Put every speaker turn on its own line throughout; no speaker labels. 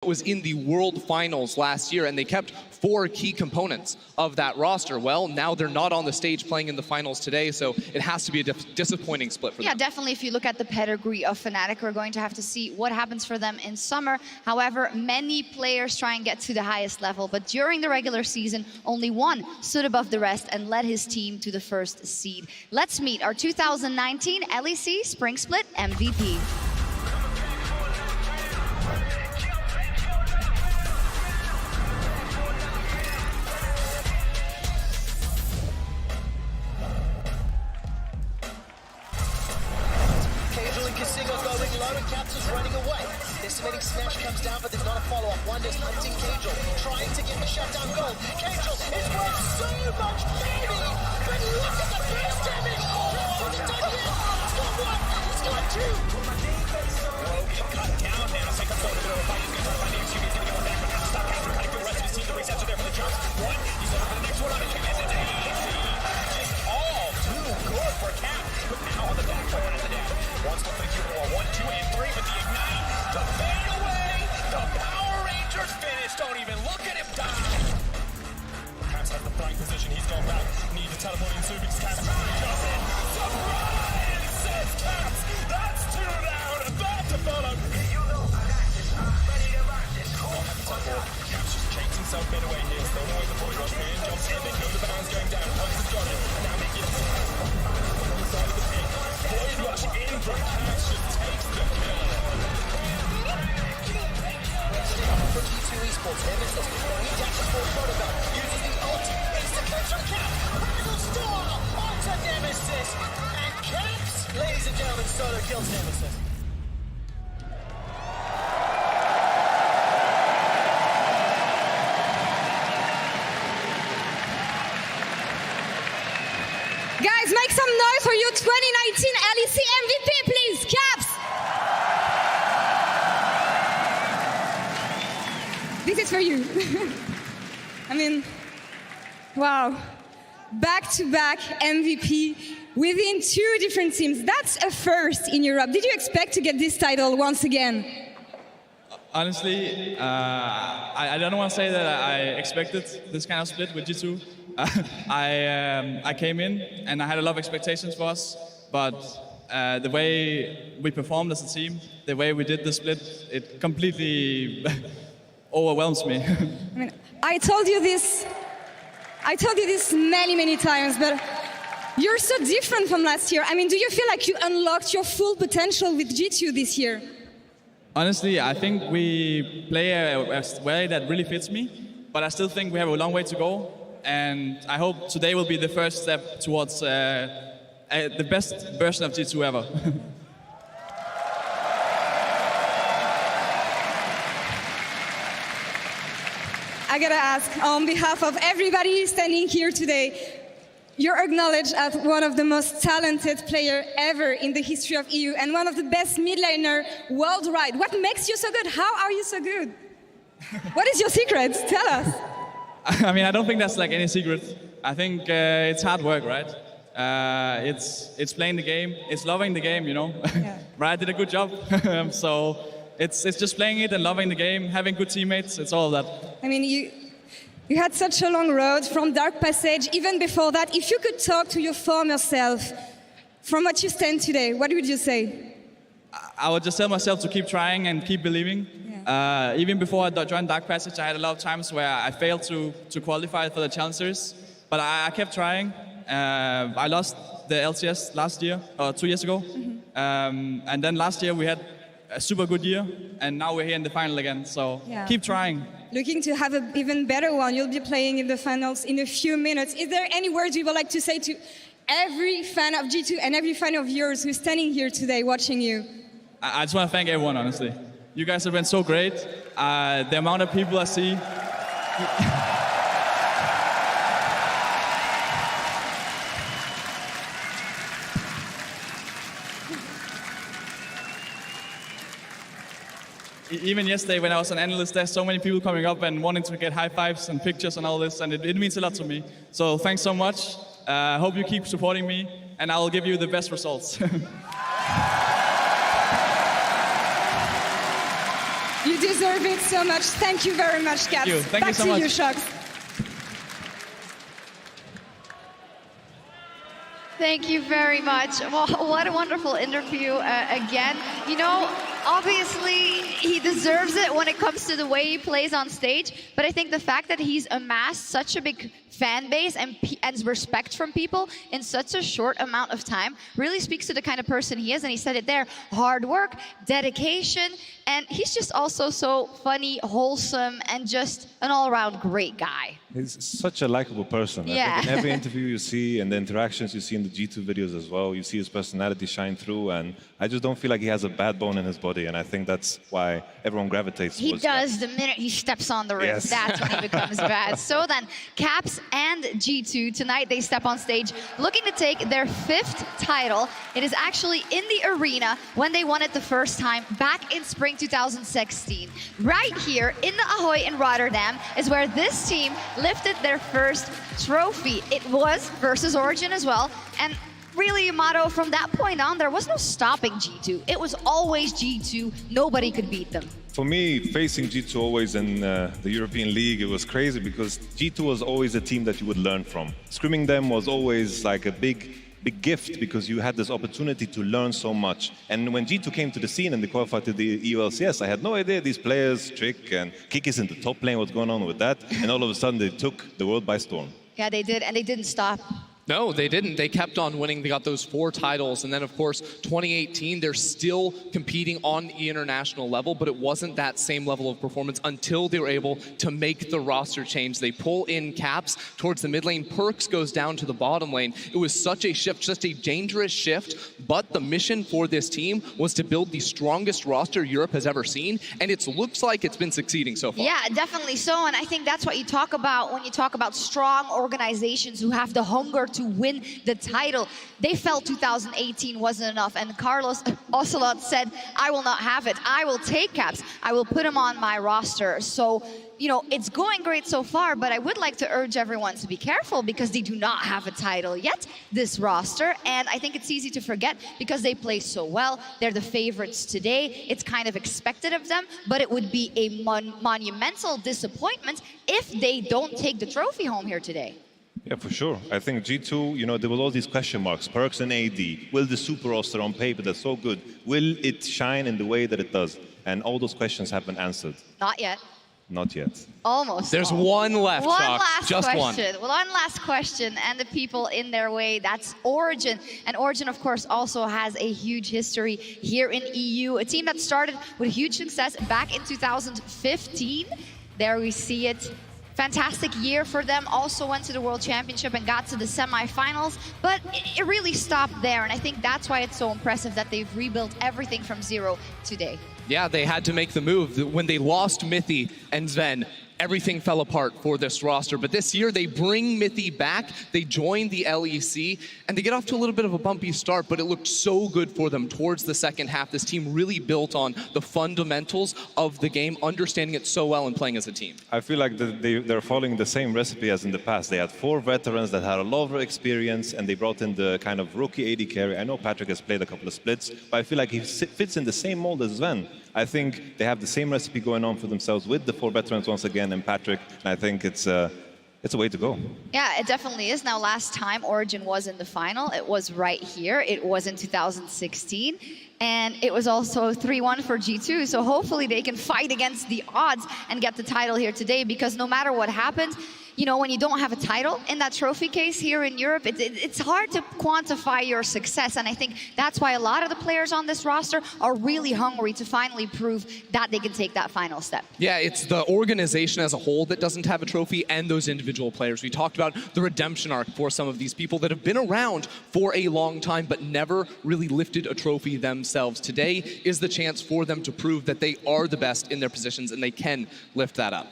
was in the World Finals last year, and they kept 4 key components of that roster. Well, now they're not on the stage playing in the finals today, so it has to be a disappointing split for them.
Yeah, definitely. If you look at the pedigree of Fnatic, we're going to have to see what happens for them in summer. However, many players try and get to the highest level, but during the regular season, only one stood above the rest and led his team to the first seed. Let's meet our 2019 LEC Spring Split MVP.
Running away. Estimating smash comes down, but there's not a follow-up. Wonders hunting Cagel, trying to get the shutdown goal. Cagel is worth so much money, but look at the burst damage. What's he done here? He's got one, he's got two. Whoa, cut down now. Second goal to the fight. He's going to find him. He's going to get one back, but now stuck after cutting the rest of his team. The receptor there for the jumps. One, he's over to the next one on it. Just all too good for Cap. But now on the back foot at the net. Wants to finish it 1, 2, and 3, but the ignite to fade away. The Power Rangers finish. Don't even look at him die. Caps has the flying position. He's gone back. Need to teleport in Zubik's Caps. Does it? Surprise! Says Caps. That's 2 down. And back to follow. You know I got this. I'm ready to rock this. Caps just chasing himself mid away here. Still away the boy rush. Man jumps in. They know the bounds going down. Once it's got it. And now they get it. On the side of the pit. Boy rush in from Caps just takes the kill. From G2 Esports, Nemesis, he dashes for Protobelt, uses the ulti, ace the catch on Cap, Critical Storm onto Nemesis, and Caps, ladies and gentlemen, solo kills Nemesis.
Guys, make some noise for your 2019 LEC MVP, please, Caps! This is for you. I mean, wow. Back-to-back MVP within 2 different teams. That's a first in Europe. Did you expect to get this title once again?
Honestly, I don't want to say that I expected this kind of split with G2. I came in and I had a lot of expectations for us, but the way we performed as a team, the way we did the split, it completely overwhelms me.
I mean, I told you this many times, but you're so different from last year. I mean, do you feel like you unlocked your full potential with G2 this year?
Honestly, I think we play a way that really fits me, but I still think we have a long way to go. And I hope today will be the first step towards the best version of G2 ever.
I gotta ask, on behalf of everybody standing here today, you're acknowledged as one of the most talented players ever in the history of EU and one of the best mid laner worldwide. What makes you so good? How are you so good? What is your secret? Tell us.
I mean, I don't think that's like any secret. I think it's hard work, right? It's playing the game, it's loving the game, you know. Yeah. Right, did a good job. So it's just playing it and loving the game, having good teammates. It's all of that.
I mean, you had such a long road from Dark Passage. Even before that, if you could talk to your former self from what you stand today, what would you say?
I would just tell myself to keep trying and keep believing. Yeah. Even before I joined Dark Passage, I had a lot of times where I failed to qualify for the Challengers, but I kept trying. I lost the LCS last year, or 2 years ago. Mm-hmm. And then last year we had a super good year, and now we're here in the final again, so yeah. Keep trying.
Looking to have an even better one. You'll be playing in the finals in a few minutes. Is there any words you would like to say to every fan of G2 and every fan of yours who's standing here today watching you?
I just want to thank everyone, honestly. You guys have been so great. The amount of people I see. Even yesterday when I was an analyst, there's so many people coming up and wanting to get high fives and pictures and all this, and it means a lot to me. So thanks so much. I hope you keep supporting me, and I will give you the best results.
You deserve it so much. Thank you very much, Caps.
Thank you. Thank
Back
you so
to
much.
you, Shocks.
Thank you very much. Well, what a wonderful interview again. You know, obviously he deserves it when it comes to the way he plays on stage, but I think the fact that he's amassed such a big fan base and respect from people in such a short amount of time really speaks to the kind of person he is. And he said it there, hard work, dedication, and he's just also so funny, wholesome, and just an all-around great guy.
He's such a likable person.
Yeah.
I think in every interview you see and the interactions you see in the G2 videos as well, you see his personality shine through, and I just don't feel like he has a bad bone in his body, and I think that's why everyone gravitates
He
towards
does the minute he steps on the ring.
Yes.
That's when he becomes bad. So then, Caps and G2, tonight they step on stage looking to take their 5th title. It is actually in the arena when they won it the first time back in spring 2016. Right here in the Ahoy in Rotterdam is where this team lifted their first trophy. It was versus Origin as well. And really, Amato, from that point on, there was no stopping G2. It was always G2. Nobody could beat them.
For me, facing G2 always in the European League, it was crazy because G2 was always a team that you would learn from. Scrimming them was always like a big gift because you had this opportunity to learn so much. And when G2 came to the scene and they qualified to the EULCS, I had no idea these players, Trick and Kikis in the top lane, what's going on with that. And all of a sudden, they took the world by storm.
Yeah, they did, and they didn't stop.
No, they didn't. They kept on winning. They got those 4 titles. And then, of course, 2018, they're still competing on the international level, but it wasn't that same level of performance until they were able to make the roster change. They pull in Caps towards the mid lane. Perks goes down to the bottom lane. It was such a shift, just a dangerous shift. But the mission for this team was to build the strongest roster Europe has ever seen. And it looks like it's been succeeding so far.
Yeah, definitely so. And I think that's what you talk about when you talk about strong organizations who have the hunger to win the title. They felt 2018 wasn't enough, and Carlos Ocelot said, I will not have it. I will take Caps. I will put him on my roster. So, you know, it's going great so far, but I would like to urge everyone to be careful because they do not have a title yet, this roster, and I think it's easy to forget because they play so well. They're the favorites today. It's kind of expected of them, but it would be a monumental disappointment if they don't take the trophy home here today.
Yeah, for sure. I think G2, you know, there were all these question marks. Perks and AD. Will the super roster on paper that's so good, will it shine in the way that it does? And all those questions have been answered.
Not yet.
Not yet.
Almost.
There's one left,
One
Chalk.
last
Just
question.
one.
One last question, and the people in their way, that's Origin. And Origin, of course, also has a huge history here in EU. A team that started with huge success back in 2015. There we see it. Fantastic year for them, also went to the World Championship and got to the semifinals, but it really stopped there, and I think that's why it's so impressive that they've rebuilt everything from zero today.
Yeah, they had to make the move. When they lost Mithy and Sven, everything fell apart for this roster. But this year, they bring Mithy back, they join the LEC, and they get off to a little bit of a bumpy start, but it looked so good for them towards the second half. This team really built on the fundamentals of the game, understanding it so well and playing as a team.
I feel like they're following the same recipe as in the past. They had 4 veterans that had a lot of experience, and they brought in the kind of rookie AD carry. I know Patrick has played a couple of splits, but I feel like he fits in the same mold as Sven. I think they have the same recipe going on for themselves with the 4 veterans once again and Patrick, and I think it's a way to go.
Yeah, it definitely is. Now, last time Origin was in the final, it was right here. It was in 2016. And it was also 3-1 for G2. So hopefully they can fight against the odds and get the title here today, because no matter what happens, you know, when you don't have a title in that trophy case here in Europe, it's hard to quantify your success. And I think that's why a lot of the players on this roster are really hungry to finally prove that they can take that final step.
Yeah, it's the organization as a whole that doesn't have a trophy and those individual players. We talked about the redemption arc for some of these people that have been around for a long time but never really lifted a trophy themselves. Today is the chance for them to prove that they are the best in their positions and they can lift that up.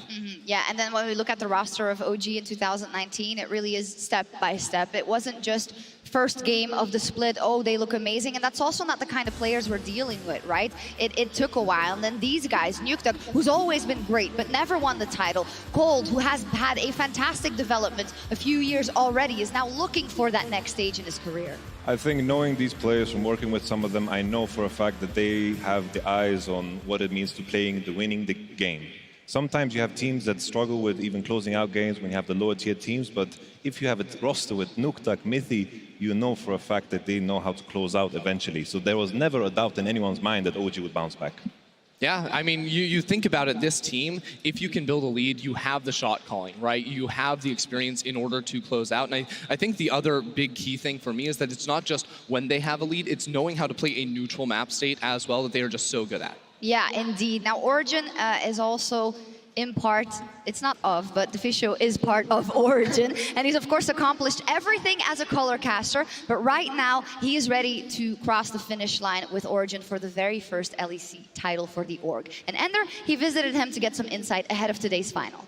Yeah, and then when we look at the roster of OG OG in 2019. It really is step by step. It wasn't just first game of the split, oh, they look amazing. And that's also not the kind of players we're dealing with, right? It took a while. And then these guys, Nuktak, who's always been great, but never won the title. Cold, who has had a fantastic development a few years already, is now looking for that next stage in his career.
I think knowing these players, from working with some of them, I know for a fact that they have the eyes on what it means to winning the game. Sometimes you have teams that struggle with even closing out games when you have the lower tier teams, but if you have a roster with Nuktak, Mithi, you know for a fact that they know how to close out eventually. So there was never a doubt in anyone's mind that OG would bounce back.
Yeah, I mean, you think about it, this team, if you can build a lead, you have the shot calling, right? You have the experience in order to close out. And I think the other big key thing for me is that it's not just when they have a lead, it's knowing how to play a neutral map state as well that they are just so good at.
Yeah, indeed. Now, Origin is also in part, it's not of, but Deficio is part of Origin. And he's, of course, accomplished everything as a color caster. But right now, he is ready to cross the finish line with Origin for the very first LEC title for the org. And Ender, he visited him to get some insight ahead of today's final.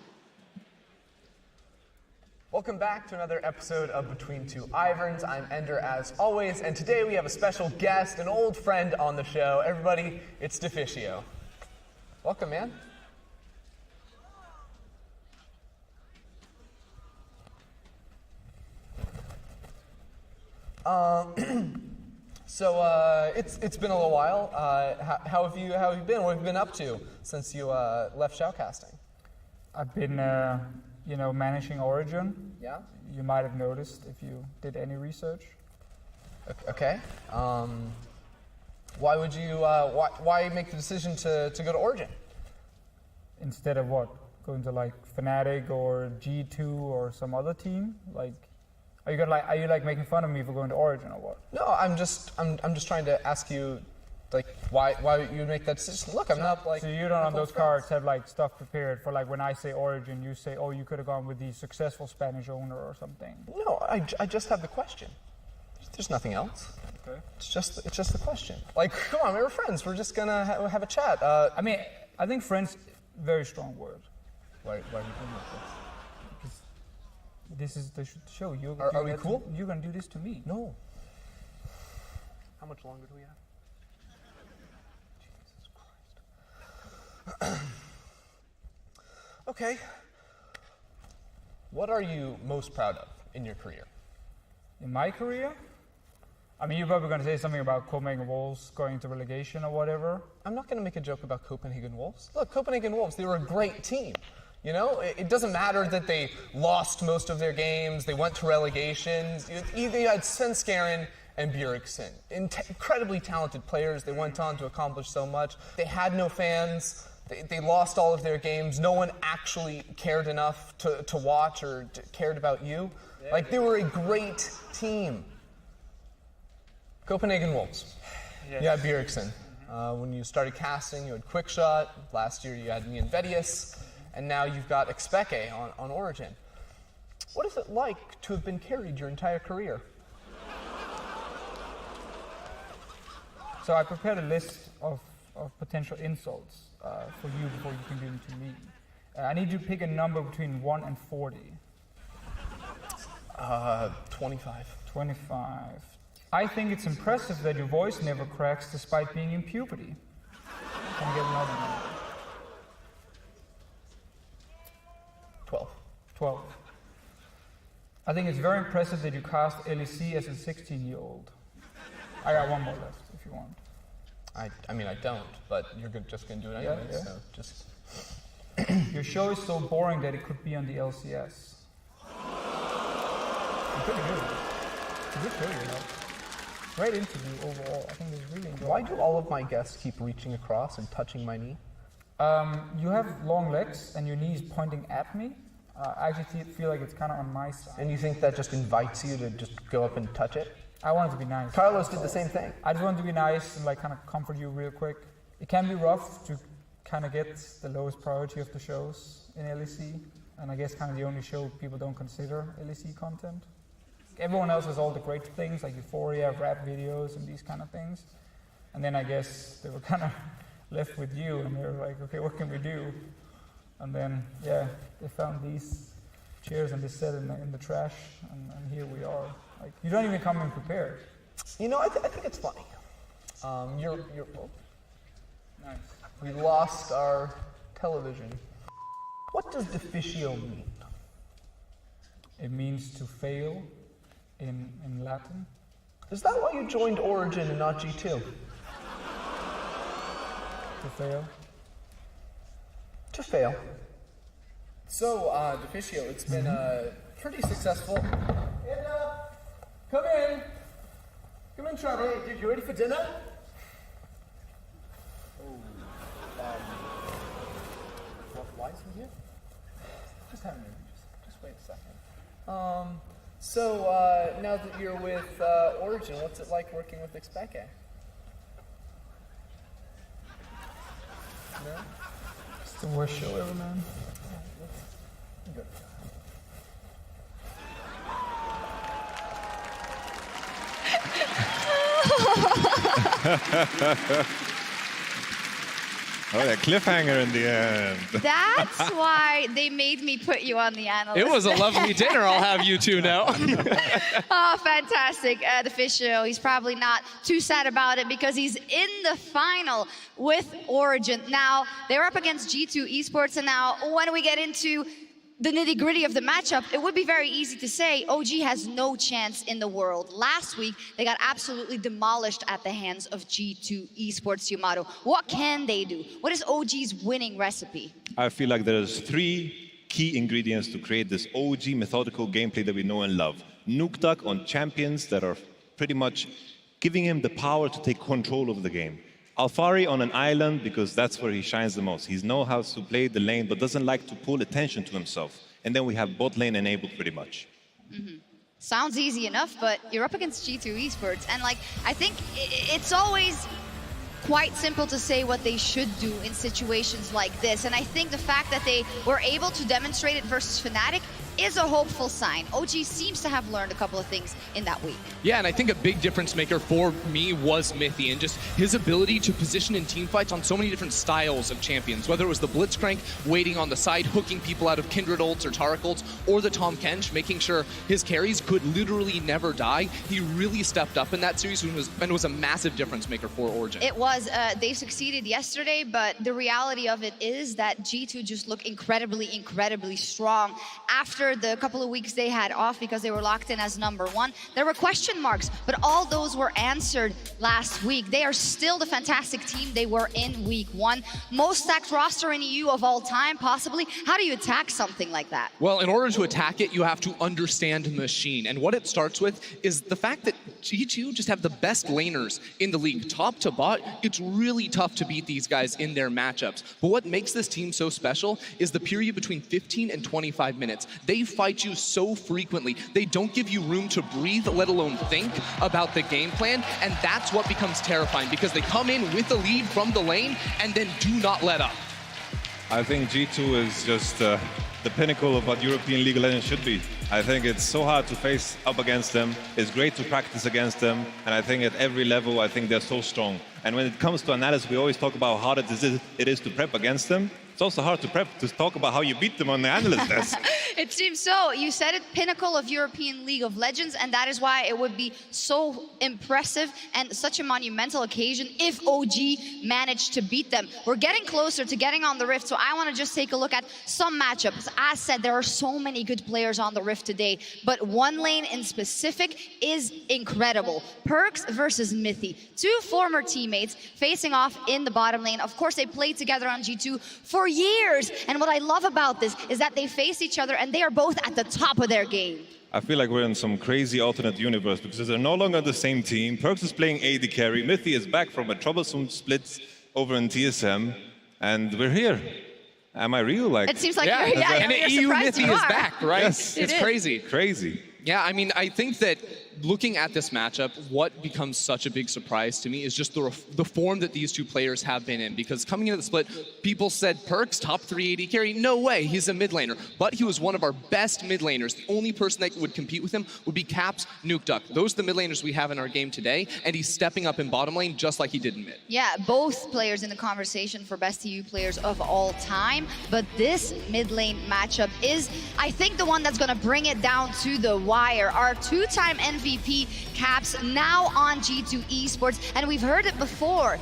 Welcome back to another episode of Between Two Iverns. I'm Ender as always, and today we have a special guest, an old friend on the show. Everybody, it's Deficio. Welcome, man. So it's been a little while. How have you been? What have you been up to since you left shoutcasting?
I've been, managing Origin.
Yeah.
You might have noticed if you did any research.
Okay. Why would you? Why make the decision to go to Origin?
Instead of what? Going to like Fnatic or G2 or some other team? Like, are you making fun of me for going to Origin or what?
No, I'm just trying to ask you, like, why you make that decision. Look, I'm not like.
So you don't on those cards have like stuff prepared for like when I say Origin, you say, oh, you could have gone with the successful Spanish owner or something.
No, I just have the question. There's nothing else.
Okay.
It's just the question. Like, come on, we were friends. We're just gonna have a chat.
I mean, I think friends, very strong word.
Why are you doing this?
This is the show.
Are we cool?
You're gonna do this to me.
No. How much longer do we have? Jesus Christ. Okay. What are you most proud of in your career?
In my career? I mean, you're probably going to say something about Copenhagen Wolves going into relegation or whatever.
I'm not going to make a joke about Copenhagen Wolves. Look, Copenhagen Wolves, they were a great team. You know, it doesn't matter that they lost most of their games, they went to relegations. You had Svenskeren and Bjergsen, incredibly talented players. They went on to accomplish so much. They had no fans. They lost all of their games. No one actually cared enough to watch or cared about you. Like, they were a great team. Copenhagen Wolves. Yes. You had Bjergsen. When you started casting, you had Quickshot. Last year, you had me and Vedius. And now you've got Expeke on Origin. What is it like to have been carried your entire career?
So I prepared a list of potential insults for you before you can do them to me. I need you to pick a number between 1 and 40.
25.
25. I think it's impressive that your voice never cracks despite being in puberty. Can I get another number?
12.
12. I think it's very impressive that you cast LEC as a 16-year-old. I got one more left if you want.
I mean, I don't, but you're just going to do it anyway,
yeah.
so just...
Your show is so boring that it could be on the LCS. You're pretty good. It's a good show, you know. Great interview overall. I think it's really enjoyable.
Why do all of my guests keep reaching across and touching my knee?
You have long legs and your knee is pointing at me. I actually feel like it's kind of on my side.
And you think that just invites you to just go up and touch it?
I want it to be nice.
Carlos did the same thing.
I just want it to be nice and like kind of comfort you real quick. It can be rough to kind of get the lowest priority of the shows in LEC. And I guess kind of the only show people don't consider LEC content. Everyone else has all the great things like Euphoria, rap videos, and these kind of things. And then I guess they were kind of left with you, and they were like, okay, what can we do? And then, yeah, they found these chairs and they sat in the trash, and here we are. Like, you don't even come in prepared.
You know, I think it's funny. You're
Nice.
we lost our television. What does difficile mean?
It means to fail in Latin.
Is that why you joined Origin and not G2?
To fail.
To fail.
So, Difficile, it's been pretty successful.
And, come in. Come in, Trevor.
Hey, dude, you ready for dinner? Why is he here?
Just have a minute. Just wait a second.
So, now that you're with Origin, what's it like working with Expeke? No?
It's the worst show ever, man.
Good.
Oh, that cliffhanger in the end.
That's why they made me put you on the analyst.
It was a lovely dinner, I'll have you two know.
Oh, fantastic. The fish show. He's probably not too sad about it because he's in the final with Origin. Now, they're up against G2 Esports, and now when we get into the nitty-gritty of the matchup, it would be very easy to say OG has no chance in the world. Last week, they got absolutely demolished at the hands of G2 Esports Yamato. What can they do? What is OG's winning recipe?
I feel like there's 3 key ingredients to create this OG methodical gameplay that we know and love. Nuke Duck on champions that are pretty much giving him the power to take control of the game. Alfari on an island because that's where he shines the most. He knows how to play the lane but doesn't like to pull attention to himself. And then we have bot lane enabled pretty much.
Sounds easy enough, but you're up against G2 Esports. And like, I think it's always quite simple to say what they should do in situations like this. And I think the fact that they were able to demonstrate it versus Fnatic is a hopeful sign. OG seems to have learned a couple of things in that week.
Yeah, and I think a big difference maker for me was Mythy and just his ability to position in teamfights on so many different styles of champions, whether it was the Blitzcrank waiting on the side, hooking people out of Kindred ults or Taric ults, or the Tahm Kench, making sure his carries could literally never die. He really stepped up in that series and was a massive difference maker for Origin.
It was. They succeeded yesterday, but the reality of it is that G2 just looked incredibly, incredibly strong after the couple of weeks they had off because they were locked in as #1. There were question marks, but all those were answered last week. They are still the fantastic team they were in week 1. Most stacked roster in EU of all time, possibly. How do you attack something like that?
Well, in order to attack it, you have to understand the machine. And what it starts with is the fact that G2 just have the best laners in the league. Top to bot, it's really tough to beat these guys in their matchups. But what makes this team so special is the period between 15 and 25 minutes. They fight you so frequently. They don't give you room to breathe, let alone think about the game plan. And that's what becomes terrifying because they come in with the lead from the lane and then do not let up.
I think G2 is just the pinnacle of what European League of Legends should be. I think it's so hard to face up against them. It's great to practice against them. And I think at every level, I think they're so strong. And when it comes to analysis, we always talk about how hard it is to prep against them. It's also hard to talk about how you beat them on the analyst desk.
It seems so. You said it, pinnacle of European League of Legends, and that is why it would be so impressive and such a monumental occasion if OG managed to beat them. We're getting closer to getting on the Rift, so I want to just take a look at some matchups. As said, there are so many good players on the Rift today, but one lane in specific is incredible. Perks versus Mythy. 2 former teammates facing off in the bottom lane. Of course, they played together on G2 for years, and what I love about this is that they face each other and they are both at the top of their game.
I feel like we're in some crazy alternate universe because they're no longer on the same team. Perks is playing AD carry. Mythy is back from a troublesome split over in TSM, and we're here. Am I real? Like,
It seems like
Yeah,
you're
and
you're
EU
surprised
Mythy
you
is
are.
back, right?
Yes.
It's crazy.
crazy.
Yeah, I mean, I think that looking at this matchup, what becomes such a big surprise to me is just the form that these two players have been in. Because coming into the split, people said Perks, top 380 carry. No way, he's a mid laner. But he was one of our best mid laners. The only person that would compete with him would be Caps, Nukeduck. Those are the mid laners we have in our game today, and he's stepping up in bottom lane just like he did in mid.
Yeah, both players in the conversation for best EU players of all time. But this mid lane matchup is, I think, the one that's going to bring it down to the wire. Our two-time MVP Caps now on G2 Esports, and we've heard it before.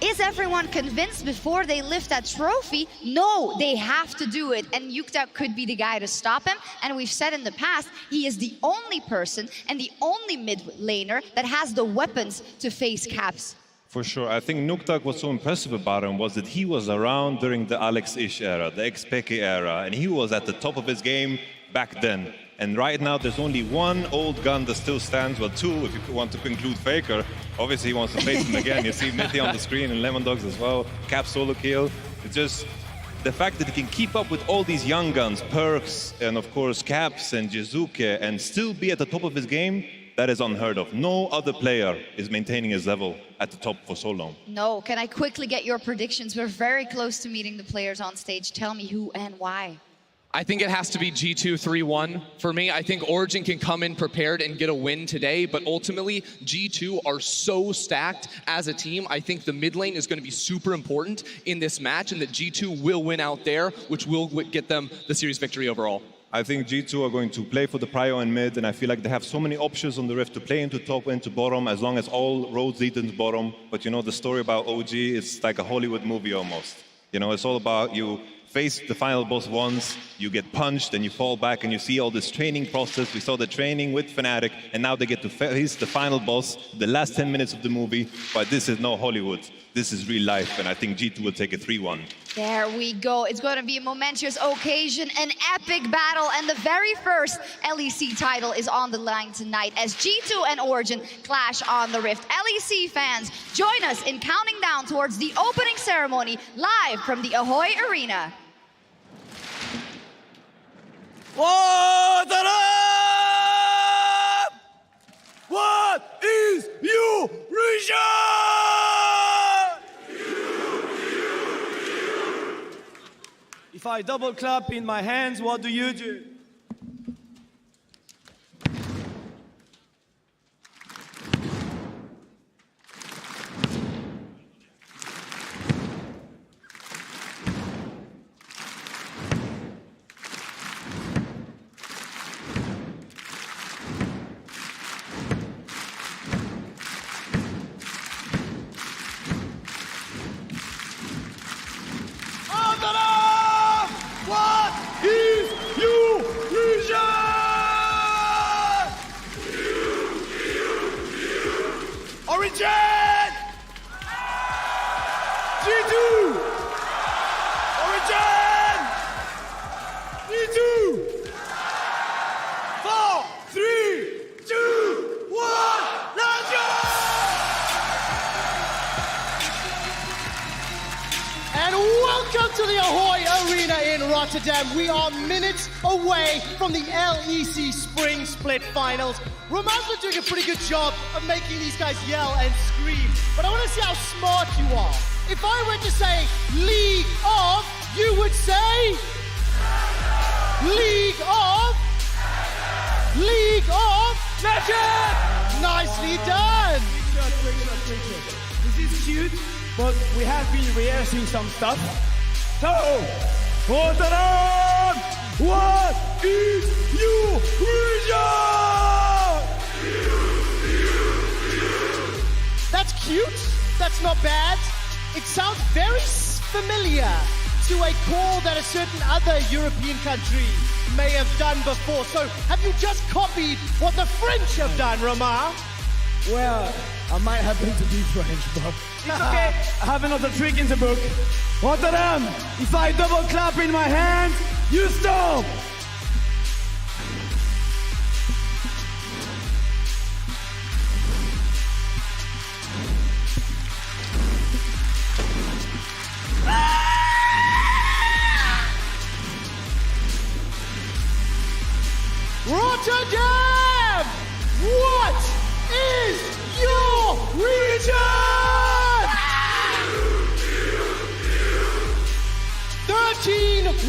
Is everyone convinced before they lift that trophy? No, they have to do it, and Yukta could be the guy to stop him. And we've said in the past, he is the only person and the only mid laner that has the weapons to face Caps.
For sure. I think Nukeduck, what's so impressive about him was that he was around during the Alex-ish era, the XPK era, and he was at the top of his game back then. And right now, there's only one old gun that still stands, well, two if you want to include Faker. Obviously, he wants to face him again. You see Mitty on the screen and Lemon Dogs as well. Cap solo kill. It's just the fact that he can keep up with all these young guns, Perks, and of course Caps and Jizuke, and still be at the top of his game. That is unheard of. No other player is maintaining his level at the top for so long.
No, can I quickly get your predictions? We're very close to meeting the players on stage. Tell me who and why.
I think it has to be G2 3-1 for me. I think Origin can come in prepared and get a win today, but ultimately G2 are so stacked as a team. I think the mid lane is going to be super important in this match, and that G2 will win out there, which will get them the series victory overall.
I think G2 are going to play for the prio and mid, and I feel like they have so many options on the Rift to play into top, into bottom, as long as all roads lead into bottom. But you know, the story about OG, it's like a Hollywood movie almost. You know, it's all about you face the final boss once, you get punched, and you fall back, and you see all this training process. We saw the training with Fnatic, and now they get to face the final boss, the last 10 minutes of the movie. But this is no Hollywood. This is real life, and I think G2 will take it 3-1.
There we go. It's going to be a momentous occasion, an epic battle, and the very first LEC title is on the line tonight as G2 and Origin clash on the Rift. LEC fans, join us in counting down towards the opening ceremony live from the Ahoy Arena.
What up? What is you region? If I double clap in my hands, what do you do? Origin! G2! Origin! G2! 4, 3, 2, 1, let's go!
And welcome to the Ahoy Arena in Rotterdam. We are minutes away from the LEC Spring Split Finals. Roman's been doing a pretty good job of making these guys yell and scream, but I want to see how smart you are. If I were to say League of, you would say League of, League of Legend! Nicely done!
This is cute, but we have been rehearsing some stuff. So, hold on! What is your region?
That's cute. That's not bad. It sounds very familiar to a call that a certain other European country may have done before. So have you just copied what the French have done, Romar?
Well, I might happen to be French, but it's okay. I have another trick in the book. Rotterdam, if I double clap in my hand, you stop.
Rotterdam! What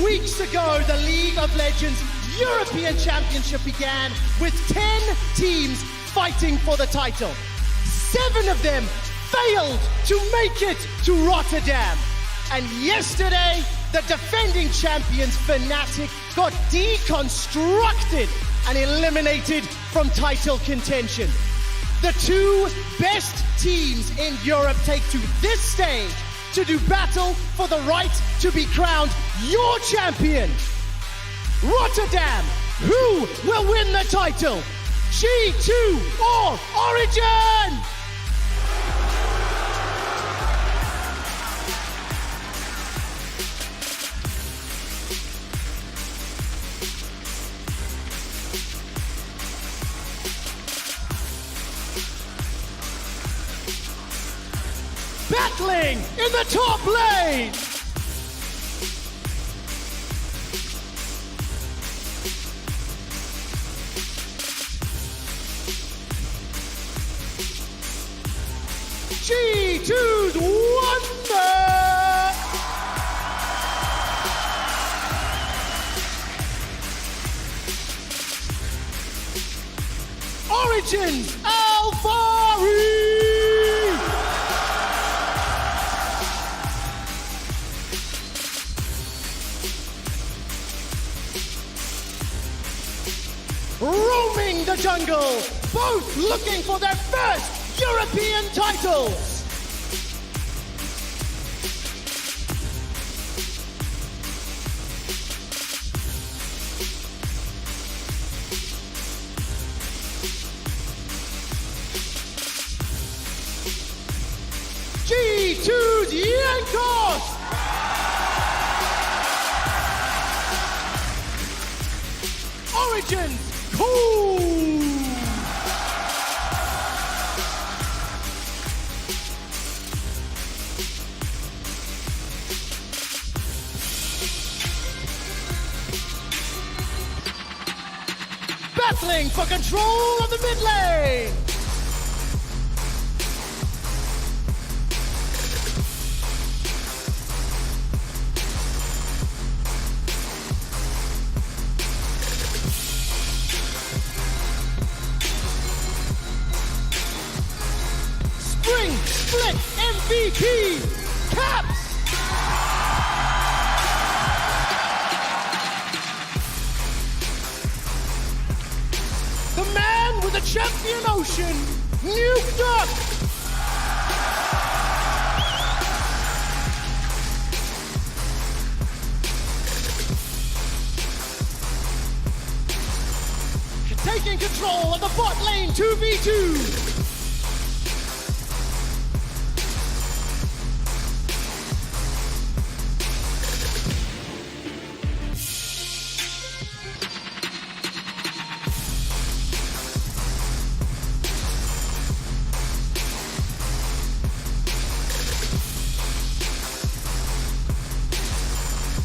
weeks ago, the League of Legends European Championship began with 10 teams fighting for the title. 7 of them failed to make it to Rotterdam. And yesterday, the defending champions Fnatic got deconstructed and eliminated from title contention. The 2 best teams in Europe take to this stage to do battle for the right to be crowned your champion. Rotterdam, who will win the title? G2 or Origin? Battling in the top lane. G2's Wonder. Origins Alvari. Roaming the jungle, both looking for their first European titles. G2's Yankos. Origins Cool. Battling for control of the mid lane. Spring Split MVP, Caps! The man with the champion ocean, Nuke Duck! Taking control of the bot lane 2v2.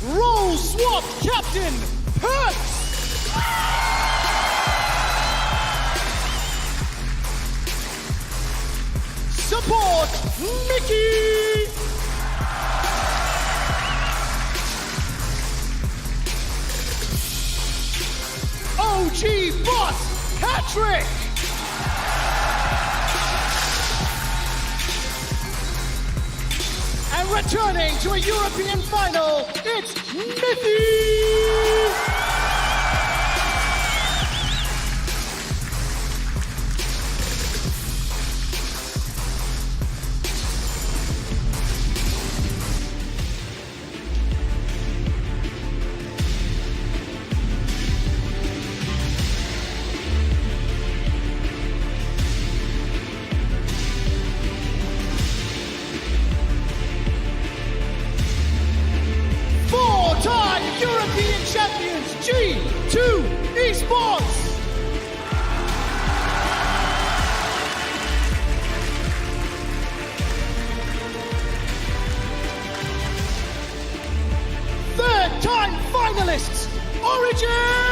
Role swap captain, Perks! Support, Mickey! OG boss, Patrick! And returning to a European final, it's Miffy! European champions, G2 Esports! Third-time finalists, Origin!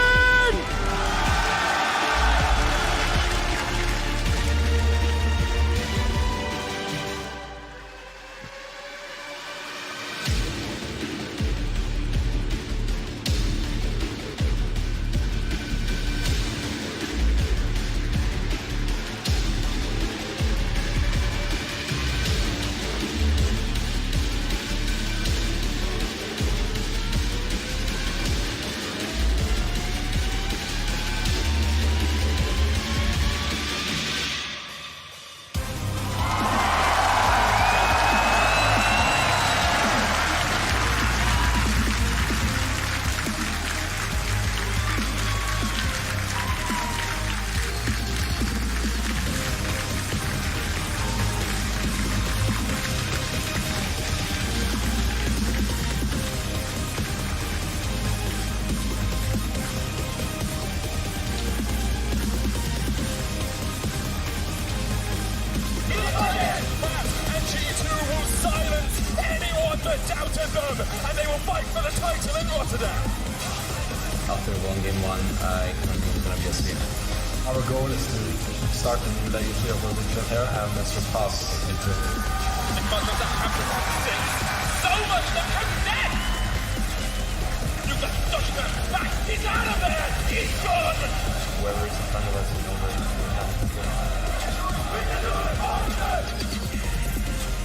them.
After game one, I think it's going to be a sweep.
Our goal is to start a new legacy of Norwegian here and surpass it.
Because of that captain, so much that comes next! You got Stoshka back! He's out of there! He's gone!
Whoever is in front of us, we know where we have to go.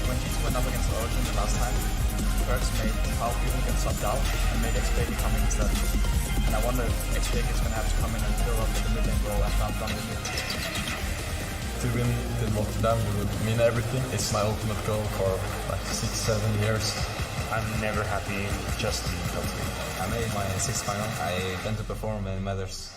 When G2 went up against Origin the last time, Perks made our people get subbed out and made XP coming instead. And I wonder if XP is going to have to come in and fill up the mid-lane role after I'm done with it.
To win the Rotterdam would mean everything. It's my ultimate goal for like 6-7 years.
I'm never happy just being top 3. I made my 6th final. I tend to perform when it matters.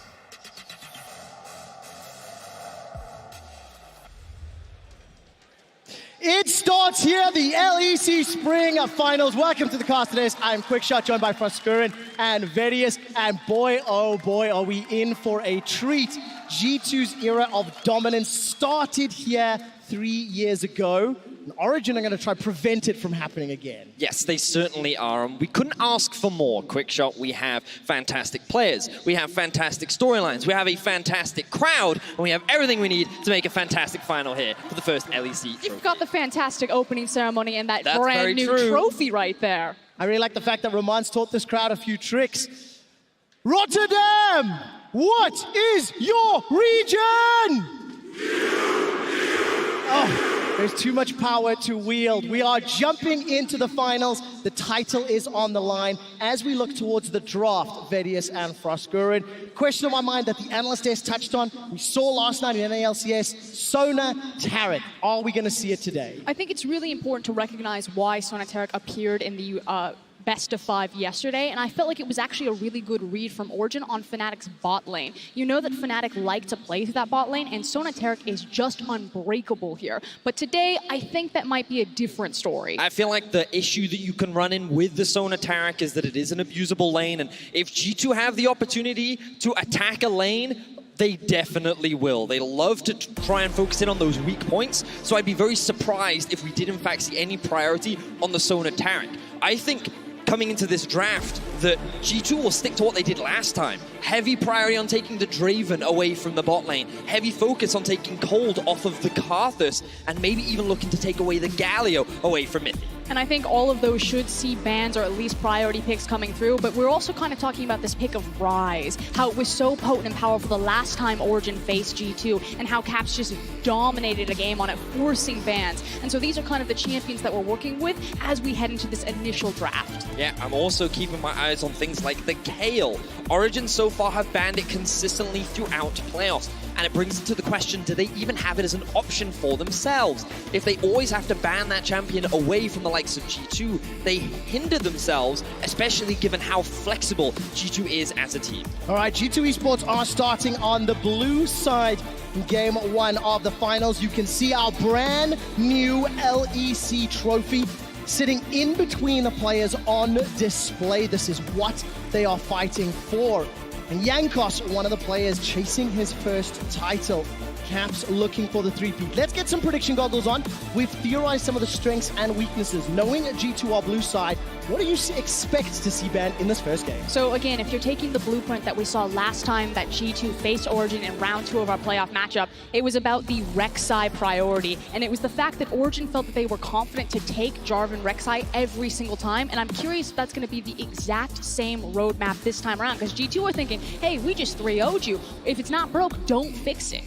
It starts here, the LEC Spring Finals. Welcome to the cast today. I'm Quickshot, joined by Froskurin and Verius. And boy, oh boy, are we in for a treat. G2's era of dominance started here 3 years ago. And Origin are going to try to prevent it from happening again.
Yes, they certainly are. And we couldn't ask for more, Quickshot. We have fantastic players. We have fantastic storylines. We have a fantastic crowd. And we have everything we need to make a fantastic final here for the first LEC trophy.
You've got the fantastic opening ceremony and that brand new trophy right there.
I really like the fact that Roman's taught this crowd a few tricks. Rotterdam, what is your region? Oh. There's too much power to wield. We are jumping into the finals. The title is on the line as we look towards the draft, Verius and Froskurin. Question on my mind that the analyst desk touched on. We saw last night in NALCS, Sona Tarek. Are we going to see it today?
I think it's really important to recognize why Sona Tarek appeared in the best of 5 yesterday, and I felt like it was actually a really good read from Origin on Fnatic's bot lane. You know that Fnatic like to play through that bot lane, and Sona Tarek is just unbreakable here. But today, I think that might be a different story.
I feel like the issue that you can run in with the Sona Tarek is that it is an abusable lane, and if G2 have the opportunity to attack a lane, they definitely will. They love to try and focus in on those weak points, so I'd be very surprised if we did in fact see any priority on the Sona Tarek. I think coming into this draft that G2 will stick to what they did last time. Heavy priority on taking the Draven away from the bot lane. Heavy focus on taking Cold off of the Karthus, and maybe even looking to take away the Galio away from it.
And I think all of those should see bans or at least priority picks coming through, but we're also kind of talking about this pick of Rise, how it was so potent and powerful the last time Origin faced G2, and how Caps just dominated a game on it, forcing bans. And so these are kind of the champions that we're working with as we head into this initial draft.
Yeah, I'm also keeping my eyes on things like the Kayle. Origin so far have banned it consistently throughout playoffs. And it brings into the question, do they even have it as an option for themselves? If they always have to ban that champion away from the likes of G2, they hinder themselves, especially given how flexible G2 is as a team.
All right, G2 Esports are starting on the blue side in game 1 of the finals. You can see our brand new LEC trophy sitting in between the players on display. This is what they are fighting for. And Jankos, one of the players chasing his first title. Caps looking for the 3-peat. Let's get some prediction goggles on. We've theorized some of the strengths and weaknesses. Knowing G2 are blue side, what do you expect to see banned in this first game?
So again, if you're taking the blueprint that we saw last time that G2 faced Origin in round 2 of our playoff matchup, it was about the Rek'Sai priority. And it was the fact that Origin felt that they were confident to take Jarvan Rek'Sai every single time. And I'm curious if that's going to be the exact same roadmap this time around. Because G2 are thinking, hey, we just 3-0'd you. If it's not broke, don't fix it.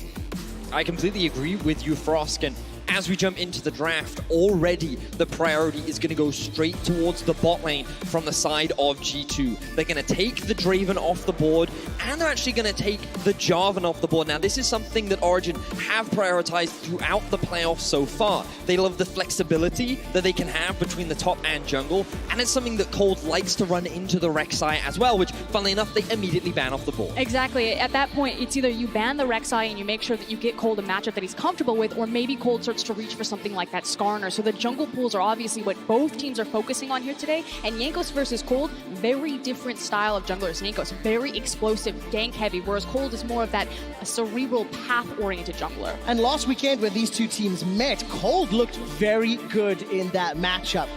I completely agree with you, Frosk, and as we jump into the draft, already the priority is going to go straight towards the bot lane from the side of G2. They're going to take the Draven off the board, and they're actually going to take the Jarvan off the board. Now, this is something that Origin have prioritized throughout the playoffs so far. They love the flexibility that they can have between the top and jungle, and it's something that Cold likes to run into the Rek'Sai as well, which, funnily enough, they immediately ban off the board.
Exactly. At that point, it's either you ban the Rek'Sai and you make sure that you get Cold a matchup that he's comfortable with, or maybe Cold starts to reach for something like that Skarner. So the jungle pools are obviously what both teams are focusing on here today. And Jankos versus Cold, very different style of junglers. Jankos, very explosive, gank heavy, whereas Cold is more of that cerebral path-oriented jungler.
And last weekend when these two teams met, Cold looked very good in that matchup.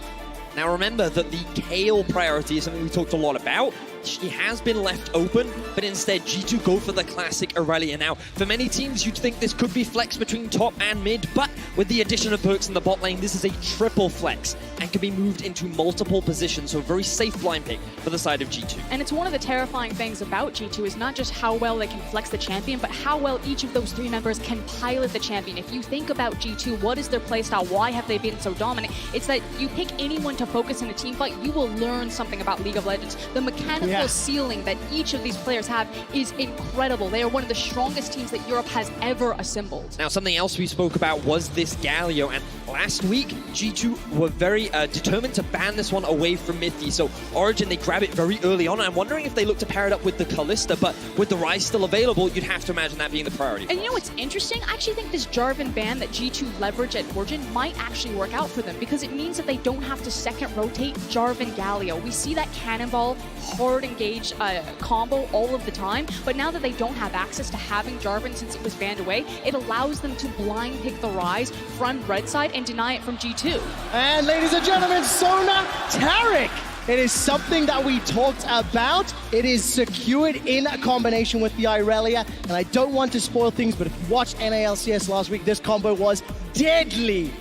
Now remember that the Kayle priority is something we talked a lot about. actually has been left open, but instead G2 go for the classic Aurelia. Now, for many teams, you'd think this could be flex between top and mid, but with the addition of Perkz in the bot lane, this is a triple flex and can be moved into multiple positions, so a very safe blind pick for the side of G2.
And it's one of the terrifying things about G2 is not just how well they can flex the champion, but how well each of those 3 members can pilot the champion. If you think about G2, what is their playstyle? Why have they been so dominant? It's that you pick anyone to focus in a team fight, you will learn something about League of Legends. The mechanical ceiling that each of these players have is incredible. They are one of the strongest teams that Europe has ever assembled.
Now, something else we spoke about was this Galio, and last week, G2 were very determined to ban this one away from Mithy. So Origin, they grab it very early on. I'm wondering if they look to pair it up with the Kalista, but with the Ryze still available, you'd have to imagine that being the priority.
And you know what's interesting? I actually think this Jarvan ban that G2 leverage at Origin might actually work out for them, because it means that they don't have to second rotate Jarvan Galio. We see that Cannonball hard engage combo all of the time, but now that they don't have access to having Jarvan since it was banned away, it allows them to blind pick the Ryze from red side and deny it from G2.
And ladies and gentlemen, Sona Taric. It is something that we talked about. It is secured in combination with the Aurelia, and I don't want to spoil things, but if you watched NALCS last week, this combo was deadly.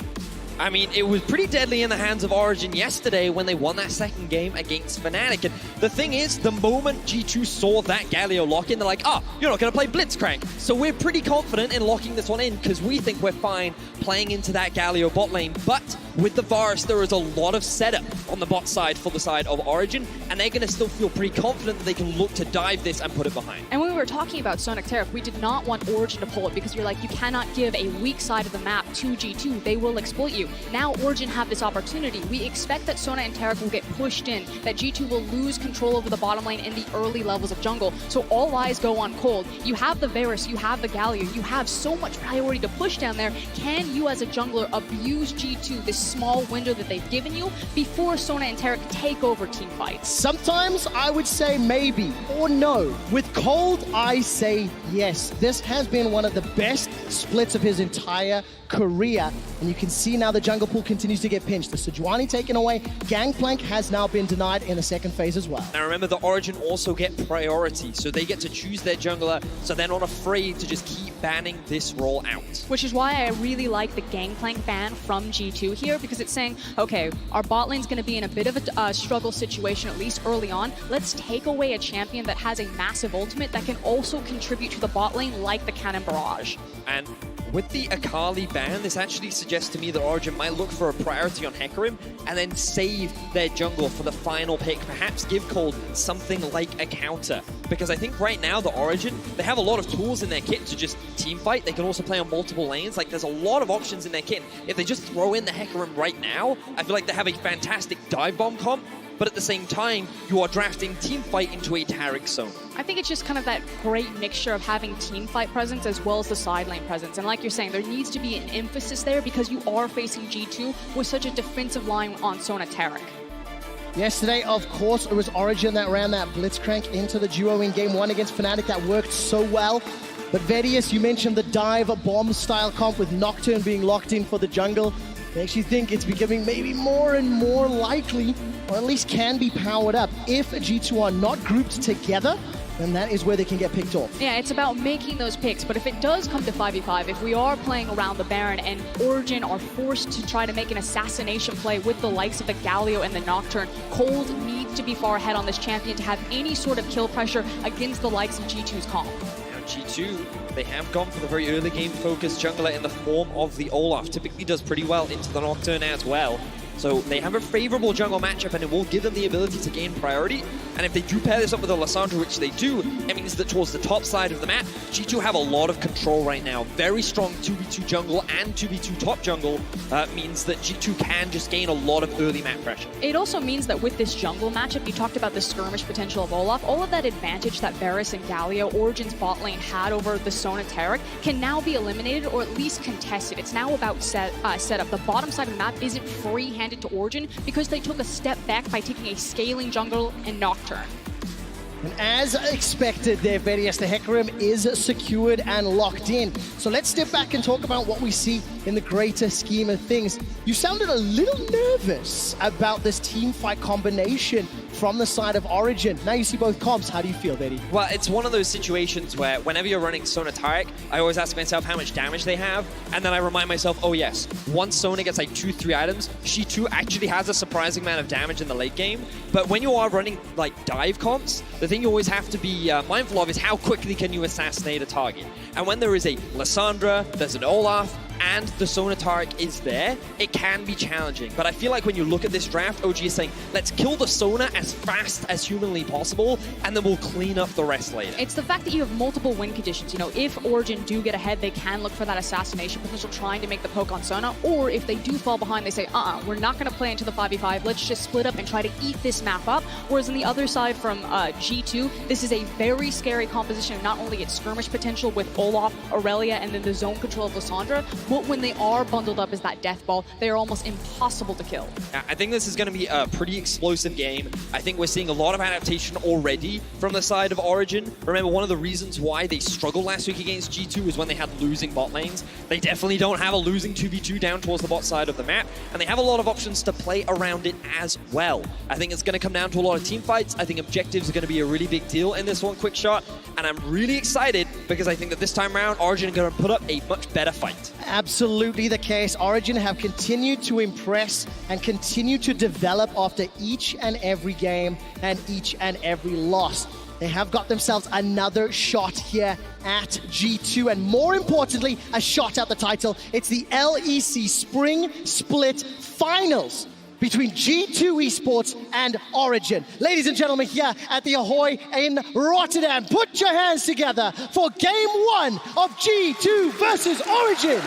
I mean, it was pretty deadly in the hands of Origin yesterday when they won that second game against Fnatic. And the thing is, the moment G2 saw that Galio lock in, they're like, oh, you're not going to play Blitzcrank. So we're pretty confident in locking this one in because we think we're fine playing into that Galio bot lane. But with the Varus, there is a lot of setup on the bot side for the side of Origin, and they're going to still feel pretty confident that they can look to dive this and put it behind.
And when we were talking about Sonic Taric, we did not want Origin to pull it because you're like, you cannot give a weak side of the map to G2. They will exploit you. Now Origin have this opportunity. We expect that Sona and Taric will get pushed in, that G2 will lose control over the bottom lane in the early levels of jungle. So all eyes go on Cold. You have the Varus, you have the Galio, you have so much priority to push down there. Can you as a jungler abuse G2, this small window that they've given you, before Sona and Taric take over team fights?
Sometimes I would say maybe or no. With Cold, I say yes. This has been one of the best splits of his entire career, and you can see now the jungle pool continues to get pinched. The Sejuani taken away, Gangplank has now been denied in the second phase as well.
Now remember, the Origin also get priority, so they get to choose their jungler, so they're not afraid to just keep banning this role out.
Which is why I really like the Gangplank ban from G2 here, because it's saying, okay, our bot lane's going to be in a bit of a struggle situation, at least early on. Let's take away a champion that has a massive ultimate that can also contribute to the bot lane, like the Cannon Barrage.
And with the Akali ban, this actually suggests to me that Origin might look for a priority on Hecarim and then save their jungle for the final pick. Perhaps give Cold something like a counter. Because I think right now, the Origin, they have a lot of tools in their kit to just team fight. They can also play on multiple lanes. Like, there's a lot of options in their kit. If they just throw in the Hecarim right now, I feel like they have a fantastic dive bomb comp. But at the same time, you are drafting teamfight into a Taric zone.
I think it's just kind of that great mixture of having teamfight presence as well as the side lane presence. And like you're saying, there needs to be an emphasis there because you are facing G2 with such a defensive line on Sona Taric.
Yesterday, of course, it was Origin that ran that Blitzcrank into the duo in game 1 against Fnatic. That worked so well. But Vedius, you mentioned the dive bomb style comp with Nocturne being locked in for the jungle. Makes you think it's becoming maybe more and more likely, or at least can be powered up. If G2 are not grouped together, then that is where they can get picked off.
Yeah, it's about making those picks, but if it does come to 5v5, if we are playing around the Baron and Origin are forced to try to make an assassination play with the likes of the Galio and the Nocturne, Cold needs to be far ahead on this champion to have any sort of kill pressure against the likes of G2's comp.
G2, they have gone for the very early game focused jungler in the form of the Olaf. Typically does pretty well into the Nocturne as well. So they have a favorable jungle matchup and it will give them the ability to gain priority. And if they do pair this up with a Lissandra, which they do, it means that towards the top side of the map, G2 have a lot of control right now. Very strong 2v2 jungle and 2v2 top jungle means that G2 can just gain a lot of early map pressure.
It also means that with this jungle matchup, you talked about the skirmish potential of Olaf, all of that advantage that Varus and Galio, Origin's bot lane, had over the Sona Taric can now be eliminated or at least contested. It's now about setup. The bottom side of the map isn't free-handed to Origin because they took a step back by taking a scaling jungle and Nocturne.
And as expected there, Vedius, the Hecarim is secured and locked in. So let's step back and talk about what we see in the greater scheme of things. You sounded a little nervous about this team fight combination from the side of Origin. Now you see both comps. How do you feel, Betty?
Well, it's one of those situations where whenever you're running Sona Tarek, I always ask myself how much damage they have, and then I remind myself, oh yes, once Sona gets like 2-3 items, she too actually has a surprising amount of damage in the late game. But when you are running like dive comps, the thing you always have to be mindful of is how quickly can you assassinate a target. And when there is a Lissandra, there's an Olaf, and the Sona Tarek is there, it can be challenging. But I feel like when you look at this draft, OG is saying, let's kill the Sona as fast as humanly possible, and then we'll clean up the rest later.
It's the fact that you have multiple win conditions. You know, if Origin do get ahead, they can look for that assassination potential, trying to make the poke on Sona, or if they do fall behind, they say, we're not going to play into the 5v5, let's just split up and try to eat this map up. Whereas on the other side from G2, this is a very scary composition, not only its skirmish potential with Olaf, Aurelia, and then the zone control of Lissandra, but when they are bundled up as that death ball, they are almost impossible to kill.
I think this is going to be a pretty explosive game. I think we're seeing a lot of adaptation already from the side of Origin. Remember, one of the reasons why they struggled last week against G2 was when they had losing bot lanes. They definitely don't have a losing 2v2 down towards the bot side of the map, and they have a lot of options to play around it as well. I think it's going to come down to a lot of team fights. I think objectives are going to be a really big deal in this one quick shot, and I'm really excited because I think that this time around, Origin are going to put up a much better fight.
Absolutely the case. Origin have continued to impress and continue to develop after each and every game and each and every loss. They have got themselves another shot here at G2, and more importantly, a shot at the title. It's the LEC Spring Split Finals between G2 Esports and Origin. Ladies and gentlemen, here at the Ahoy in Rotterdam, put your hands together for Game 1 of G2 versus Origin.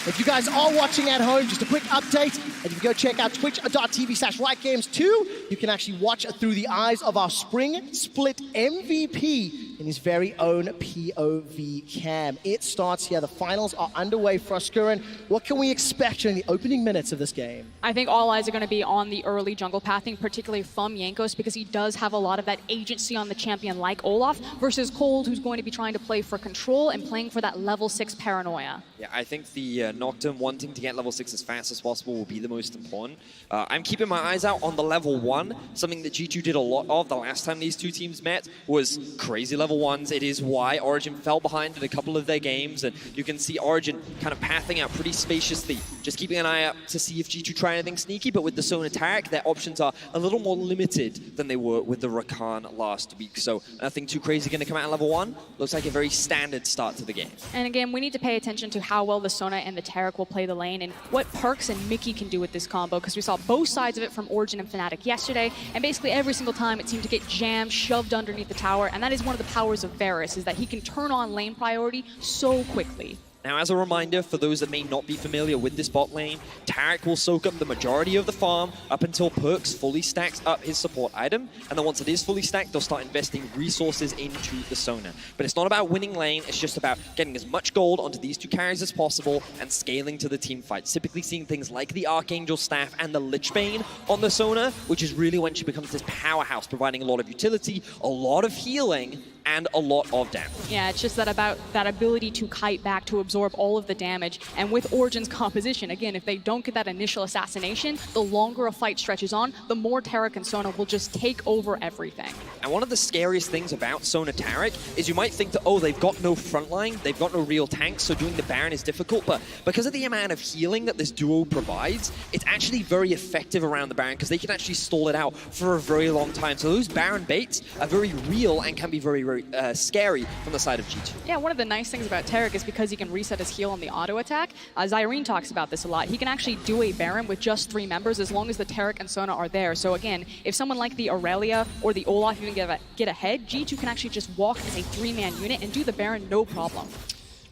If you guys are watching at home, just a quick update, and if you go check out twitch.tv/RightGames2, you can actually watch through the eyes of our Spring Split MVP in his very own POV cam. It starts here. The finals are underway for us, Skurin. What can we expect during the opening minutes of this game?
I think all eyes are going to be on the early jungle pathing, particularly from Jankos, because he does have a lot of that agency on the champion like Olaf, versus Cold, who's going to be trying to play for control and playing for that level 6 paranoia.
Yeah, I think the Nocturne wanting to get level 6 as fast as possible will be the most important. I'm keeping my eyes out on the level 1. Something that G2 did a lot of the last time these two teams met was crazy level 1s. It is why Origin fell behind in a couple of their games, and you can see Origin kind of pathing out pretty spaciously, just keeping an eye out to see if G2 try anything sneaky. But with the Sona Tarek, their options are a little more limited than they were with the Rakan last week. So nothing too crazy going to come out in level 1. Looks like a very standard start to the game.
And again, we need to pay attention to how well the Sona and the Tarek will play the lane, and what Perks and Mickey can do with this combo, because we saw both sides of it from Origin and Fnatic yesterday, and basically every single time it seemed to get jammed, shoved underneath the tower, and that is one of the powers of Varus, is that he can turn on lane priority so quickly.
Now, as a reminder, for those that may not be familiar with this bot lane, Tarek will soak up the majority of the farm up until Perks fully stacks up his support item, and then once it is fully stacked, they'll start investing resources into the Sona. But it's not about winning lane, it's just about getting as much gold onto these two carries as possible and scaling to the team fights. Typically seeing things like the Archangel Staff and the Lichbane on the Sona, which is really when she becomes this powerhouse, providing a lot of utility, a lot of healing, and a lot of damage.
Yeah, it's just that about that ability to kite back to absorb all of the damage. And with Origin's composition, again, if they don't get that initial assassination, the longer a fight stretches on, the more Tarek and Sona will just take over everything.
And one of the scariest things about Sona Tarek is you might think that, oh, they've got no frontline, they've got no real tanks, so doing the Baron is difficult, but because of the amount of healing that this duo provides, it's actually very effective around the Baron, because they can actually stall it out for a very long time. So those Baron baits are very real and can be very, very scary from the side of G2.
Yeah, one of the nice things about Tarek is because he can reset his heal on the auto attack. Zyrene talks about this a lot. He can actually do a Baron with just 3 members as long as the Tarek and Sona are there. So again, if someone like the Aurelia or the Olaf even get ahead, G2 can actually just walk as a 3-man unit and do the Baron no problem.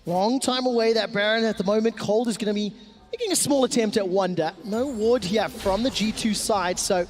Long time away, that Baron at the moment. Cold is going to be making a small attempt at Wonder. No ward here from the G2 side, so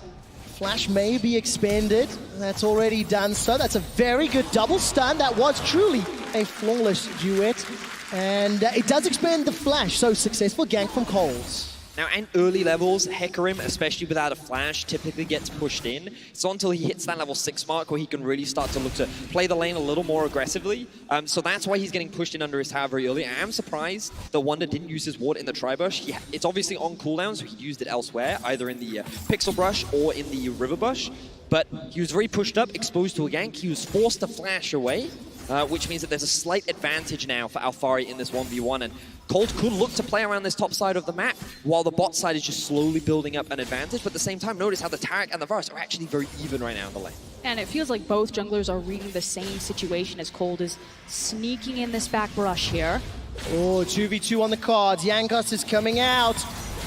Flash may be expanded. That's already done so. That's a very good double stun. That was truly a flawless duet. And it does expand the Flash, so successful gank from Coles.
Now, in early levels, Hecarim, especially without a flash, typically gets pushed in. It's not until he hits that level 6 mark where he can really start to look to play the lane a little more aggressively. So that's why he's getting pushed in under his tower very early. I am surprised that Wonder didn't use his ward in the Tri-Bush. It's obviously on cooldown, so he used it elsewhere, either in the Pixel Brush or in the River Bush. But he was very pushed up, exposed to a gank. He was forced to flash away, which means that there's a slight advantage now for Alphari in this 1v1. And Cold could look to play around this top side of the map while the bot side is just slowly building up an advantage. But at the same time, notice how the Taric and the Varus are actually very even right now in the lane.
And it feels like both junglers are reading the same situation as Cold is sneaking in this back brush here.
Oh, 2v2 on the cards. Jankos is coming out.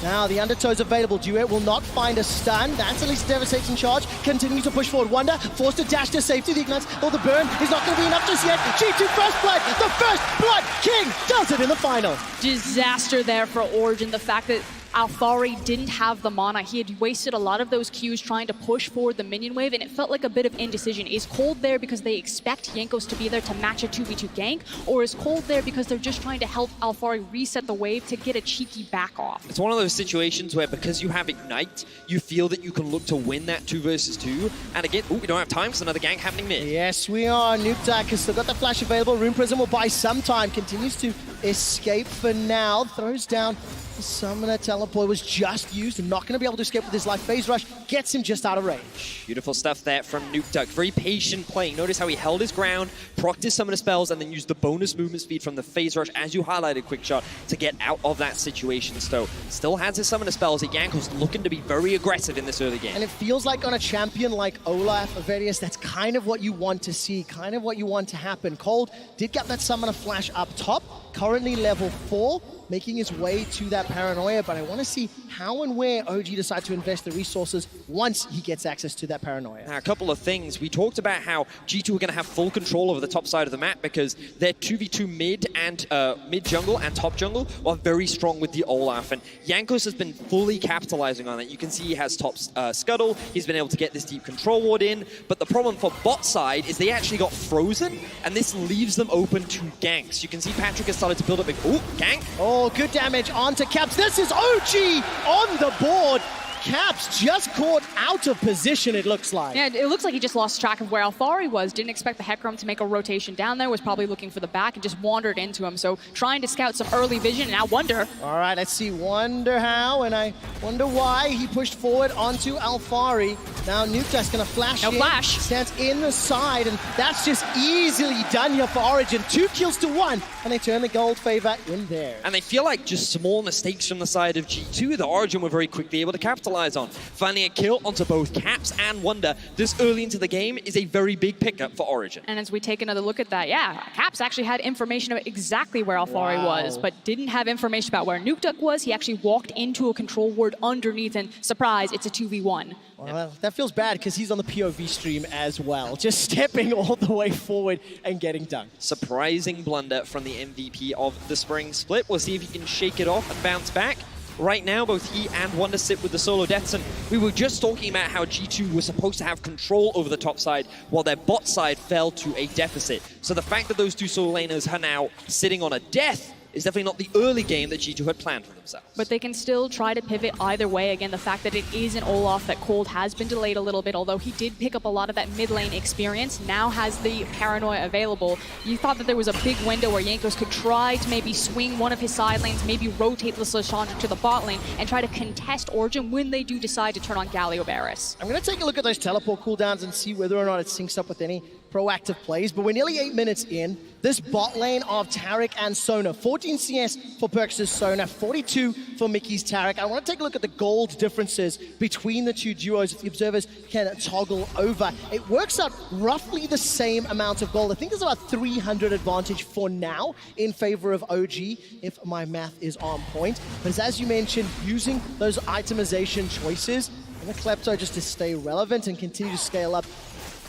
Now the Undertow's available. Duet will not find a stun. That's at least a devastating charge. Continue to push forward. Wonder forced to dash to safety. The Ignites or the burn is not going to be enough just yet. G2 first blood. The first blood king does it in the final.
Disaster there for Origin. The fact that Alphari didn't have the mana. He had wasted a lot of those Qs trying to push forward the minion wave, and it felt like a bit of indecision. Is Cold there because they expect Jankos to be there to match a 2v2 gank, or is Cold there because they're just trying to help Alphari reset the wave to get a cheeky back off?
It's one of those situations where because you have Ignite, you feel that you can look to win that 2 versus 2. And again, we don't have time, so another gank happening mid.
Yes, we are. Nukeduck has still got the flash available. Rune Prism will buy some time. Continues to escape for now. Throws down the Summoner. Teleport was just used and not going to be able to escape with his life. Phase Rush gets him just out of range.
Beautiful stuff there from Nukeduck. Very patient playing. Notice how he held his ground, procced his Summoner spells, and then used the bonus movement speed from the Phase Rush, as you highlighted, Quick Shot, to get out of that situation. So still has his Summoner spells. Jankos looking to be very aggressive in this early game.
And it feels like on a champion like Olaf, Avedius, that's kind of what you want to see, kind of what you want to happen. Cold did get that Summoner flash up top, currently level 4. Making his way to that Paranoia, but I want to see how and where OG decide to invest the resources once he gets access to that Paranoia.
Now, a couple of things. We talked about how G2 are going to have full control over the top side of the map because their 2v2 mid and mid jungle and top jungle are very strong with the Olaf, and Jankos has been fully capitalizing on that. You can see he has top Scuttle, he's been able to get this deep control ward in, but the problem for bot side is they actually got frozen, and this leaves them open to ganks. You can see Patrick has started to build up a gank.
Oh, good damage onto Caps. This is OG on the board. Caps just caught out of position, it looks like.
Yeah, it looks like he just lost track of where Alphari was. Didn't expect the Hecarim to make a rotation down there. Was probably looking for the back and just wandered into him. So trying to scout some early vision, and now Wonder.
All right, let's see. Wonder how, and I wonder why he pushed forward onto Alphari. Now Nukeduck's going to flash in.
Flash.
Stands in the side, and that's just easily done here for Origin. 2 kills to 1, and they turn the gold favor in there.
And they feel like just small mistakes from the side of G2 that Origin were very quickly able to capitalize on. Finding a kill onto both Caps and Wonder this early into the game is a very big pickup for Origin.
And as we take another look at that, yeah, Caps actually had information about exactly where Alphari was, but didn't have information about where Nukeduck was. He actually walked into a control ward underneath, and surprise, it's a 2v1.
Well, that feels bad because he's on the POV stream as well, just stepping all the way forward and getting done.
Surprising blunder from the MVP of the spring split. We'll see if he can shake it off and bounce back. Right now, both he and Wonder sit with the solo deaths, and we were just talking about how G2 was supposed to have control over the top side while their bot side fell to a deficit. So the fact that those two solo laners are now sitting on a death is definitely not the early game that G2 had planned for themselves.
But they can still try to pivot either way. Again, the fact that it is an Olaf, that Cold has been delayed a little bit, although he did pick up a lot of that mid lane experience, now has the Paranoia available. You thought that there was a big window where Jankos could try to maybe swing one of his side lanes, maybe rotate the Lissandra to the bot lane, and try to contest Origin when they do decide to turn on Galio-Varus.
I'm going to take a look at those teleport cooldowns and see whether or not it syncs up with any proactive plays, but we're nearly 8 minutes in. This bot lane of Taric and Sona, 14 CS for Perks' Sona, 42 for Mickey's Taric. I want to take a look at the gold differences between the two duos if the observers can toggle over. It works out roughly the same amount of gold. I think there's about 300 advantage for now in favor of OG, if my math is on point. But as you mentioned, using those itemization choices, and the Klepto just to stay relevant and continue to scale up.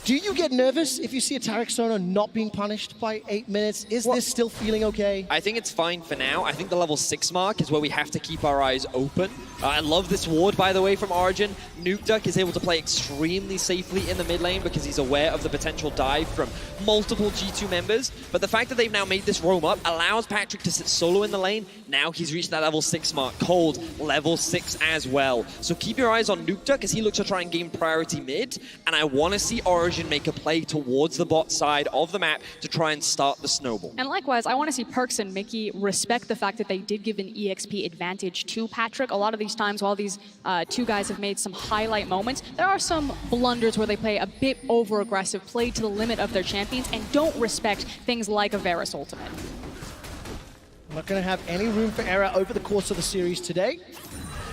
Do you get nervous if you see a Tarek Sona not being punished by 8 minutes? Is this still feeling okay?
I think it's fine for now. I think the level 6 mark is where we have to keep our eyes open. I love this ward, by the way, from Origin. Nuke Duck is able to play extremely safely in the mid lane because he's aware of the potential dive from multiple G2 members. But the fact that they've now made this roam up allows Patrick to sit solo in the lane. Now he's reached that level 6 mark. Cold, level 6 as well. So keep your eyes on Nuke Duck as he looks to try and gain priority mid. And I want to see Origin make a play towards the bot side of the map to try and start the snowball.
And likewise, I want to see Perks and Mickey respect the fact that they did give an EXP advantage to Patrick. A lot of these times, while these two guys have made some highlight moments, there are some blunders where they play a bit over-aggressive, play to the limit of their champions, and don't respect things like a Varus ultimate.
I'm not going to have any room for error over the course of the series today.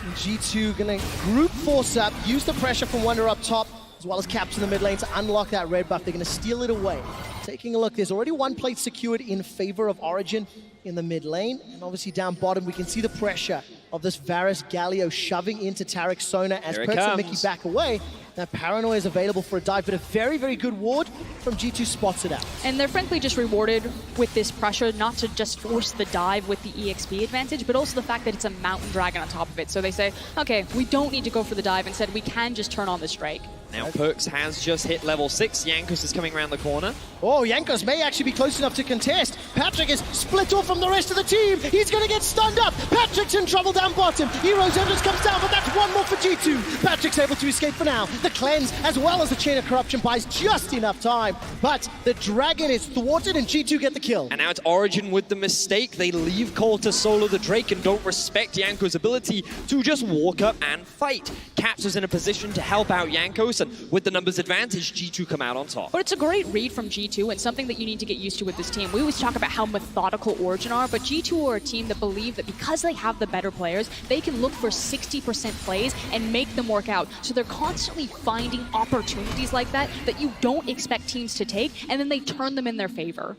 And G2 going to group force up, use the pressure from Wonder up top, as well as Caps in the mid lane to unlock that red buff. They're going to steal it away. Taking a look, there's already one plate secured in favor of Origin in the mid lane. And obviously down bottom, we can see the pressure of this Varus Galio shoving into Tarek Sona as Perks and Mickey back away. That Paranoia is available for a dive, but a very, very good ward from G2 spots it out.
And they're frankly just rewarded with this pressure, not to just force the dive with the EXP advantage, but also the fact that it's a Mountain Dragon on top of it. So they say, okay, we don't need to go for the dive. Instead, we can just turn on the Drake.
Now Perks has just hit level 6. Jankos is coming around the corner.
Oh, Jankos may actually be close enough to contest. Patrick is split off from the rest of the team. He's going to get stunned up. Patrick's in trouble down bottom. Heroes Endless comes down, but that's one more for G2. Patrick's able to escape for now. The cleanse, as well as the Chain of Corruption, buys just enough time. But the Dragon is thwarted, and G2 get the kill.
And now it's Origin with the mistake. They leave Cole to solo the Drake and don't respect Jankos' ability to just walk up and fight. Caps was in a position to help out Jankos, and with the numbers advantage, G2 come out on top.
But it's a great read from G2 and something that you need to get used to with this team. We always talk about how methodical Origin are, but G2 are a team that believe that because they have the better players, they can look for 60% plays and make them work out. So they're constantly finding opportunities like that that you don't expect teams to take, and then they turn them in their favor.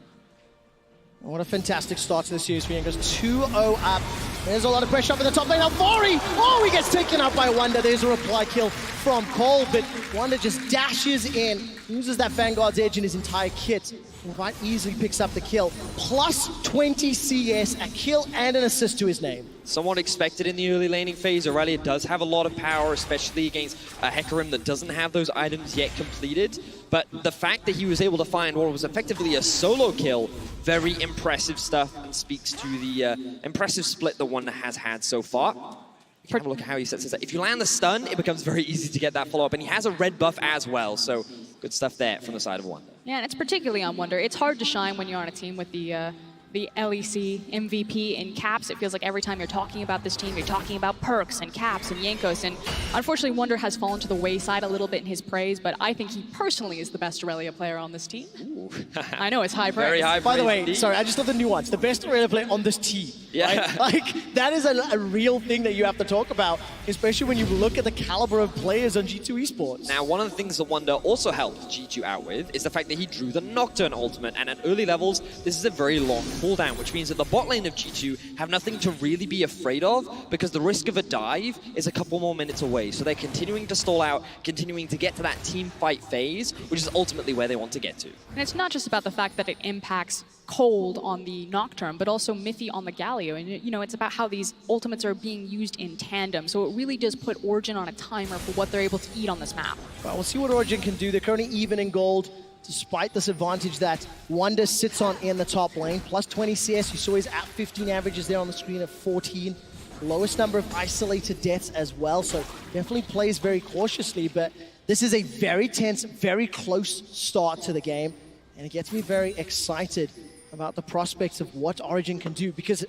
What a fantastic start to the series for Jankos. 2-0 up. There's a lot of pressure up in the top lane. Alvari! Oh, he gets taken out by Wonder. There's a reply kill from Cole, but Wonder just dashes in, uses that Vanguard's Edge in his entire kit, and quite easily picks up the kill. Plus 20 CS, a kill and an assist to his name.
Somewhat expected in the early laning phase. Aurelia does have a lot of power, especially against a Hecarim that doesn't have those items yet completed. But the fact that he was able to find what was effectively a solo kill, very impressive stuff, and speaks to the impressive split that Wonder has had so far. You can have a look at how he sets this up. If you land the stun, it becomes very easy to get that follow-up, and he has a red buff as well, so good stuff there from the side of Wonder.
Yeah, and it's particularly on Wonder. It's hard to shine when you're on a team with the LEC MVP in Caps. It feels like every time you're talking about this team, you're talking about Perks and Caps and Jankos. And unfortunately, Wonder has fallen to the wayside a little bit in his praise, but I think he personally is the best Aurelia player on this team.
Ooh.
I know, it's high praise.
Very high praise.
By the way,
indeed.
sorry, I just love the nuance. The best Aurelia player on this team.
Yeah.
Right? Like, that is a real thing that you have to talk about, especially when you look at the caliber of players on G2 Esports.
Now, one of the things that Wonder also helped G2 out with is the fact that he drew the Nocturne ultimate, and at early levels, this is a very long cooldown, which means that the bot lane of G2 have nothing to really be afraid of because the risk of a dive is a couple more minutes away. So they're continuing to stall out, continuing to get to that team fight phase, which is ultimately where they want to get to.
And it's not just about the fact that it impacts Cold on the Nocturne, but also Miffy on the Galio. And, you know, it's about how these ultimates are being used in tandem. So it really does put Origin on a timer for what they're able to eat on this map.
Well, we'll see what Origin can do. They're currently even in gold, despite this advantage that Wonder sits on in the top lane. Plus 20 CS, you saw his at 15 averages there on the screen of 14. Lowest number of isolated deaths as well, so definitely plays very cautiously, but this is a very tense, very close start to the game, and it gets me very excited about the prospects of what Origin can do, because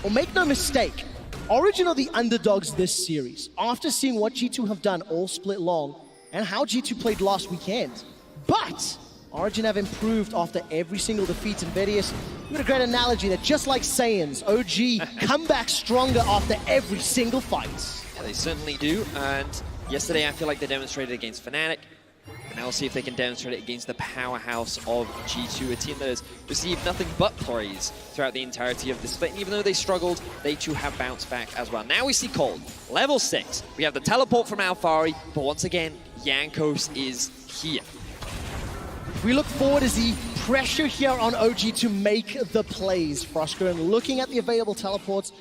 make no mistake, Origin are the underdogs this series, after seeing what G2 have done all split long, and how G2 played last weekend. But Origin have improved after every single defeat, and Vedius, you had a great analogy that just like Saiyans, OG come back stronger after every single fight.
Yeah, they certainly do, and yesterday I feel like they demonstrated against Fnatic. And now we'll see if they can demonstrate it against the powerhouse of G2, a team that has received nothing but praise throughout the entirety of this split. And even though they struggled, they too have bounced back as well. Now we see Cold, level 6. We have the teleport from Alfari, but once again, Jankos is here.
We look forward to the pressure here on OG to make the plays. Froshko, and looking at the available teleports,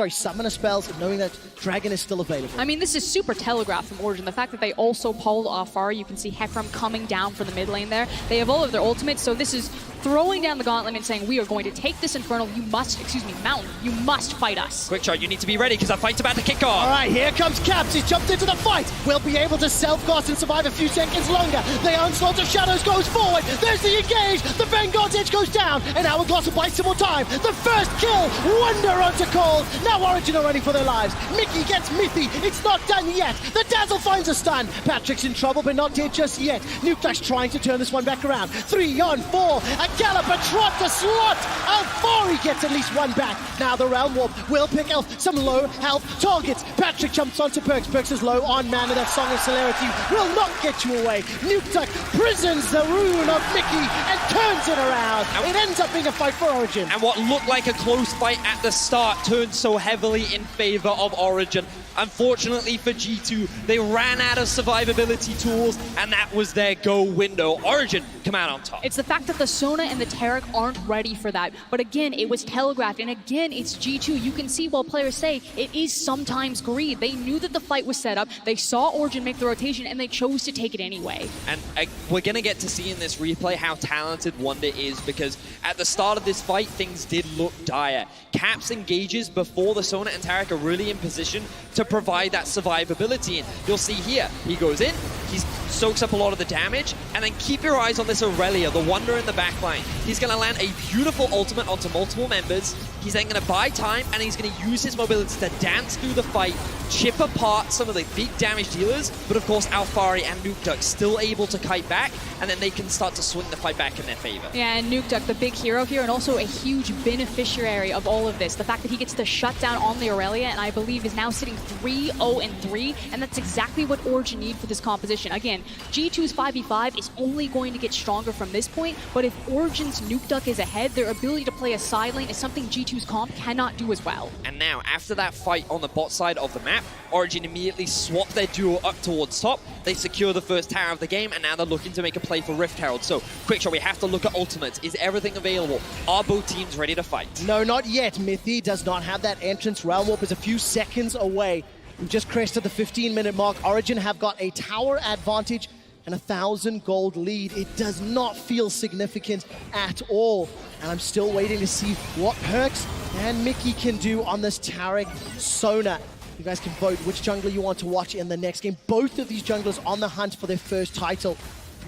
summoner spells, knowing that Dragon is still available.
I mean, this is super telegraphed from Origin. The fact that they also pulled Alfari, you can see Hecarim coming down from the mid lane there. They have all of their ultimates, so this is throwing down the gauntlet and saying, we are going to take this Infernal. You must, Mountain, you must fight us.
Quick shot, you need to be ready because our fight's about to kick off.
All right, here comes Caps. He's jumped into the fight. We'll be able to self-cast and survive a few seconds longer. The Onslaught of Shadows goes forward. There's the engage. The Vanguard's Edge goes down. And Hourglass will bite some more time. The first kill. Wonder onto Cold. Now Origin are running for their lives. Mickey gets Mithy. It's not done yet. The Dazzle finds a stun. Patrick's in trouble, but not dead just yet. Nukedash trying to turn this one back around. 3 on 4. A Gallop, a Trot. The slot! Alfari gets at least one back. Now the Realm Warp will pick Elf some low health targets. Patrick jumps onto Perks. Perks is low on mana. That Song of Celerity will not get you away. Nukeduck prisons the rune of Mickey and turns it around. It ends up being a fight for Origin.
And what looked like a close fight at the start turned so heavily in favor of Origin. Unfortunately for G2, they ran out of survivability tools, and that was their go window. Origin come out on top.
It's the fact that the Sona and the Taric aren't ready for that. But again, it was telegraphed, and again, it's G2. You can see while players say it is sometimes greed. They knew that the fight was set up, they saw Origin make the rotation, and they chose to take it anyway.
And we're going to get to see in this replay how talented Wonder is, because at the start of this fight, things did look dire. Caps engages before the Sona and Taric are really in position to provide that survivability. And you'll see here, he goes in, he soaks up a lot of the damage, and then keep your eyes on this Aurelia, the Wonder in the backline. He's going to land a beautiful ultimate onto multiple members. He's then going to buy time, and he's going to use his mobility to dance through the fight, chip apart some of the big damage dealers, but of course Alfari and Nukeduck still able to kite back, and then they can start to swing the fight back in their favor.
Yeah, and Nukeduck, the big hero here, and also a huge beneficiary of all of this. The fact that he gets the shutdown on the Aurelia, and I believe is now sitting 3-0-3, and that's exactly what Origin need for this composition. Again, G2's 5v5 is only going to get stronger from this point, but if Origin's Nukeduck is ahead, their ability to play a side lane is something G2's comp cannot do as well.
And now, after that fight on the bot side of the map, Origin immediately swap their duo up towards top. They secure the first tower of the game, and now they're looking to make a play for Rift Herald. So, quick shot, we have to look at ultimates. Is everything available? Are both teams ready to fight?
No, not yet. Mithy does not have that entrance. Realm Warp is a few seconds away. We've just crested the 15-minute mark. Origin have got a tower advantage and 1,000 gold lead. It does not feel significant at all. And I'm still waiting to see what Perks and Mickey can do on this Taric Sona. You guys can vote which jungler you want to watch in the next game. Both of these junglers on the hunt for their first title.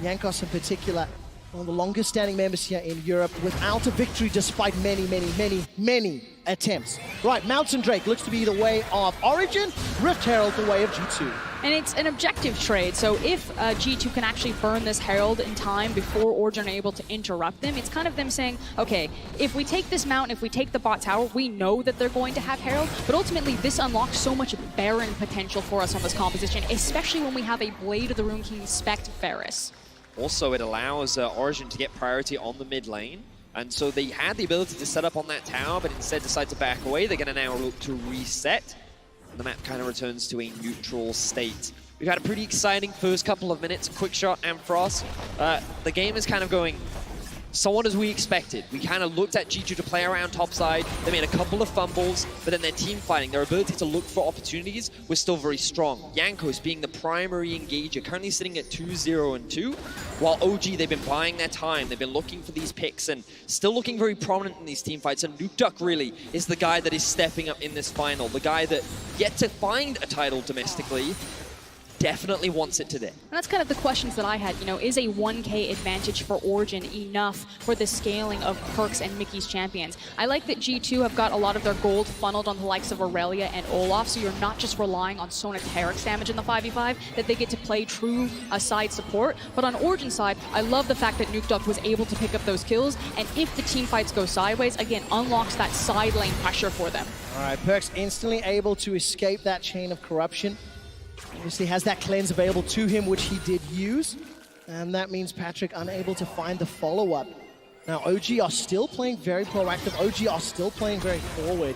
Jankos in particular, one of the longest standing members here in Europe, without a victory despite many attempts. Right, Mountain Drake looks to be the way of Origin, Rift Herald the way of G2.
And it's an objective trade, so if G2 can actually burn this Herald in time before Origin are able to interrupt them, it's kind of them saying, okay, if we take this Mountain, if we take the bot tower, we know that they're going to have Herald, but ultimately this unlocks so much Baron potential for us on this composition, especially when we have a Blade of the Rune King Spec Ferris.
Also, it allows Origin to get priority on the mid lane. And so they had the ability to set up on that tower, but instead decide to back away. They're going to now look to reset. And the map kind of returns to a neutral state. We've had a pretty exciting first couple of minutes. Quick shot and Frost. The game is kind of going somewhat as we expected. We kind of looked at G2 to play around topside. They made a couple of fumbles, but then their team fighting, their ability to look for opportunities was still very strong. Jankos being the primary engager, currently sitting at 2-0-2, while OG, they've been buying their time. They've been looking for these picks and still looking very prominent in these team fights. And Nukeduck really is the guy that is stepping up in this final, the guy that yet to find a title domestically, definitely wants it today.
And that's kind of the questions that I had. You know, is a 1K advantage for Origin enough for the scaling of Perks and Mickey's champions? I like that G2 have got a lot of their gold funneled on the likes of Aurelia and Olaf, so you're not just relying on Sona Taric's damage in the 5v5, that they get to play true side support. But on Origin side, I love the fact that Nukeduck was able to pick up those kills, and if the team fights go sideways, again, unlocks that side lane pressure for them.
All right, Perks instantly able to escape that chain of corruption. Obviously has that cleanse available to him, which he did use. And that means Patrick unable to find the follow-up. Now, OG are still playing very proactive. OG are still playing very forward.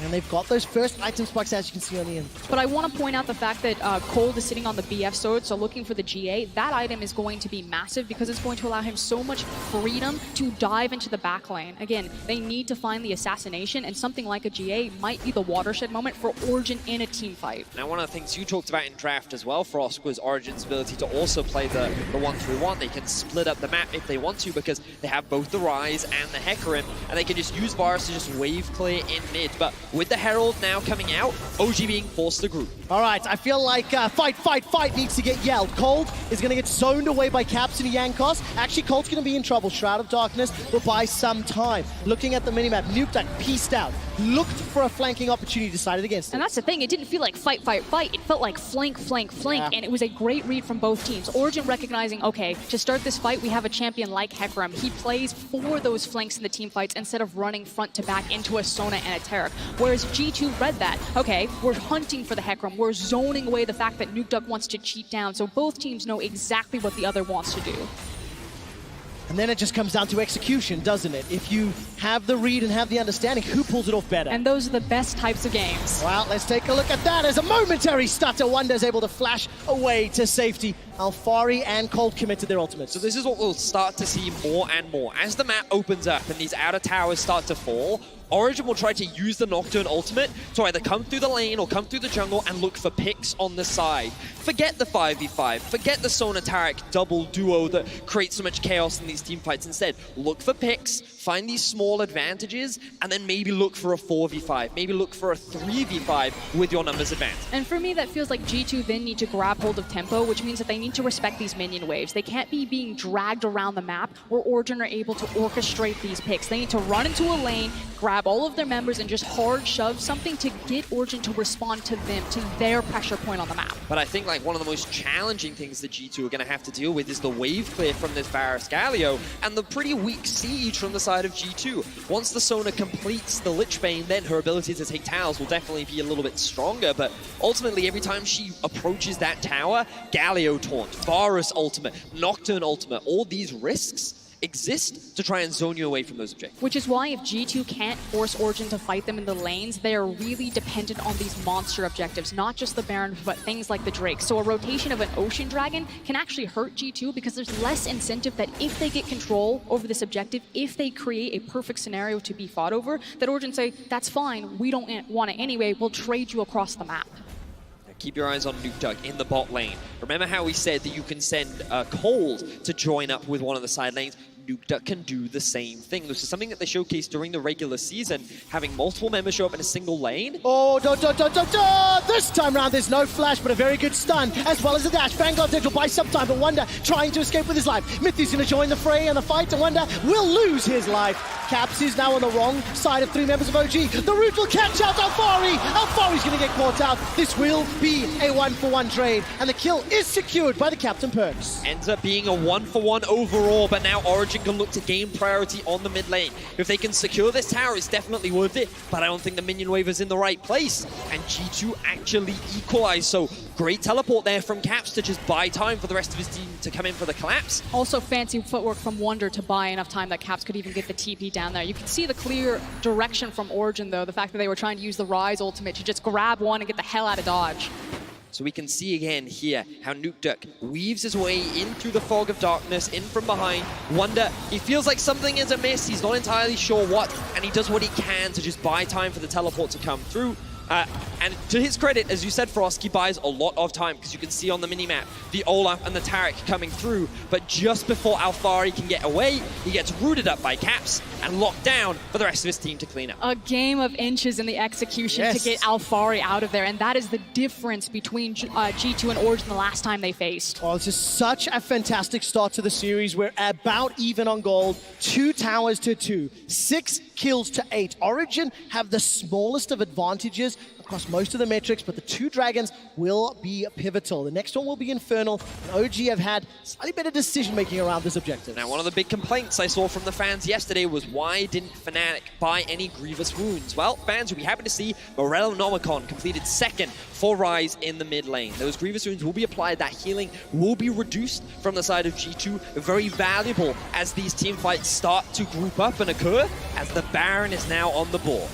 And they've got those first item spikes, as you can see on the end.
But I want to point out the fact that Cold is sitting on the BF sword, so looking for the GA. That item is going to be massive because it's going to allow him so much freedom to dive into the back lane. Again, they need to find the assassination, and something like a GA might be the watershed moment for Origen in a team fight.
Now, one of the things you talked about in draft as well, Frost, was Origen's ability to also play the 1-3-1. They can split up the map if they want to because they have both the Rise and the Hecarim, and they can just use Varus to just wave clear in mid. But with the Herald now coming out, OG being forced to group.
All right, I feel like fight needs to get yelled. Cold is going to get zoned away by Caps and Jankos. Actually, Cold's going to be in trouble. Shroud of Darkness will buy some time. Looking at the minimap, Nukeduck pieced out, looked for a flanking opportunity, decided against it.
And that's the thing, it didn't feel like fight. It felt like flank,
Yeah.
and it was a great read from both teams. Origen recognizing, okay, to start this fight, we have a champion like Hecarim. He plays for those flanks in the team fights instead of running front to back into a Sona and a Taric. Whereas G2 read that, okay, we're hunting for the Hecarim. We're zoning away the fact that Nukeduck wants to cheat down, so both teams know exactly what the other wants to do.
And then it just comes down to execution, doesn't it? If you have the read and have the understanding, who pulls it off better?
And those are the best types of games.
Well, let's take a look at that. As a momentary stutter, Wonder is able to flash away to safety. Alphari and Cold committed their ultimates.
So this is what we'll start to see more and more. As the map opens up and these outer towers start to fall, Origen will try to use the Nocturne ultimate to either come through the lane or come through the jungle and look for picks on the side. Forget the 5v5, forget the Sona Taric double duo that creates so much chaos in these team fights. Instead, look for picks, find these small advantages, and then maybe look for a 4v5, maybe look for a 3v5 with your numbers advanced.
And for me, that feels like G2 then need to grab hold of tempo, which means that they need to respect these minion waves. They can't be being dragged around the map where Origen are able to orchestrate these picks. They need to run into a lane, grab all of their members, and just hard shove something to get Origen to respond to them, to their pressure point on the map.
But I think like one of the most challenging things that G2 are going to have to deal with is the wave clear from this Varus Galio and the pretty weak siege from the side of G2. Once the Sona completes the Lich Bane, then her ability to take towers will definitely be a little bit stronger, but ultimately every time she approaches that tower, Galio taunt, Varus ultimate, Nocturne ultimate, all these risks exist to try and zone you away from those objectives.
Which is why if G2 can't force Origen to fight them in the lanes, they are really dependent on these monster objectives, not just the Baron, but things like the Drake. So a rotation of an Ocean Dragon can actually hurt G2 because there's less incentive that if they get control over this objective, if they create a perfect scenario to be fought over, that Origen say, that's fine, we don't want it anyway, we'll trade you across the map.
Keep your eyes on Nukeduck in the bot lane. Remember how we said that you can send Cold to join up with one of the side lanes? Nukeduck can do the same thing. This is something that they showcased during the regular season, having multiple members show up in a single lane.
Oh, this time round there's no flash, but a very good stun, as well as a dash. Vanguard Dead will buy some time, but Wonder trying to escape with his life. Mythy's going to join the fray and the fight, and Wonder will lose his life. Caps is now on the wrong side of three members of OG. The root will catch out Alphari. Alphari's going to get caught out. This will be a 1-for-1 trade, and the kill is secured by the Captain Perks.
Ends up being a 1-for-1 overall, but now Origen can look to gain priority on the mid lane. If they can secure this tower, it's definitely worth it, but I don't think the minion wave is in the right place. And G2 actually equalize, so great teleport there from Caps to just buy time for the rest of his team to come in for the collapse.
Also fancy footwork from Wonder to buy enough time that Caps could even get the TP down there. You can see the clear direction from Origen though, the fact that they were trying to use the Rise ultimate to just grab one and get the hell out of dodge.
So we can see again here how Nukeduck weaves his way in through the fog of darkness, in from behind. Wonder, he feels like something is amiss, he's not entirely sure what, and he does what he can to just buy time for the teleport to come through. And to his credit, as you said, Frost, he buys a lot of time because you can see on the minimap the Olaf and the Taric coming through, but just before Alphari can get away, he gets rooted up by Caps and locked down for the rest of his team to clean up.
A game of inches in the execution to get Alphari out of there, and that is the difference between G2 and Origen the last time they faced.
Well, it's just such a fantastic start to the series. We're about even on gold, 2 towers to 2, 6 kills to 8. Origen have the smallest of advantages across most of the metrics, but the 2 dragons will be pivotal. The next one will be Infernal, and OG have had slightly better decision-making around this objective.
Now, one of the big complaints I saw from the fans yesterday was why didn't Fnatic buy any Grievous Wounds? Well, fans will be happy to see Morello Nomicon completed second for Ryze in the mid lane. Those Grievous Wounds will be applied, that healing will be reduced from the side of G2. Very valuable as these team fights start to group up and occur, as the Baron is now on the board.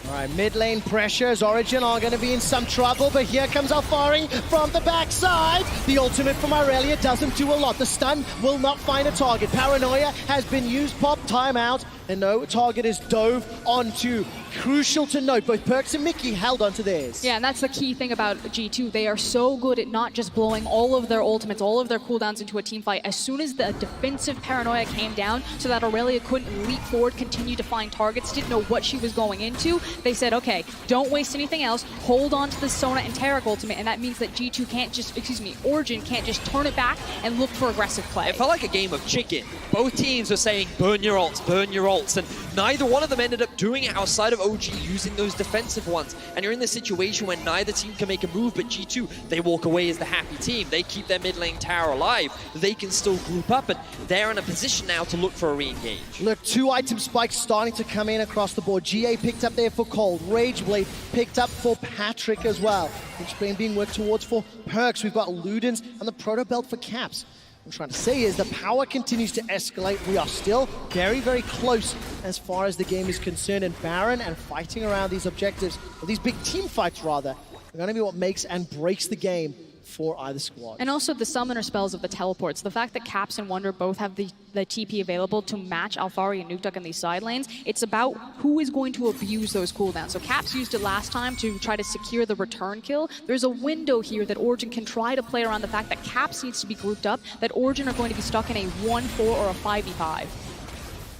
All right, mid lane pressures. Origin are going to be in some trouble, but here comes Alfari from the backside. The ultimate from Irelia doesn't do a lot. The stun will not find a target. Paranoia has been used, pop timeout, and no target is dove onto. Crucial to note, both Perkz and Mickey held onto theirs.
Yeah, and that's the key thing about G2. They are so good at not just blowing all of their ultimates, all of their cooldowns into a team fight. As soon as the defensive Paranoia came down so that Aurelia couldn't leap forward, continue to find targets, didn't know what she was going into, they said, okay, don't waste anything else, hold on to the Sona and Taric ultimate, and that means that G2 can't just, Origin can't just turn it back and look for aggressive play.
It felt like a game of chicken. Both teams were saying, burn your ults, and neither one of them ended up doing it outside of OG using those defensive ones. And you're in this situation where neither team can make a move, but G2, they walk away as the happy team. They keep their mid lane tower alive. They can still group up, and they're in a position now to look for a re-engage.
Look, 2 item spikes starting to come in across the board. GA picked up there for Cold. Rageblade picked up for Patrick as well. Which being worked towards for Perkz. We've got Ludens and the Proto Belt for Caps. What I'm trying to say is the power continues to escalate. We are still very, very close as far as the game is concerned. And Baron and fighting around these objectives, or these big team fights rather, are going to be what makes and breaks the game for either squad.
And also the summoner spells of the teleports. The fact that Caps and Wonder both have the TP available to match Alfari and Nukeduck in these side lanes, it's about who is going to abuse those cooldowns. So Caps used it last time to try to secure the return kill. There's a window here that Origin can try to play around the fact that Caps needs to be grouped up, that Origin are going to be stuck in a 1-4 or a 5v5.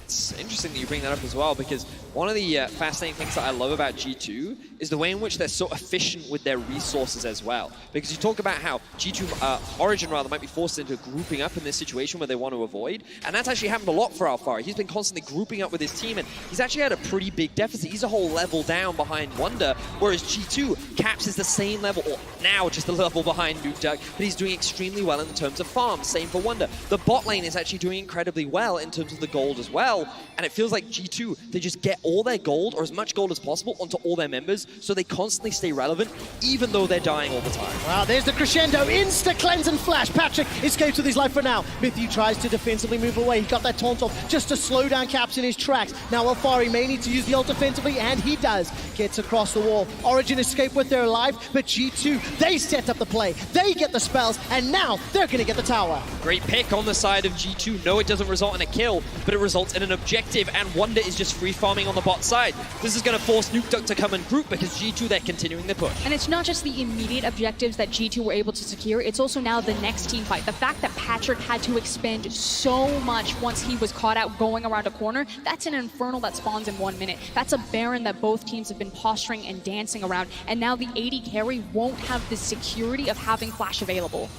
It's interesting that you bring that up as well, because one of the fascinating things that I love about G2 is the way in which they're so efficient with their resources as well. Because you talk about how G2, Origin rather, might be forced into grouping up in this situation where they want to avoid. And that's actually happened a lot for Alfari. He's been constantly grouping up with his team, and he's actually had a pretty big deficit. He's a whole level down behind Wonder, whereas G2, Caps is the same level, or now just a level behind Nukeduck, but he's doing extremely well in terms of farm. Same for Wonder. The bot lane is actually doing incredibly well in terms of the gold as well. And it feels like G2, they just get all their gold, or as much gold as possible, onto all their members, so they constantly stay relevant, even though they're dying all the time.
Wow, there's the crescendo, insta-cleanse and flash. Patrick escapes with his life for now. Mythic tries to defensively move away. He got that taunt off just to slow down Caps in his tracks. Now Alfari may need to use the ult defensively, and he does. Gets across the wall. Origin escape with their life, but G2, they set up the play. They get the spells, and now they're going to get the tower.
Great pick on the side of G2. No, it doesn't result in a kill, but it results in an objective, and Wonder is just free farming on the bot side. This is going to force Nukeduck to come and group, because G2, they're continuing the push.
And it's not just the immediate objectives that G2 were able to secure, it's also now the next team fight. The fact that Patrick had to expend so much once he was caught out going around a corner, that's an Infernal that spawns in 1 minute. That's a Baron that both teams have been posturing and dancing around, and now the AD carry won't have the security of having Flash available.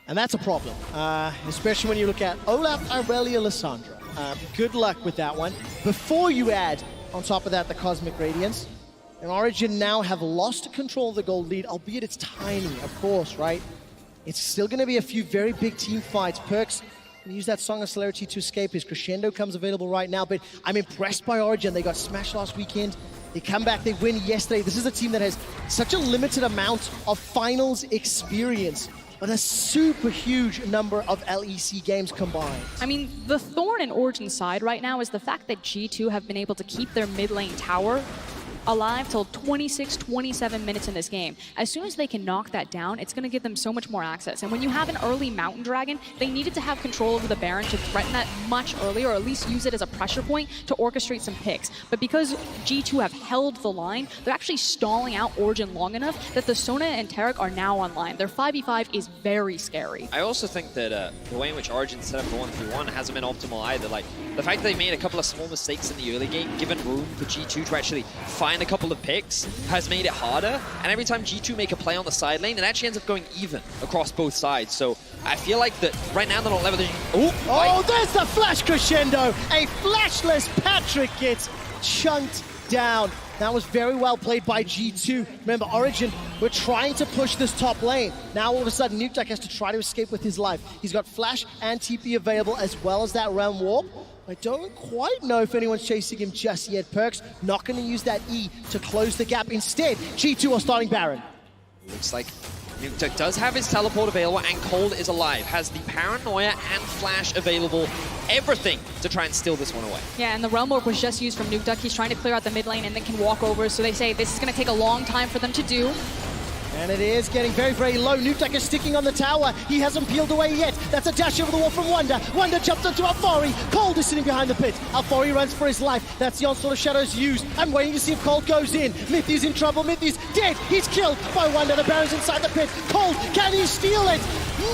And that's a problem, especially when you look at Olaf, Irelia, Lissandra. Good luck with that one. Before you add, on top of that, the Cosmic Radiance, and Origin now have lost control of the gold lead, albeit it's tiny, of course, right? It's still going to be a few very big team fights. Perkz can use that Song of Celerity to escape. His crescendo comes available right now, but I'm impressed by Origin. They got smashed last weekend. They come back, they win yesterday. This is a team that has such a limited amount of finals experience, but a super huge number of LEC games combined.
I mean, the thorn in Origin's side right now is the fact that G2 have been able to keep their mid lane tower alive till 26, 27 minutes in this game. As soon as they can knock that down, it's going to give them so much more access. And when you have an early Mountain Dragon, they needed to have control over the Baron to threaten that much earlier, or at least use it as a pressure point to orchestrate some picks. But because G2 have held the line, they're actually stalling out Origin long enough that the Sona and Taric are now online. Their 5v5 is very scary.
I also think that the way in which Origin set up the 1-3-1 hasn't been optimal either. Like, the fact that they made a couple of small mistakes in the early game, given room for G2 to actually find a couple of picks, has made it harder. And every time G2 make a play on the side lane, it actually ends up going even across both sides. So I feel like that right now they're not leveraging.
Oh, there's the flash crescendo. A flashless Patrick gets chunked down. That was very well played by G2. Remember, Origin were trying to push this top lane. Now all of a sudden, Nukeduck has to try to escape with his life. He's got Flash and TP available as well as that Realm Warp. I don't quite know if anyone's chasing him just yet. Perkz not going to use that E to close the gap. Instead, G2 are starting Baron.
Looks like Nukeduck does have his teleport available, and Cold is alive. Has the Paranoia and Flash available. Everything to try and steal this one away.
Yeah, and the Realm Warp was just used from Nukeduck. He's trying to clear out the mid lane and then can walk over. So they say this is going to take a long time for them to do.
And it is getting very, very low. Nukeduck is sticking on the tower. He hasn't peeled away yet. That's a dash over the wall from Wonder. Wonder jumps onto Alfari. Cold is sitting behind the pit. Alfari runs for his life. That's the Onslaught of Shadows used. I'm waiting to see if Cold goes in. Mithy's in trouble. Mithy's dead. He's killed by Wonder. The Baron's inside the pit. Cold, can he steal it?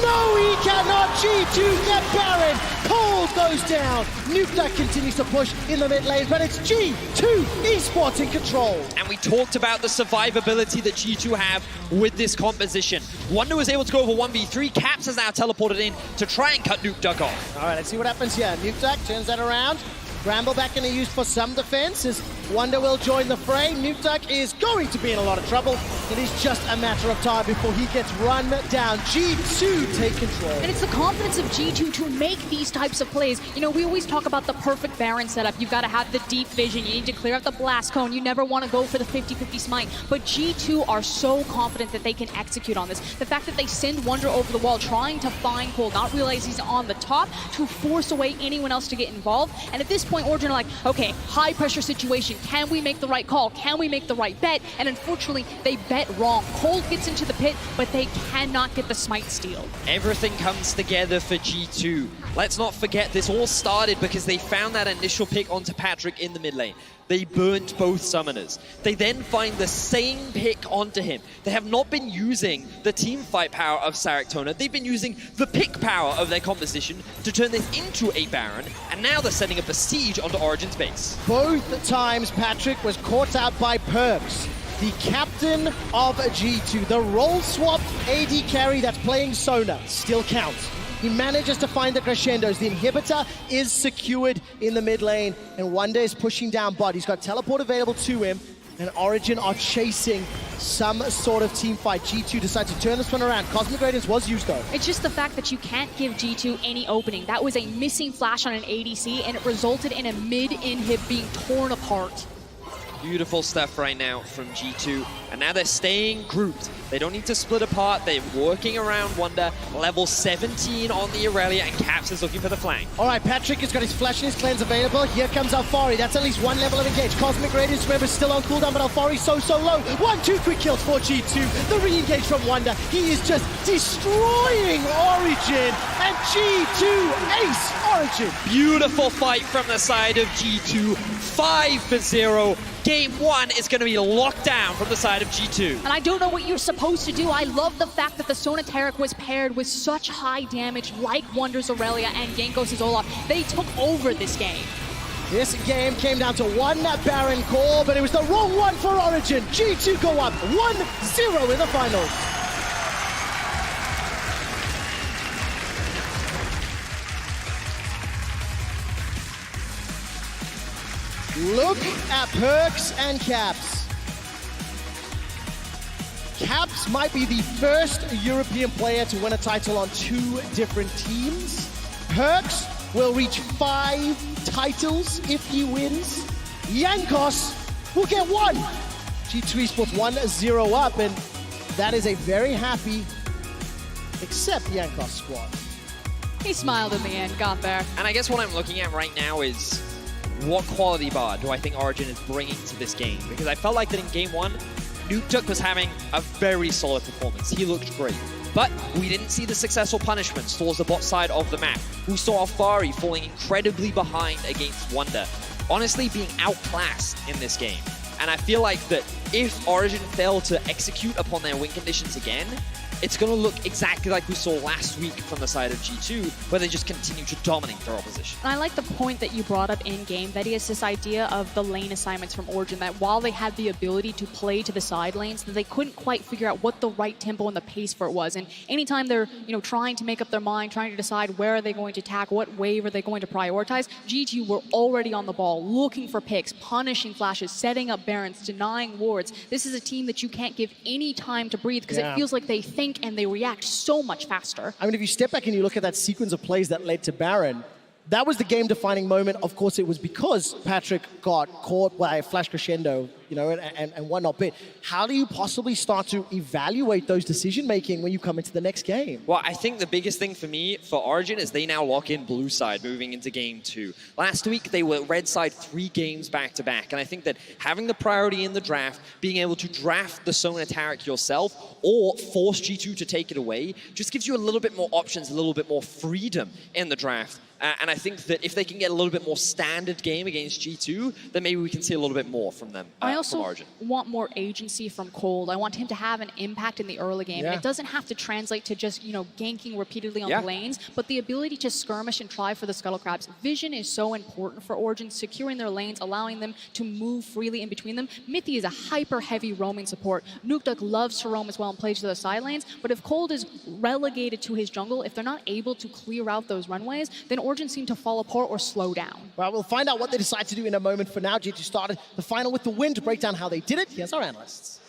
No, he cannot. G2 get Baron. Cold goes down. Nukeduck continues to push in the mid lane, but it's G2 Esports in control.
And we talked about the survivability that G2 have with this composition. Wonder was able to go over 1v3. Caps has now teleported in to try and cut Nukeduck off.
All right, let's see what happens here. Nukeduck turns that around. Bramble back in the use for some defense as Wonder will join the fray. Nukeduck is going to be in a lot of trouble. It is just a matter of time before he gets run down. G2 take control.
And it's the confidence of G2 to make these types of plays. You know, we always talk about the perfect Baron setup. You've got to have the deep vision. You need to clear out the blast cone. You never want to go for the 50-50 smite. But G2 are so confident that they can execute on this. The fact that they send Wonder over the wall, trying to find Cold, not realize he's on the top, to force away anyone else to get involved. And at this point, Origin are like, okay, high pressure situation. Can we make the right call? Can we make the right bet? And unfortunately, they bet wrong. Cold gets into the pit, but they cannot get the smite steal.
Everything comes together for G2. Let's not forget, this all started because they found that initial pick onto Patrick in the mid lane. They burnt both summoners. They then find the same pick onto him. They have not been using the team fight power of Saractona. They've been using the pick power of their composition to turn this into a Baron, and now they're setting up a siege onto Origin's base.
Both times Patrick was caught out by Perkz, the captain of G2. The role-swapped AD carry that's playing Sona still counts. He manages to find the crescendos. The inhibitor is secured in the mid lane, and Wonder is pushing down bot. He's got teleport available to him, and Origin are chasing some sort of team fight. G2 decides to turn this one around. Cosmic Radiance was used though.
It's just the fact that you can't give G2 any opening. That was a missing flash on an ADC, and it resulted in a mid-inhib being torn apart.
Beautiful stuff right now from G2, and now they're staying grouped. They don't need to split apart. They're working around Wonder. Level 17 on the Aurelia, and Caps is looking for the flank.
All right, Patrick has got his Flash and his Cleanse available. Here comes Alfari. That's at least one level of engage. Cosmic Radiance, remember, still on cooldown, but Alfari's so low. 1-2 quick kills for G2. The re-engage from Wonder. He is just destroying Origin, and G2 ace Origin.
Beautiful fight from the side of G2. 5-0. Game 1 is going to be locked down from the side of G2.
And I don't know what you're supposed to do. I love the fact that the Sonateric was paired with such high damage like Wonder's Aurelia and Jankos' Olaf. They took over this game.
This game came down to one Baron call, but it was the wrong one for Origin. G2 go up 1-0 in the finals. Look at Perkz and Caps. Caps might be the first European player to win a title on 2 different teams. Perkz will reach 5 titles if he wins. Jankos will get 1. G2 Esports 1-0 up, and that is a very happy, except Jankos squad.
He smiled in the end, got there.
And I guess what I'm looking at right now is what quality bar do I think Origin is bringing to this game? Because I felt like that in Game 1, Nukeduck was having a very solid performance. He looked great. But we didn't see the successful punishments towards the bot side of the map. We saw Alfari falling incredibly behind against Wonder, honestly being outclassed in this game. And I feel like that if Origin failed to execute upon their win conditions again, it's going to look exactly like we saw last week from the side of G2, where they just continue to dominate their opposition.
And I like the point that you brought up in game, that is this idea of the lane assignments from Origin, that while they had the ability to play to the side lanes, that they couldn't quite figure out what the right tempo and the pace for it was. And anytime they're, trying to make up their mind, trying to decide where are they going to attack, what wave are they going to prioritize, G2 were already on the ball, looking for picks, punishing flashes, setting up Barons, denying wards. This is a team that you can't give any time to breathe, because it feels like they think and they react so much faster.
I mean, if you step back and you look at that sequence of plays that led to Baron, that was the game-defining moment. Of course, it was because Patrick got caught by a flash crescendo, and whatnot. But how do you possibly start to evaluate those decision-making when you come into the next game?
Well, I think the biggest thing for me, for Origin, is they now lock in blue side moving into game 2. Last week, they were red side 3 games back-to-back. And I think that having the priority in the draft, being able to draft the Sona Taric yourself, or force G2 to take it away, just gives you a little bit more options, a little bit more freedom in the draft. And I think that if they can get a little bit more standard game against G2, then maybe we can see a little bit more from them.
I also want more agency from Cold. I want him to have an impact in the early game. And it doesn't have to translate to just, ganking repeatedly on the lanes, but the ability to skirmish and try for the Scuttle Crabs. Vision is so important for Origin, securing their lanes, allowing them to move freely in between them. Mithy is a hyper-heavy roaming support. Nukeduck loves to roam as well and play to the side lanes, but if Cold is relegated to his jungle, if they're not able to clear out those runways, then Origin seem to fall apart or slow down.
Well, we'll find out what they decide to do in a moment. For now, G2 started the final with the win. To break down how they did it, here's our analysts.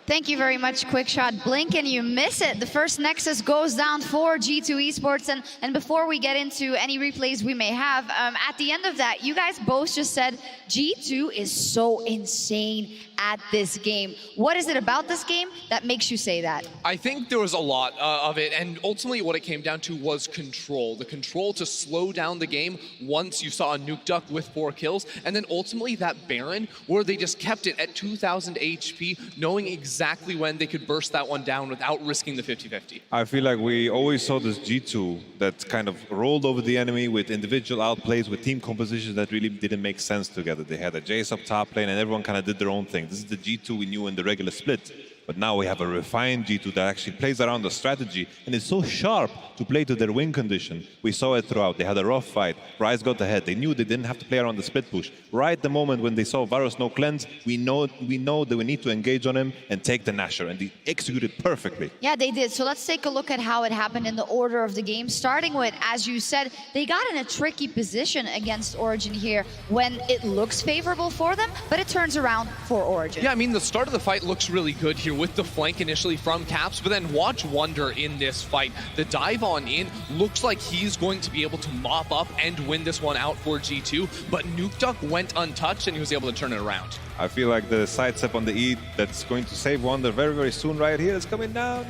Thank you very much, Quickshot. Blink and you miss it. The first Nexus goes down for G2 Esports. And before we get into any replays we may have, at the end of that, you guys both just said G2 is so insane at this game. What is it about this game that makes you say that?
I think there was a lot of it, and ultimately what it came down to was control. The control to slow down the game once you saw a Nukeduck with 4 kills, and then ultimately that Baron, where they just kept it at 2,000 HP, knowing exactly when they could burst that one down without risking the 50-50.
I feel like we always saw this G2 that kind of rolled over the enemy with individual outplays, with team compositions that really didn't make sense together. They had a Jace up top lane, and everyone kind of did their own thing. This is the G2 we knew in the regular split. But now we have a refined G2 that actually plays around the strategy and is so sharp to play to their win condition. We saw it throughout. They had a rough fight. Ryze got ahead. They knew they didn't have to play around the split push. Right the moment when they saw Varus no cleanse, we know that we need to engage on him and take the Nashor, and they executed perfectly.
Yeah, they did. So let's take a look at how it happened in the order of the game, starting with, as you said, they got in a tricky position against Origin here when it looks favorable for them, but it turns around for Origin.
Yeah, I mean, the start of the fight looks really good here with the flank initially from Caps, but then watch Wunder in this fight. The dive on in looks like he's going to be able to mop up and win this one out for G2, but Nukeduck went untouched and he was able to turn it around.
I feel like the sidestep on the E that's going to save Wunder very, very soon right here. It's coming now.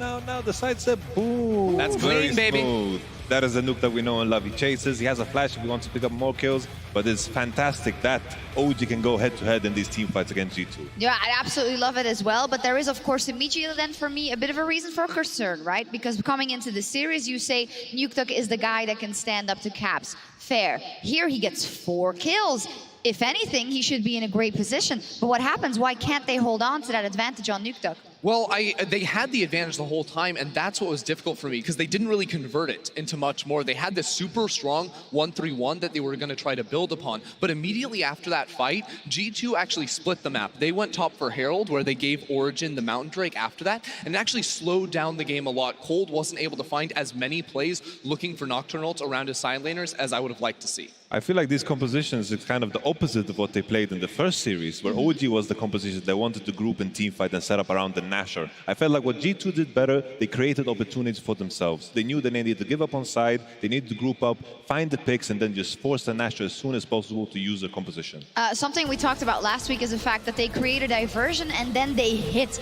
The sidestep, boom.
That's clean, baby.
Smooth. That is the Nuke that we know and love. He chases, he has a flash if he wants to pick up more kills, but it's fantastic that OG can go head-to-head in these team fights against G2.
Yeah, I absolutely love it as well, but there is, of course, immediately then for me a bit of a reason for concern, right? Because coming into the series, you say Nukeduck is the guy that can stand up to Caps. Fair. Here he gets 4 kills. If anything, he should be in a great position. But what happens? Why can't they hold on to that advantage on Nukeduck?
Well, they had the advantage the whole time, and that's what was difficult for me, because they didn't really convert it into much more. They had this super strong 1-3-1 that they were going to try to build upon, but immediately after that fight, G2 actually split the map. They went top for Herald, where they gave Origin the Mountain Drake after that, and it actually slowed down the game a lot. Cold wasn't able to find as many plays looking for Nocturnals around his side laners as I would have liked to see.
I feel like these compositions is kind of the opposite of what they played in the first series, where OG was the composition they wanted to group and team fight and set up around the Nashor. I felt like what G2 did better, they created opportunities for themselves. They knew they needed to give up on side, they needed to group up, find the picks, and then just force the Nashor as soon as possible to use their composition.
Something we talked about last week is the fact that they create a diversion and then they hit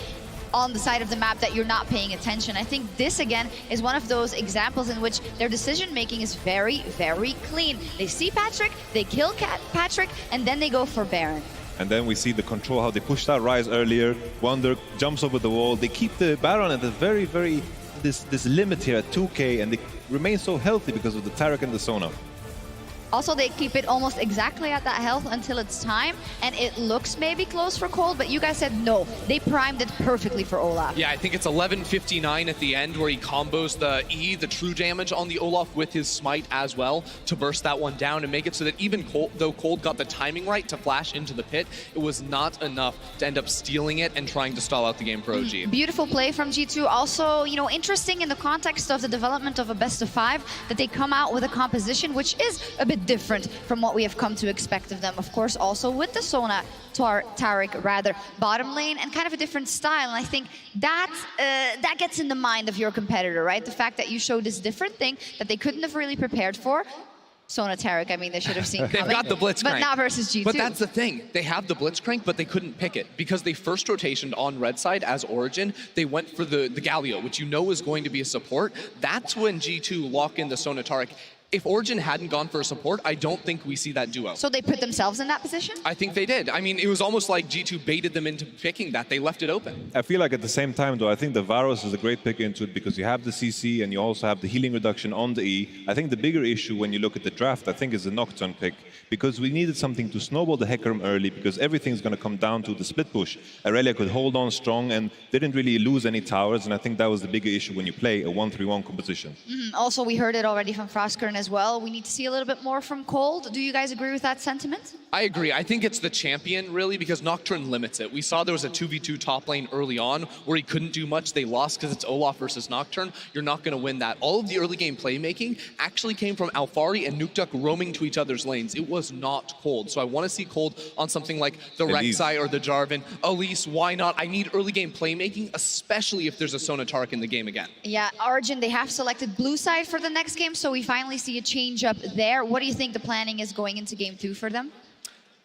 on the side of the map that you're not paying attention. I think this, again, is one of those examples in which their decision-making is very, very clean. They see Patrick, they kill Patrick, and then they go for Baron.
And then we see the control, how they pushed out Ryze earlier. Wunder jumps over the wall. They keep the Baron at a very, this limit here at 2K, and they remain so healthy because of the Taric and the Sona.
Also, they keep it almost exactly at that health until it's time, and it looks maybe close for Cold, but you guys said no. They primed it perfectly for Olaf.
Yeah, I think it's 11:59 at the end where he combos the E, the true damage on the Olaf with his smite as well to burst that one down and make it so that even though Cold got the timing right to flash into the pit, it was not enough to end up stealing it and trying to stall out the game for OG.
Beautiful play from G2. Also, you know, interesting in the context of the development of a best of 5 that they come out with a composition which is a bit different from what we have come to expect of them. Of course, also with the Sona Taric rather bottom lane and kind of a different style. And I think that gets in the mind of your competitor, right? The fact that you show this different thing that they couldn't have really prepared for. Sona Taric, I mean, they should have seen coming.
They've got the Blitzcrank.
But not versus G2.
But that's the thing. They have the Blitzcrank, but they couldn't pick it. Because they first rotationed on red side as Origin, they went for the Galio, which you know is going to be a support. That's when G2 lock in the Sona Taric. If Origin hadn't gone for a support, I don't think we see that duo.
So they put themselves in that position?
I think they did. I mean, it was almost like G2 baited them into picking that. They left it open.
I feel like at the same time, though, I think the Varus is a great pick into it because you have the CC and you also have the healing reduction on the E. I think the bigger issue when you look at the draft, I think, is the Nocturne pick because we needed something to snowball the Hecarim early because everything's going to come down to the split push. Aurelia could hold on strong and didn't really lose any towers, and I think that was the bigger issue when you play a 1-3-1 composition.
Also, we heard it already from Frostkern as well. We need to see a little bit more from Cold. Do you guys agree with that sentiment?
I agree. I think it's the champion, really, because Nocturne limits it. We saw there was a 2v2 top lane early on where he couldn't do much. They lost because it's Olaf versus Nocturne. You're not going to win that. All of the early game playmaking actually came from Alphari and Nukeduck roaming to each other's lanes. It was not Cold. So I want to see Cold on something like the Rek'Sai or the Jarvan. Elise, why not? I need early game playmaking, especially if there's a Sona Taric in the game again.
Yeah, Origin, they have selected blue side for the next game, so we finally see a change up there. What do you think the planning is going into game 2 for them?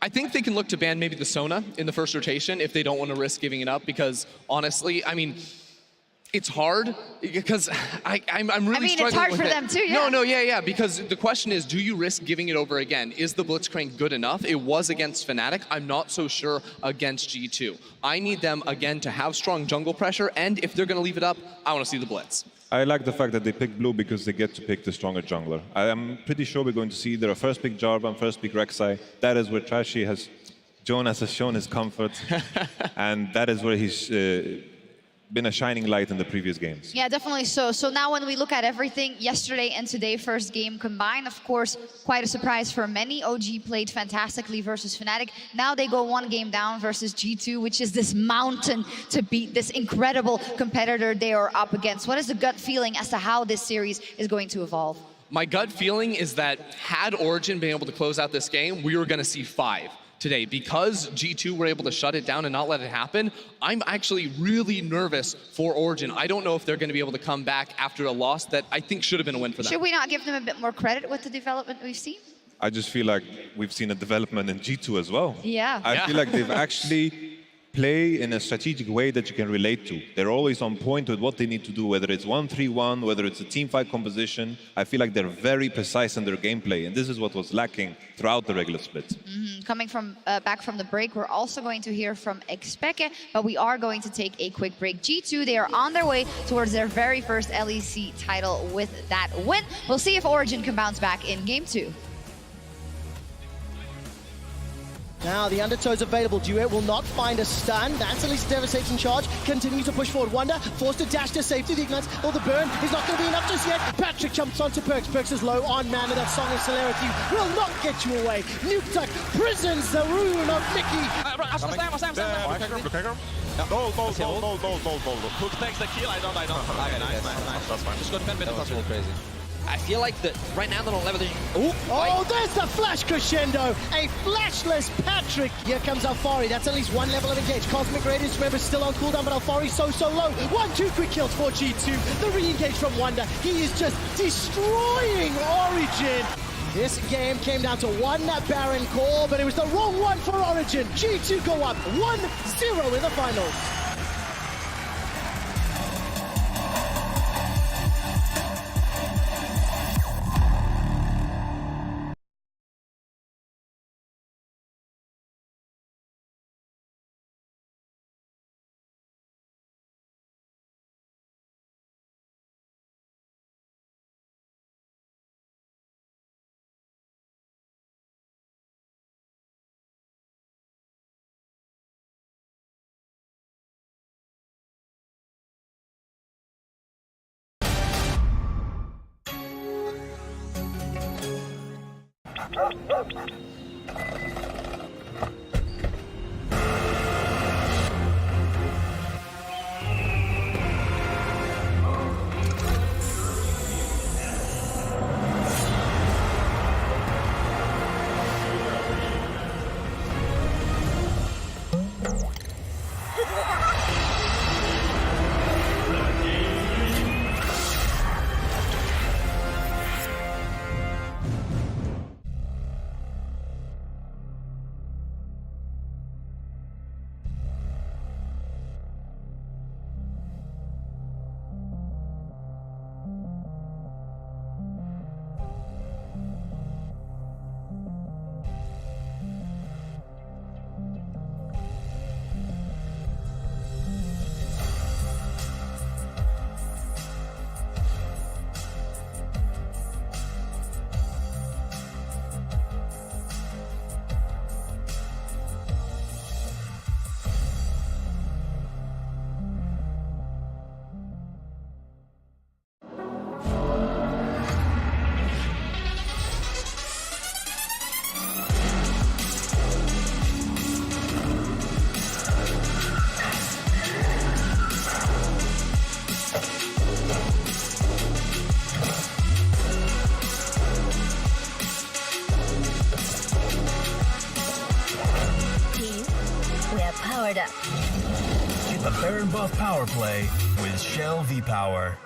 I think they can look to ban maybe the Sona in the first rotation if they don't want to risk giving it up because honestly, I mean, it's hard because I'm really struggling
it's hard
with
for
it.
them too, yeah.
Yeah, because the question is, do you risk giving it over again? Is the Blitzcrank good enough? It was against Fnatic. I'm not so sure against G2. I need them, again, to have strong jungle pressure, and if they're going to leave it up, I want to see the Blitz.
I like the fact that they picked blue because they get to pick the stronger jungler. I'm pretty sure we're going to see either a first pick Jarvan, first pick Rek'Sai. That is where Jonas has shown his comfort, and that is where he's been a shining light in the previous games.
Yeah, definitely so. So now when we look at everything, yesterday and today, first game combined, of course, quite a surprise for many. OG played fantastically versus Fnatic. Now they go one game down versus G2, which is this mountain to beat, this incredible competitor they are up against. What is the gut feeling as to how this series is going to evolve?
My gut feeling is that had Origin been able to close out this game, we were going to see 5 today. Because G2 were able to shut it down and not let it happen, I'm actually really nervous for Origin. I don't know if they're going to be able to come back after a loss that I think should have been a win for them.
Should we not give them a bit more credit with the development we've seen?
I just feel like we've seen a development in G2 as well.
Yeah.
I feel like they've actually play in a strategic way that you can relate to. They're always on point with what they need to do, whether it's 1-3-1, whether it's a teamfight composition. I feel like they're very precise in their gameplay, and this is what was lacking throughout the regular split.
Coming from back from the break, we're also going to hear from Expeke, but we are going to take a quick break. G2, they are on their way towards their very first LEC title with that win. We'll see if Origin can bounce back in game 2.
Now the Undertow's available. Duet will not find a stun. That's at least a devastating charge. Continue to push forward. Wonder forced to dash to safety. The ignites. Oh, the burn is not going to be enough just yet. Patrick jumps onto Perks. Perks is low on mana. That Song of Celerity will not get you away. Nukeduck prisons the rune of Mickey.
Hook takes the kill. I don't. Okay, nice. That's fine. Just got 10 minutes. That's really crazy.
I feel like that right now they're on level.
Oh, there's the flash crescendo. A flashless Patrick. Here comes Alphari. That's at least one level of engage. Cosmic Radiance, remember, still on cooldown, but Alphari so low. 1-2 quick kills for G2. The re-engage from Wonder. He is just destroying Origin. This game came down to one Baron call, but it was the wrong one for Origin. G2 go up 1-0 in the finals.
Powered up.
Get the Baron Buff Power Play with Shell V-Power.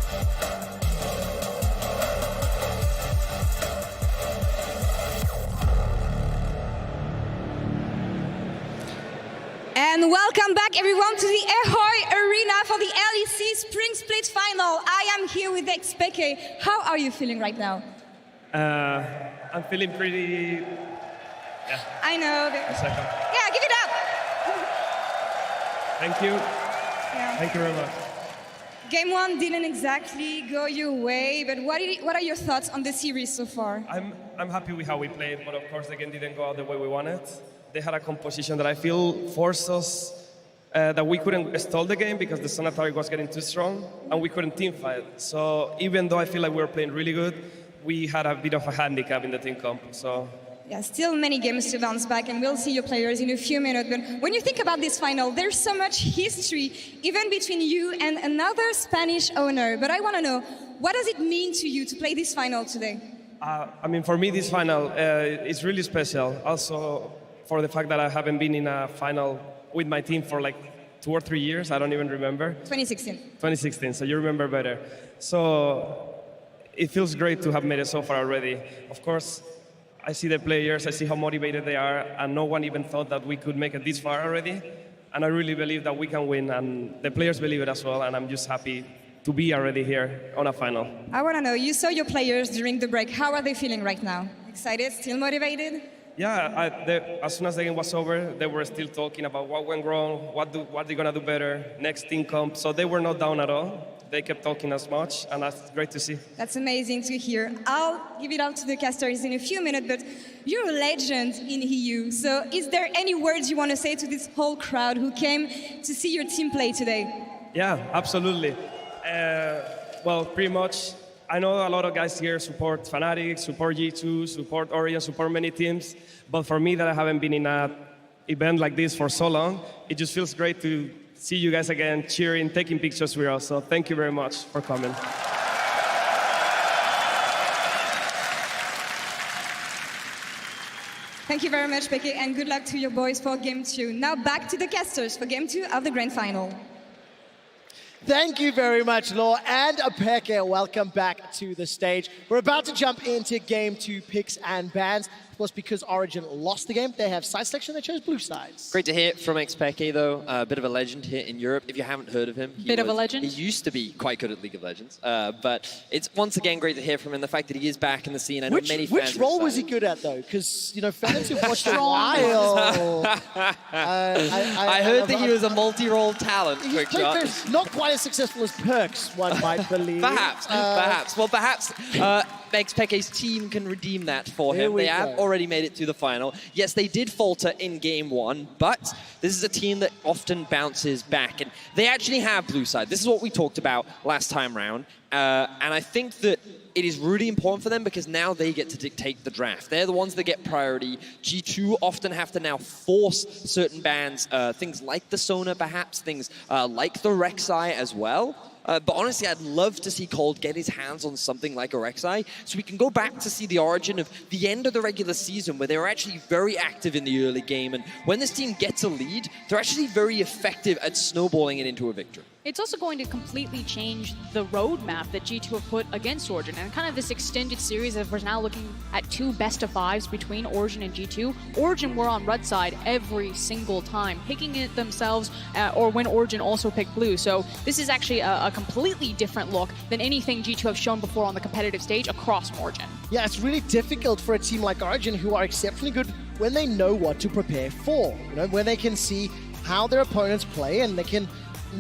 And welcome back everyone to the Ahoy Arena for the LEC Spring Split Final. I am here with XPK. How are you feeling right now?
I'm feeling pretty... Yeah.
I know.
A second.
Yeah, give it up.
Thank you.
Yeah.
Thank you very much.
Game 1 didn't exactly go your way, but what are your thoughts on the series so far?
I'm happy with how we played, but of course the game didn't go out the way we wanted. They had a composition that I feel forced us that we couldn't stall the game because the Sonataric was getting too strong and we couldn't team fight. So even though I feel like we were playing really good, we had a bit of a handicap in the team comp. So
yeah, still many games to bounce back, and we'll see your players in a few minutes. But when you think about this final, there's so much history, even between you and another Spanish owner. But I want to know, what does it mean to you to play this final today?
I mean, for me, this final is really special. Also, for the fact that I haven't been in a final with my team for like 2 or 3 years. I don't even remember.
2016.
2016, so you remember better. So it feels great to have made it so far already. Of course, I see the players, I see how motivated they are, and no one even thought that we could make it this far already. And I really believe that we can win, and the players believe it as well, and I'm just happy to be already here on a final.
I want to know, you saw your players during the break. How are they feeling right now? Excited? Still motivated?
Yeah, as soon as the game was over, they were still talking about what went wrong, what they're going to do better, next team comp. So they were not down at all. They kept talking as much, and that's great to see.
That's amazing to hear. I'll give it out to the casters in a few minutes, but you're a legend in EU. So is there any words you want to say to this whole crowd who came to see your team play today?
Yeah, absolutely. Well, pretty much. I know a lot of guys here support Fnatic, support G2, support Origin, support many teams. But for me, that I haven't been in an event like this for so long, it just feels great to see you guys again, cheering, taking pictures with us. So thank you very much for coming.
Thank you very much, Peke, and good luck to your boys for Game 2. Now back to the casters for Game 2 of the Grand Final.
Thank you very much, Law and Peke. Welcome back to the stage. We're about to jump into Game 2 picks and bans. Of course, because Origin lost the game, they have side selection. They chose blue sides.
Great to hear from XPeke, though. A bit of a legend here in Europe. If you haven't heard of him,
Bit of a legend?
He used to be quite good at League of Legends. But it's once again great to hear from him. The fact that he is back in the scene. I know many fans.
Which role was he good at, though? Because, you know, fans who've watched a while.
I heard that he was a multi-role talent. Quick shot.
Not quite as successful as Perks, one might believe.
Perhaps. Well, perhaps XPeke's team can redeem that for him. They have already made it to the final. Yes, they did falter in Game 1, but this is a team that often bounces back, and they actually have blue side. This is what we talked about last time round, and I think that it is really important for them because now they get to dictate the draft. They're the ones that get priority. G2 often have to now force certain bans, things like the Sona perhaps, things like the Rek'Sai as well. But honestly, I'd love to see Cold get his hands on something like a Rek'Sai, so we can go back to see the origin of the end of the regular season, where they were actually very active in the early game, and when this team gets a lead, they're actually very effective at snowballing it into a victory.
It's also going to completely change the roadmap that G2 have put against Origin, and kind of this extended series of we're now looking at 2 best-of-5s between Origin and G2. Origin were on red side every single time, picking it themselves, or when Origin also picked blue. So this is actually a completely different look than anything G2 have shown before on the competitive stage across Origin.
Yeah, it's really difficult for a team like Origin, who are exceptionally good when they know what to prepare for. You know, when they can see how their opponents play and they can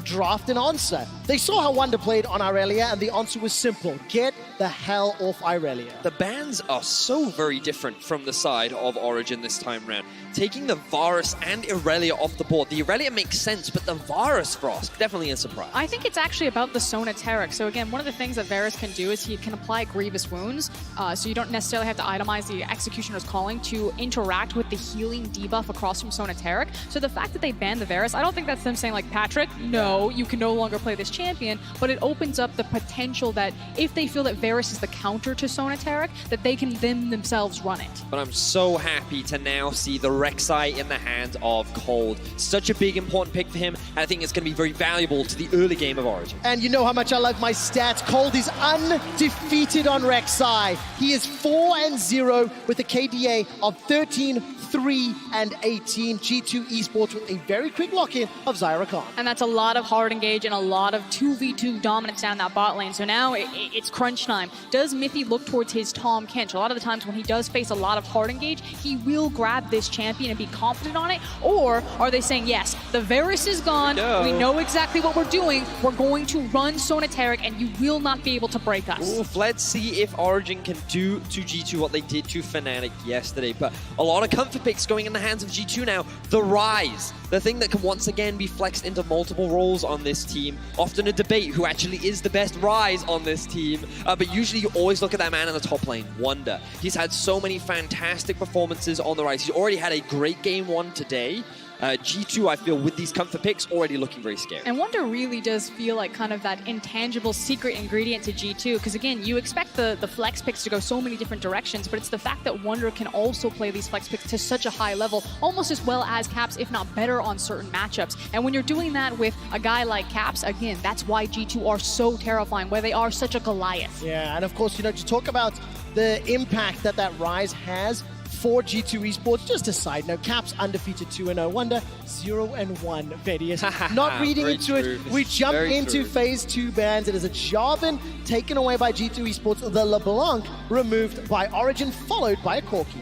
draft an answer. They saw how Wonder played on Irelia, and the answer was simple: get the hell off Irelia.
The bans are so very different from the side of Origin this time round. Taking the Varus and Irelia off the board. The Irelia makes sense, but the Varus Frost, definitely a surprise.
I think it's actually about the Sonataric. So again, one of the things that Varus can do is he can apply grievous wounds, so you don't necessarily have to itemize the Executioner's Calling to interact with the healing debuff across from Sonataric. So the fact that they banned the Varus, I don't think that's them saying like, Patrick, no no, you can no longer play this champion, but it opens up the potential that if they feel that Varus is the counter to Sonateric, that they can then themselves run it.
But I'm so happy to now see the Rek'Sai in the hands of Cold. Such a big, important pick for him, and I think it's going to be very valuable to the early game of Origin.
And you know how much I love my stats. Cold is undefeated on Rek'Sai. He is 4-0 with a KDA of 13, 3, and 18. G2 Esports with a very quick lock-in of Zyra Khan.
And that's a lot of hard engage and a lot of 2v2 dominance down that bot lane. So now it's crunch time. Does Mithy look towards his Tahm Kench? A lot of the times when he does face a lot of hard engage, he will grab this champion and be confident on it. Or are they saying, yes, the Varus is gone.
No.
We know exactly what we're doing. We're going to run Sonateric and you will not be able to break us.
Oof, let's see if Origin can do to G2 what they did to Fnatic yesterday. But a lot of comfort picks going in the hands of G2 now. The Rise, the thing that can once again be flexed into multiple roles on this team. Often a debate who actually is the best Rise on this team. But usually you always look at that man in the top lane, Wonder. He's had so many fantastic performances on the Rise. He's already had a great game one today. G2, I feel, with these comfort picks, already looking very scary.
And Wonder really does feel like kind of that intangible secret ingredient to G2, because again, you expect the flex picks to go so many different directions, but it's the fact that Wonder can also play these flex picks to such a high level, almost as well as Caps, if not better on certain matchups. And when you're doing that with a guy like Caps, again, that's why G2 are so terrifying, where they are such a Goliath.
Yeah, and of course, you know, to talk about the impact that Rise has for G2 Esports, just a side note, Caps undefeated 2-0, Wonder 0-1, Vedius. Not reading into it, we jump into phase 2 bans. It is a Jarvan taken away by G2 Esports, the LeBlanc removed by Origin, followed by a Corki.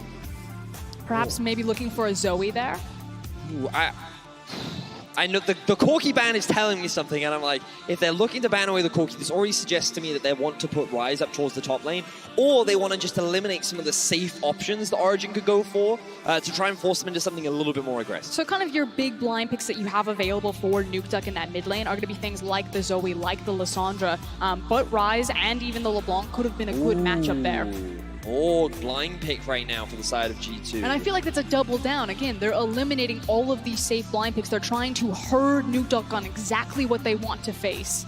Perhaps maybe looking for a Zoe there?
Ooh, I know the Corki ban is telling me something, and I'm like, if they're looking to ban away the Corki, this already suggests to me that they want to put Rise up towards the top lane, or they want to just eliminate some of the safe options that Origin could go for to try and force them into something a little bit more aggressive.
So kind of your big blind picks that you have available for Nukeduck in that mid lane are going to be things like the Zoe, like the Lissandra, but Rise and even the LeBlanc could have been a good matchup there.
Oh, blind pick right now for the side of G2.
And I feel like that's a double down. Again, they're eliminating all of these safe blind picks. They're trying to herd Nukeduck on exactly what they want to face.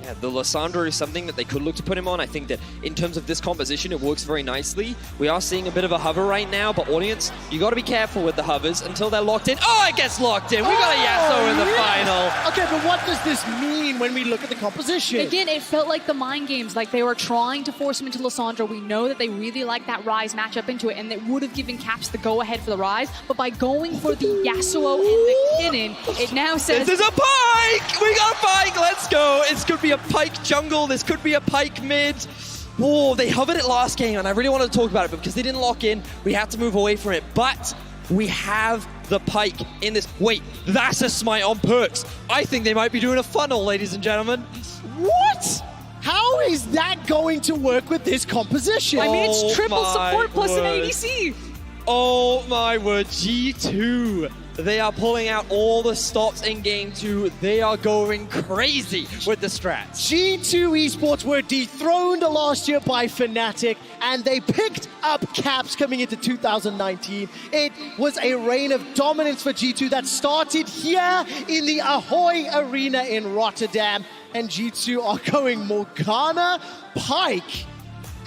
Yeah, the Lissandra is something that they could look to put him on. I think that in terms of this composition, it works very nicely. We are seeing a bit of a hover right now, but audience, you got to be careful with the hovers until they're locked in. Oh, it gets locked in. We got a Yasuo in the final.
Okay, but what does this mean when we look at the composition?
Again, it felt like the mind games, like they were trying to force him into Lissandra. We know that they really like that Rise matchup into it, and it would have given Caps the go-ahead for the Rise, but by going for the Yasuo and the Kinnan, it now says...
This is a pike! We got a pike! Let's go! It's going to be a pike jungle. This could be a pike mid. Oh, they hovered it last game, and I really wanted to talk about it, but because they didn't lock in, we had to move away from it. But we have the pike in this. Wait, that's a smite on Perks. I think they might be doing a funnel, ladies and gentlemen.
What? How is that going to work with this composition?
I mean, it's triple support plus an ADC.
Oh my word, G2. They are pulling out all the stops in game 2. They are going crazy with the strats.
G2 Esports were dethroned last year by Fnatic, and they picked up Caps coming into 2019. It was a reign of dominance for G2 that started here in the Ahoy Arena in Rotterdam. And G2 are going Morgana, Pike,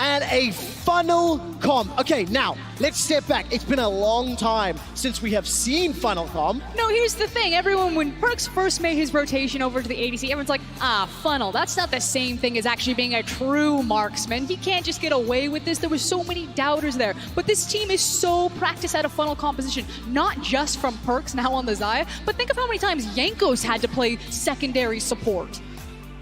and a funnel comp. Okay, now, let's step back. It's been a long time since we have seen funnel comp.
No, here's the thing. Everyone, when Perks first made his rotation over to the ADC, everyone's like, funnel. That's not the same thing as actually being a true marksman. He can't just get away with this. There were so many doubters there. But this team is so practiced at a funnel composition, not just from Perks now on the Xayah, but think of how many times Jankos had to play secondary support.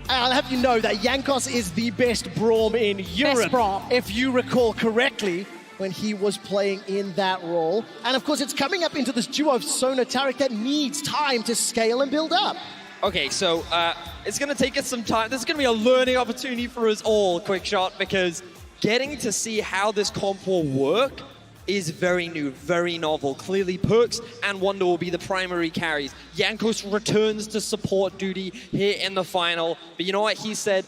I'll have you know that Jankos is the best Braum in Europe.
Best Braum.
If you recall correctly, when he was playing in that role. And of course, it's coming up into this duo of Sonateric that needs time to scale and build up.
Okay, so it's going to take us some time. This is going to be a learning opportunity for us all, Quick Shot, because getting to see how this comp will work is very new, very novel. Clearly, Perks and Wonder will be the primary carries. Jankos returns to support duty here in the final. But you know what? He said,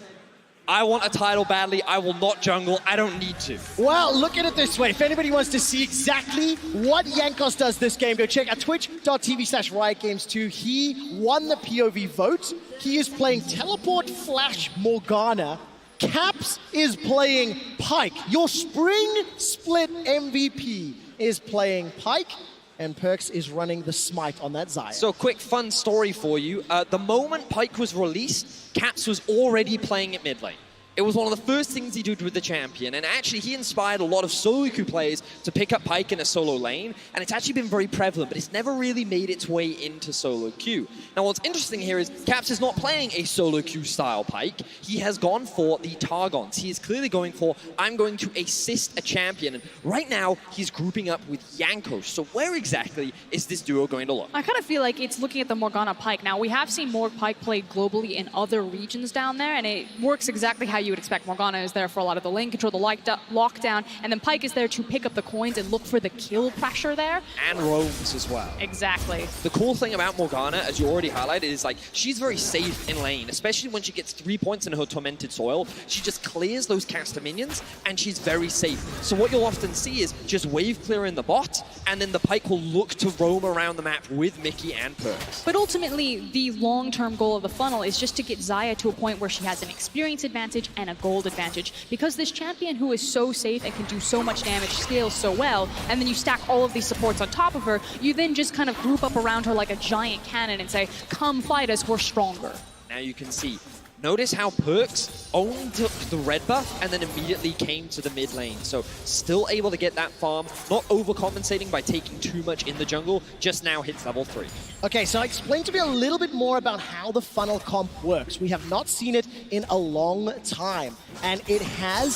I want a title badly. I will not jungle. I don't need to.
Well, look at it this way. If anybody wants to see exactly what Jankos does this game, go check out twitch.tv/RiotGames2. He won the POV vote. He is playing Teleport Flash Morgana. Caps is playing Pyke. Your spring split MVP is playing Pyke. And Perkz is running the smite on that Xayah.
So quick fun story for you. The moment Pyke was released, Caps was already playing at mid lane. It was one of the first things he did with the champion, and actually he inspired a lot of solo queue players to pick up Pyke in a solo lane, and it's actually been very prevalent, but it's never really made its way into solo queue. Now what's interesting here is Caps is not playing a solo queue style Pyke. He has gone for the Targons. He is clearly going for, I'm going to assist a champion, and right now he's grouping up with Jankos. So where exactly is this duo going to look?
I kind of feel like it's looking at the Morgana Pyke. Now, we have seen more Pyke played globally in other regions down there, and it works exactly how you would expect. Morgana is there for a lot of the lane control, the lockdown, and then Pyke is there to pick up the coins and look for the kill pressure there.
And roams as well.
Exactly.
The cool thing about Morgana, as you already highlighted, is like she's very safe in lane, especially when she gets 3 points in her Tormented Soil. She just clears those caster minions, and she's very safe. So what you'll often see is just wave clear in the bot, and then the Pyke will look to roam around the map with Mickey and Perkz.
But ultimately, the long-term goal of the funnel is just to get Xayah to a point where she has an experience advantage and a gold advantage. Because this champion who is so safe and can do so much damage scales so well, and then you stack all of these supports on top of her, you then just kind of group up around her like a giant cannon and say, come fight us, we're stronger.
Now you can see. Notice how Perkz owned the red buff and then immediately came to the mid lane. So still able to get that farm, not overcompensating by taking too much in the jungle, just now hits level 3.
Okay, so explain to me a little bit more about how the funnel comp works. We have not seen it in a long time, and it has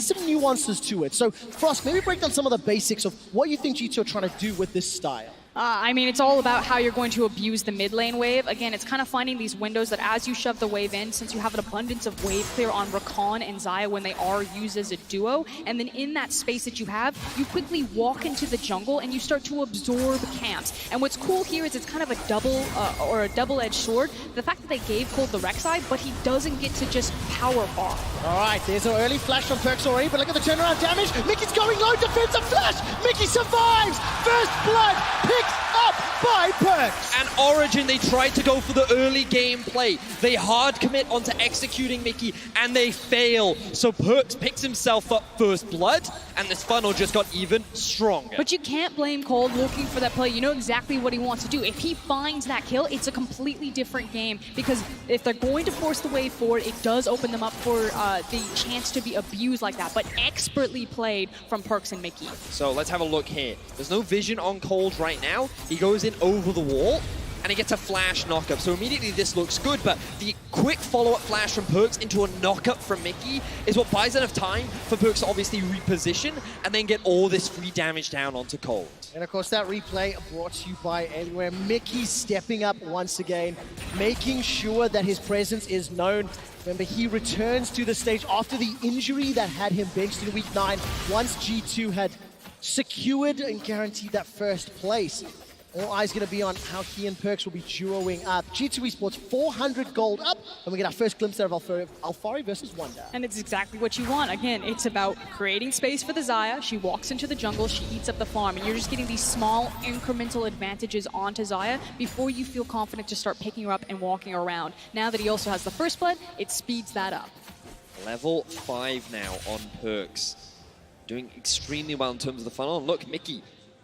some nuances to it. So Frost, maybe break down some of the basics of what you think G2 are trying to do with this style.
I mean, it's all about how you're going to abuse the mid lane wave. Again, it's kind of finding these windows that as you shove the wave in, since you have an abundance of wave clear on Rakan and Xayah when they are used as a duo, and then in that space that you have, you quickly walk into the jungle and you start to absorb camps. And what's cool here is it's kind of a double-edged sword. The fact that they gave Cold the Rek'Sai, but he doesn't get to just power farm.
All right, there's an early flash from Perkz already, but look at the turnaround damage. Mickey's going low, defensive flash. Mickey survives. First blood picked up by Perkz.
And Origin, they tried to go for the early game play. They hard commit onto executing Mickey, and they fail. So Perkz picks himself up first blood, and this funnel just got even stronger.
But you can't blame Cold looking for that play. You know exactly what he wants to do. If he finds that kill, it's a completely different game, because if they're going to force the wave forward, it does open them up for the chance to be abused like that, but expertly played from Perkz and Mickey.
So let's have a look here. There's no vision on Cold right now. He goes in over the wall, and he gets a flash knockup. So immediately this looks good, but the quick follow-up flash from Perkz into a knockup from Mickey is what buys enough time for Perkz to obviously reposition and then get all this free damage down onto Cold.
And of course that replay brought to you by Anywhere. Mickey stepping up once again, making sure that his presence is known. Remember, he returns to the stage after the injury that had him benched in week 9, once G2 had secured and guaranteed that first place. All eyes going to be on how he and Perkz will be duoing up. G2 Esports 400 gold up, and we get our first glimpse there of Alfari versus Wonder.
And it's exactly what you want. Again, it's about creating space for the Xayah. She walks into the jungle, she eats up the farm, and you're just getting these small incremental advantages onto Xayah before you feel confident to start picking her up and walking around. Now that he also has the first blood, it speeds that up.
Level 5 now on Perkz. Doing extremely well in terms of the funnel. And look, Mickey,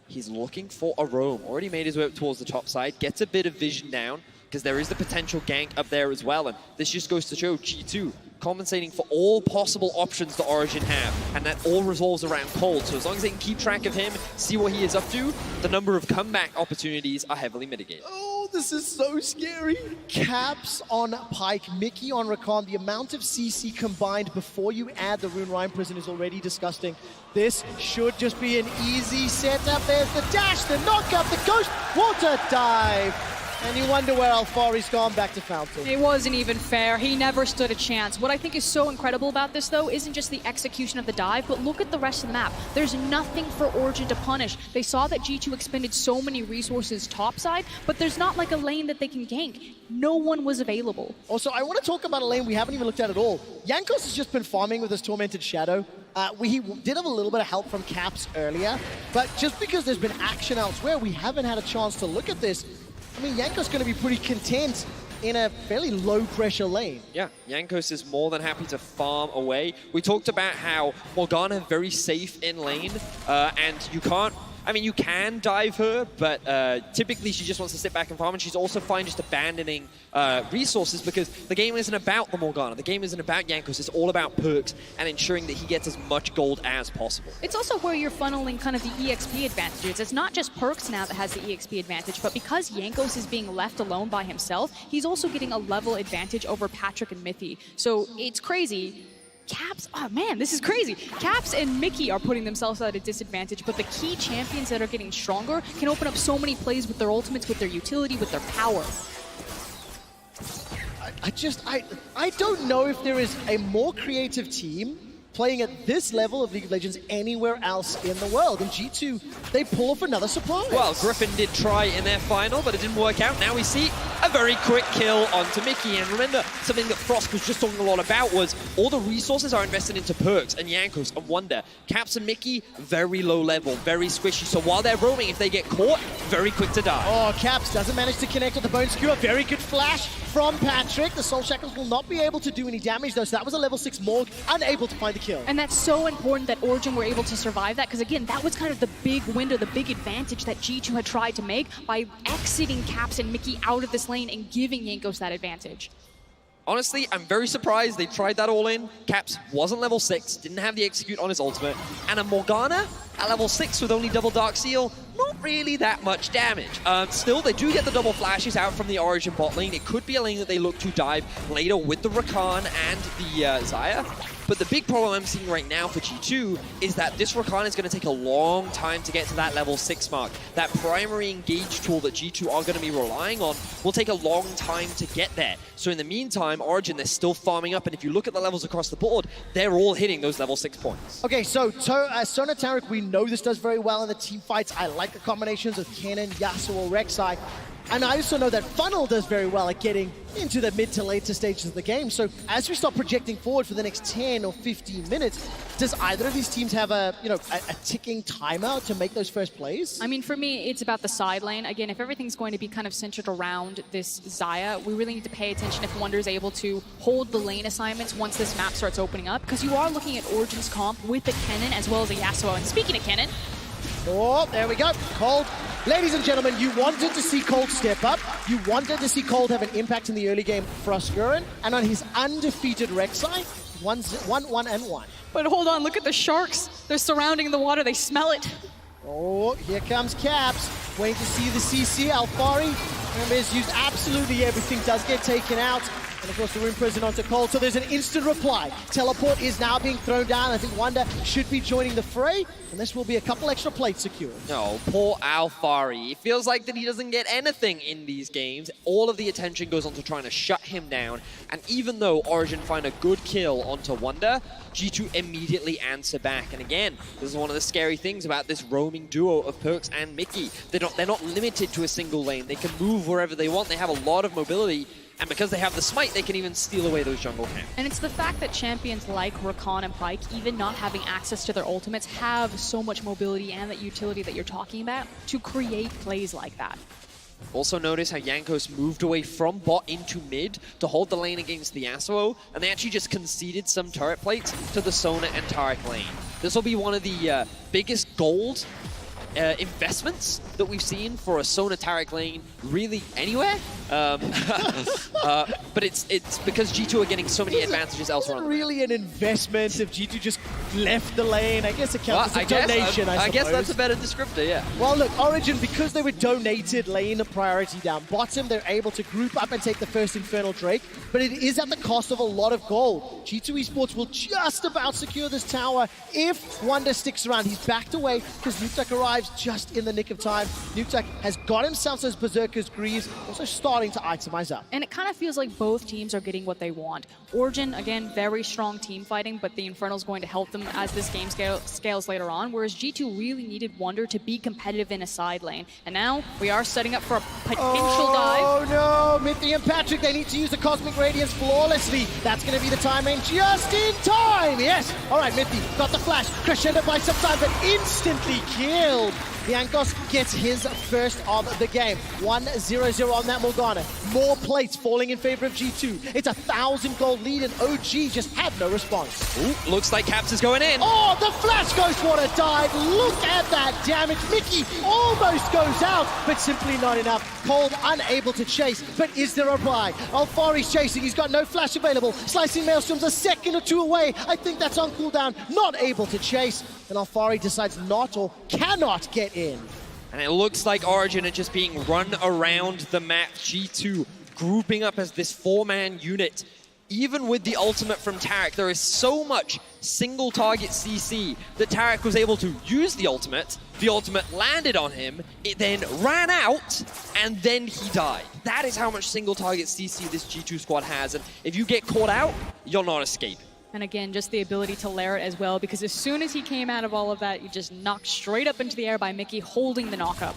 he's looking for a roam. Already made his way up towards the top side. Gets a bit of vision down, because there is the potential gank up there as well. And this just goes to show G2 compensating for all possible options that Origin have. And that all revolves around Cold. So as long as they can keep track of him, see what he is up to, the number of comeback opportunities are heavily mitigated.
Oh, this is so scary. Caps on Pyke, Mickey on Rakan. The amount of CC combined before you add the Rune Rhyme Prison is already disgusting. This should just be an easy setup. There's the dash, the knockup, the Ghost Water Dive. And you wonder where Alfari's gone back to Fountain.
It wasn't even fair. He never stood a chance. What I think is so incredible about this, though, isn't just the execution of the dive, but look at the rest of the map. There's nothing for Origin to punish. They saw that G2 expended so many resources topside, but there's not like a lane that they can gank. No one was available.
Also, I want to talk about a lane we haven't even looked at all. Jankos has just been farming with his Tormented Shadow. We did have a little bit of help from Caps earlier, but just because there's been action elsewhere, we haven't had a chance to look at this. I mean, Jankos going to be pretty content in a fairly low-pressure lane.
Yeah, Jankos is more than happy to farm away. We talked about how Morgana very safe in lane, and you can't... I mean, you can dive her, but typically she just wants to sit back and farm, and she's also fine just abandoning resources because the game isn't about the Morgana. The game isn't about Jankos. It's all about perks and ensuring that he gets as much gold as possible.
It's also where you're funneling kind of the EXP advantages. It's not just perks now that has the EXP advantage, but because Jankos is being left alone by himself, he's also getting a level advantage over Patrick and Mithy. So it's crazy. Caps, oh man, this is crazy. Caps and Mickey are putting themselves at a disadvantage, but the key champions that are getting stronger can open up so many plays with their ultimates, with their utility, with their power.
I don't know if there is a more creative team playing at this level of League of Legends anywhere else in the world. And G2, they pull off another surprise.
Well, Griffin did try in their final, but it didn't work out. Now we see a very quick kill onto Mickey. And remember, something that Frost was just talking a lot about was all the resources are invested into perks and Jankos and Wonder. Caps and Mickey, very low level, very squishy. So while they're roaming, if they get caught, very quick to die.
Oh, Caps doesn't manage to connect with the Bone Skewer. Very good flash from Patrick. The Soul Shackles will not be able to do any damage, though. So that was a level 6 Morg, unable to find the kill.
And that's so important that Origin were able to survive that, because again, that was kind of the big window, the big advantage that G2 had tried to make by exiting Caps and Mickey out of this lane and giving Jankos that advantage.
Honestly, I'm very surprised they tried that all in. Caps wasn't level 6, didn't have the execute on his ultimate, and a Morgana at level 6 with only double Dark Seal, not really that much damage. Still, they do get the double flashes out from the Origin bot lane. It could be a lane that they look to dive later with the Rakan and the Xayah. But the big problem I'm seeing right now for G2 is that this Rakan is going to take a long time to get to that level 6 mark. That primary engage tool that G2 are going to be relying on will take a long time to get there. So in the meantime, Origin, they're still farming up, and if you look at the levels across the board, they're all hitting those level 6 points.
Okay, so Sona Taric, we know this does very well in the team fights. I like the combinations of Kennen, Yasuo, Rek'Sai. And I also know that Funnel does very well at getting into the mid to later stages of the game. So as we start projecting forward for the next 10 or 15 minutes, does either of these teams have a ticking timer to make those first plays?
I mean, for me, it's about the side lane. Again, if everything's going to be kind of centered around this Xayah, we really need to pay attention if Wonder is able to hold the lane assignments once this map starts opening up, because you are looking at Origin's comp with the Kennen as well as a Yasuo. And speaking of Kennen,
oh, there we go. Cold. Ladies and gentlemen, you wanted to see Cold step up. You wanted to see Cold have an impact in the early game for Frostgurin. And on his undefeated Rek'Sai, 1-1-1.
But hold on, look at the sharks. They're surrounding the water. They smell it.
Oh, here comes Caps. Waiting to see the CC. Alfari, remember, has used absolutely everything. Does get taken out. And of course, the Rune Prison onto Cold. So there's an instant reply. Teleport is now being thrown down. I think Wonder should be joining the fray. And this will be a couple extra plates secured.
No, poor Alfari. It feels like that he doesn't get anything in these games. All of the attention goes on to trying to shut him down. And even though Origin find a good kill onto Wonder, G2 immediately answer back. And again, this is one of the scary things about this roaming duo of Perkz and Mickey. They're not limited to a single lane. They can move wherever they want. They have a lot of mobility. And because they have the smite, they can even steal away those jungle camps.
And it's the fact that champions like Rakan and Pyke, even not having access to their ultimates, have so much mobility and that utility that you're talking about to create plays like that.
Also notice how Jankos moved away from bot into mid to hold the lane against the Yasuo, and they actually just conceded some turret plates to the Sona and Taric lane. This will be one of the biggest gold investments that we've seen for a Sona Taric lane really anywhere. But it's because G2 are getting so many advantages elsewhere.
It's really an investment if G2 just left the lane. I guess it counts as a donation, I suppose.
I guess that's a better descriptor, yeah.
Well, look, Origin, because they were donated lane priority down bottom, they're able to group up and take the first Infernal Drake, but it is at the cost of a lot of gold. G2 Esports will just about secure this tower if Wonder sticks around. He's backed away because Nutak arrives arrives just in the nick of time. Nukeduck has got himself those Berserker's Greaves, also starting to itemize up.
And it kind of feels like both teams are getting what they want. Origin, again, very strong team fighting, but the Infernal's going to help them as this game scales later on, whereas G2 really needed Wonder to be competitive in a side lane. And now we are setting up for a potential dive.
Oh no, Mithy and Patrick, they need to use the Cosmic Radiance flawlessly. That's going to be the time aim just in time. Yes, all right, Mithy got the flash. Crescendo by some time, but instantly killed. Jankos gets his first of the game. 1-0-0 on that Morgana. More plates falling in favor of G2. It's a 1,000 gold lead and OG just had no response.
Ooh, looks like Caps is going in.
Oh, the Flash Ghost Water died. Look at that damage. Mickey almost goes out, but simply not enough. Cold unable to chase, but is there a reply? Alfari's chasing. He's got no flash available. Slicing Maelstrom's a second or two away. I think that's on cooldown. Not able to chase. And Alfari decides not or cannot get in.
And it looks like Origin are just being run around the map. G2 grouping up as this 4-man unit. Even with the ultimate from Tarek, there is so much single target CC that Tarek was able to use the ultimate landed on him, it then ran out, and then he died. That is how much single target CC this G2 squad has, and if you get caught out, you'll not escape.
And again, just the ability to layer it as well, because as soon as he came out of all of that, you just knocked straight up into the air by Mickey, holding the knock-up.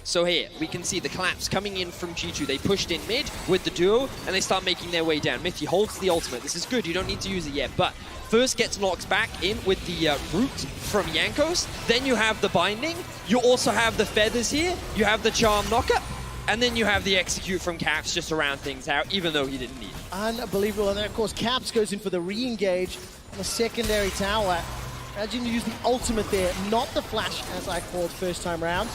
So here, we can see the collapse coming in from G2. They pushed in mid with the duo, and they start making their way down. Mithy holds the ultimate. This is good, you don't need to use it yet, but first gets knocked back in with the root from Jankos. Then you have the binding. You also have the feathers here. You have the charm knockup. And then you have the execute from Caps just to round things out, even though he didn't need it.
Unbelievable. And then, of course, Caps goes in for the re-engage on the secondary tower. Imagine you use the ultimate there, not the flash, as I called first time round.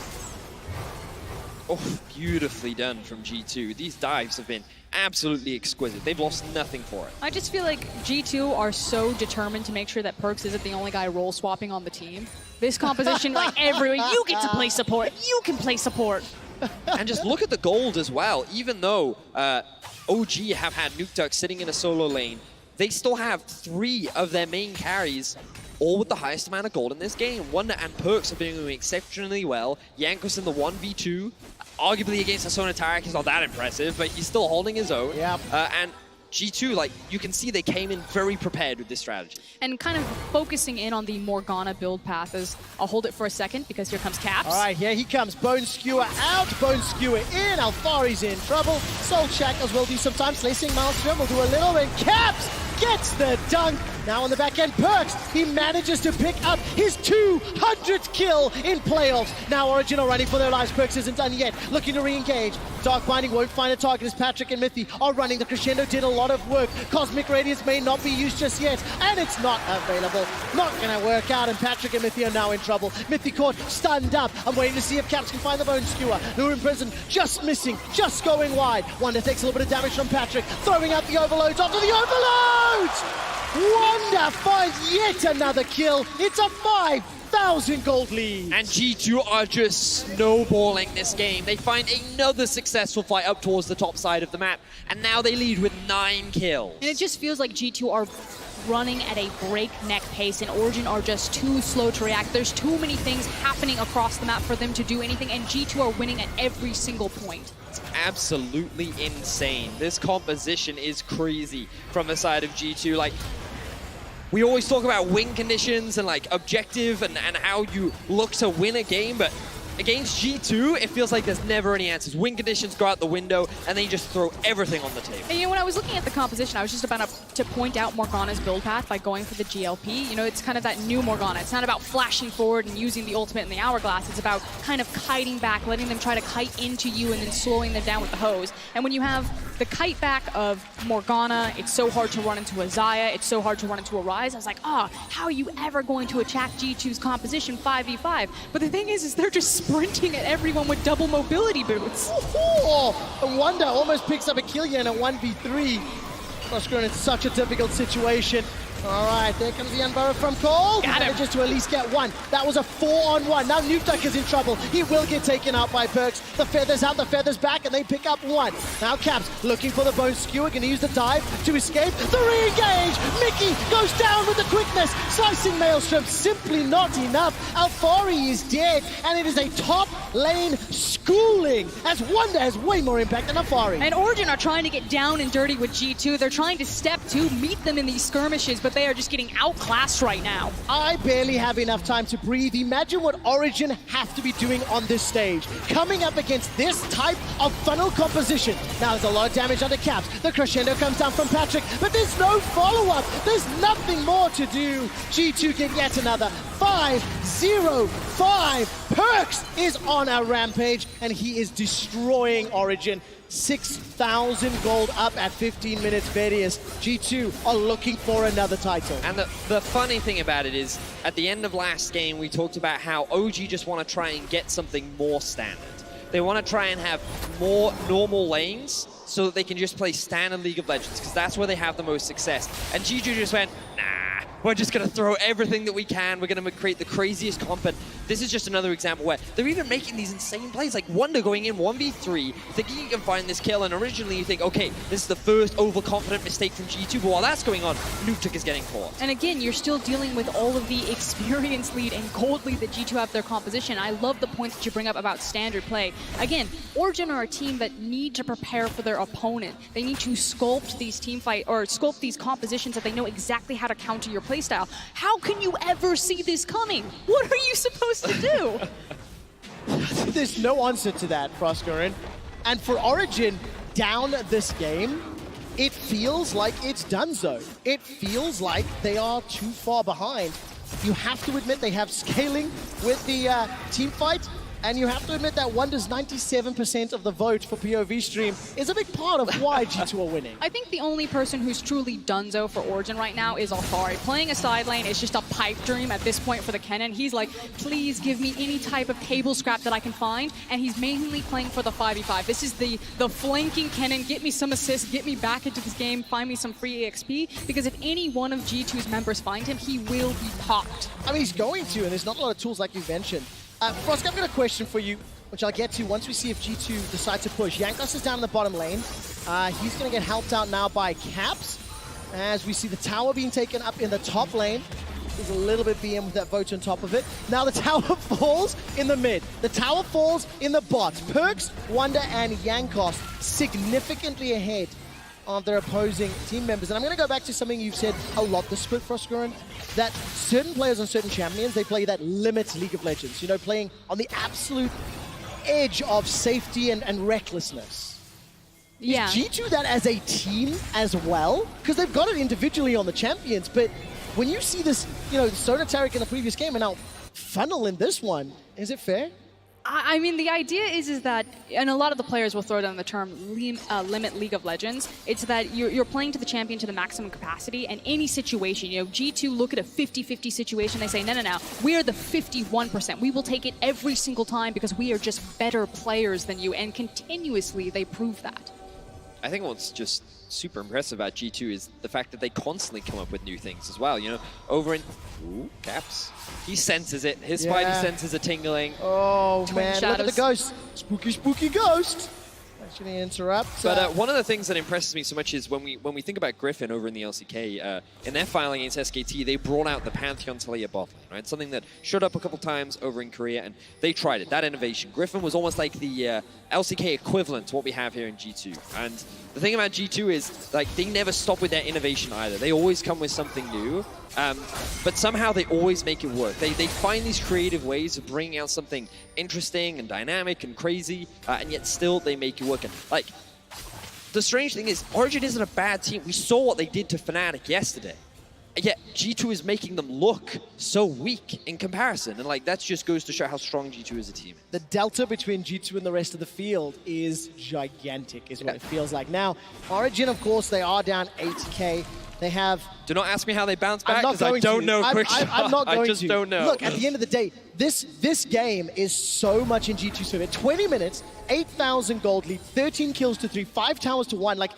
Oh, beautifully done from G2. These dives have been absolutely exquisite. They've lost nothing for it.
I just feel like G2 are so determined to make sure that Perkz isn't the only guy role swapping on the team. This composition, like everywhere, you get to play support, you can play support.
And just look at the gold as well. Even though OG have had Nukeduck sitting in a solo lane, they still have 3 of their main carries, all with the highest amount of gold in this game. Wonder and Perkz are doing exceptionally well. Jankos in the 1v2, arguably against Asona Tarek is not that impressive, but he's still holding his own.
Yep.
And G2, like, you can see they came in very prepared with this strategy.
And kind of focusing in on the Morgana build path is, I'll hold it for a second because here comes Caps.
All right, here he comes. Bone Skewer out, Bone Skewer in. Alfari's in trouble. Soul Shackles will do sometimes. Slicing Maelstrom will do a little, and Caps gets the dunk. Now on the back end, Perkz, he manages to pick up his 200th kill in playoffs. Now Origin are running for their lives. Perkz isn't done yet, looking to re-engage. Dark Binding won't find a target as Patrick and Mithy are running. The Crescendo did a lot of work. Cosmic Radiance may not be used just yet, and it's not available. Not gonna work out, and Patrick and Mithy are now in trouble. Mithy caught, stunned up. I'm waiting to see if Caps can find the Bone Skewer. Who are in prison, just missing, just going wide. Wonder takes a little bit of damage from Patrick, throwing out the overloads onto the overloads! Wonder finds yet another kill. It's a 5,000 gold lead.
And G2 are just snowballing this game. They find another successful fight up towards the top side of the map, and now they lead with 9 kills.
And it just feels like G2 are running at a breakneck pace, and Origin are just too slow to react. There's too many things happening across the map for them to do anything, and G2 are winning at every single point.
It's absolutely insane. This composition is crazy from the side of G2. Like, we always talk about win conditions and like objective and how you look to win a game, but against G2, it feels like there's never any answers. Win conditions go out the window, and then you just throw everything on the table.
And, you know, when I was looking at the composition, I was just about to point out Morgana's build path by going for the GLP. You know, it's kind of that new Morgana. It's not about flashing forward and using the ultimate in the hourglass. It's about kind of kiting back, letting them try to kite into you and then slowing them down with the hose. And when you have the kite back of Morgana, it's so hard to run into a Xayah, it's so hard to run into a Ryze. I was like, how are you ever going to attack G2's composition 5v5? But the thing is they're just sprinting at everyone with double mobility boots.
And Wonder almost picks up a kill here in a 1v3. Crossgrown in such a difficult situation. All right, there comes the unburrow from Cole. Manages to at least get one. That was a 4-on-1. Now Nukeduck is in trouble. He will get taken out by Perkz. The feathers out, the feathers back, and they pick up one. Now Caps looking for the Bone Skewer, gonna use the dive to escape. The re-engage! Sticky goes down with the quickness. Slicing Maelstrom, simply not enough. Alfari is dead, and it is a top lane schooling, as Wonder has way more impact than Alfari.
And Origin are trying to get down and dirty with G2. They're trying to step 2, meet them in these skirmishes, but they are just getting outclassed right now.
I barely have enough time to breathe. Imagine what Origin have to be doing on this stage. Coming up against this type of funnel composition. Now there's a lot of damage under Caps. The crescendo comes down from Patrick, but there's no follow-up. There's nothing more to do. G2 get yet another 5-0-5. Perks is on a rampage, and he is destroying Origin. 6,000 gold up at 15 minutes Verius. G2 are looking for another title.
And the funny thing about it is, at the end of last game, we talked about how OG just want to try and get something more standard. They want to try and have more normal lanes so that they can just play standard League of Legends, because that's where they have the most success. And G2 just went, nah, we're just going to throw everything that we can. We're going to create the craziest comp. And this is just another example where they're even making these insane plays, like Wonder going in 1v3, thinking you can find this kill. And originally you think, okay, this is the first overconfident mistake from G2. But while that's going on, Nukeduck is getting caught.
And again, you're still dealing with all of the experience lead and gold lead that G2 have their composition. I love the point that you bring up about standard play. Again, Origin are a team that need to prepare for their opponent. They need to sculpt these sculpt these compositions that they know exactly how to counter your playstyle. How can you ever see this coming? What are you supposed to do?
There's no answer to that, Froskurin. And for Origin, down this game, it feels like it's donezo. It feels like they are too far behind. You have to admit they have scaling with the team fight, and you have to admit that Wonder's 97% of the vote for POV stream is a big part of why G2 are winning.
I think the only person who's truly donezo for Origin right now is Alfari. Playing a side lane is just a pipe dream at this point for the Kennen. He's like, please give me any type of table scrap that I can find, and he's mainly playing for the 5v5. This is the flanking Kennen, get me some assists, get me back into this game, find me some free EXP, because if any one of G2's members find him, he will be popped.
I mean, he's going to, and there's not a lot of tools like you mentioned. Frosk, I've got a question for you, which I'll get to once we see if G2 decide to push. Jankos is down in the bottom lane. He's going to get helped out now by Caps, as we see the tower being taken up in the top lane. There's a little bit BM with that vote on top of it. Now the tower falls in the mid. The tower falls in the bot. Perks, Wonder, and Jankos significantly ahead of their opposing team members. And I'm going to go back to something you've said a lot this split, Froskurin, that certain players on certain champions, they play that limit League of Legends, you know, playing on the absolute edge of safety and recklessness.
Yeah.
Is G2 that as a team as well? Because they've got it individually on the champions, but when you see this, you know, Soda Taric in the previous game and now Funnel in this one, is it fair?
I mean, the idea is that, and a lot of the players will throw down the term limit League of Legends. It's that you're playing to the champion to the maximum capacity, and any situation, you know, G2 look at a 50-50 situation, they say, no, we're the 51%. We will take it every single time because we are just better players than you, and continuously they prove that.
I think what's just super impressive about G2 is the fact that they constantly come up with new things as well. You know, over in Caps, he senses it. His spidey senses are tingling.
Oh
Twin
man,
shadows.
look at the ghost. Spooky ghost. Actually interrupt.
But one of the things that impresses me so much is when we think about Griffin over in the LCK, in their filing against SKT, they brought out the Pantheon Talia bot lane, right? Something that showed up a couple times over in Korea, and they tried it, that innovation. Griffin was almost like the LCK equivalent to what we have here in G2. And the thing about G2 is, like, they never stop with their innovation either. They always come with something new, but somehow they always make it work. They find these creative ways of bringing out something interesting and dynamic and crazy, and yet still they make it work. And, like, the strange thing is, Origin isn't a bad team. We saw what they did to Fnatic yesterday. Yet G2 is making them look so weak in comparison. And, like, that just goes to show how strong G2 is a team.
The delta between G2 and the rest of the field is gigantic, is what it feels like. Now, Origin, of course, they are down 80k. They have...
Do not ask me how they bounce back,
because
I don't know.
I'm not going to.
I just don't know.
Look, at the end of the day, this game is so much in G2's favor. 20 minutes, 8,000 gold lead, 13 kills to 3, 5 towers to 1. Like,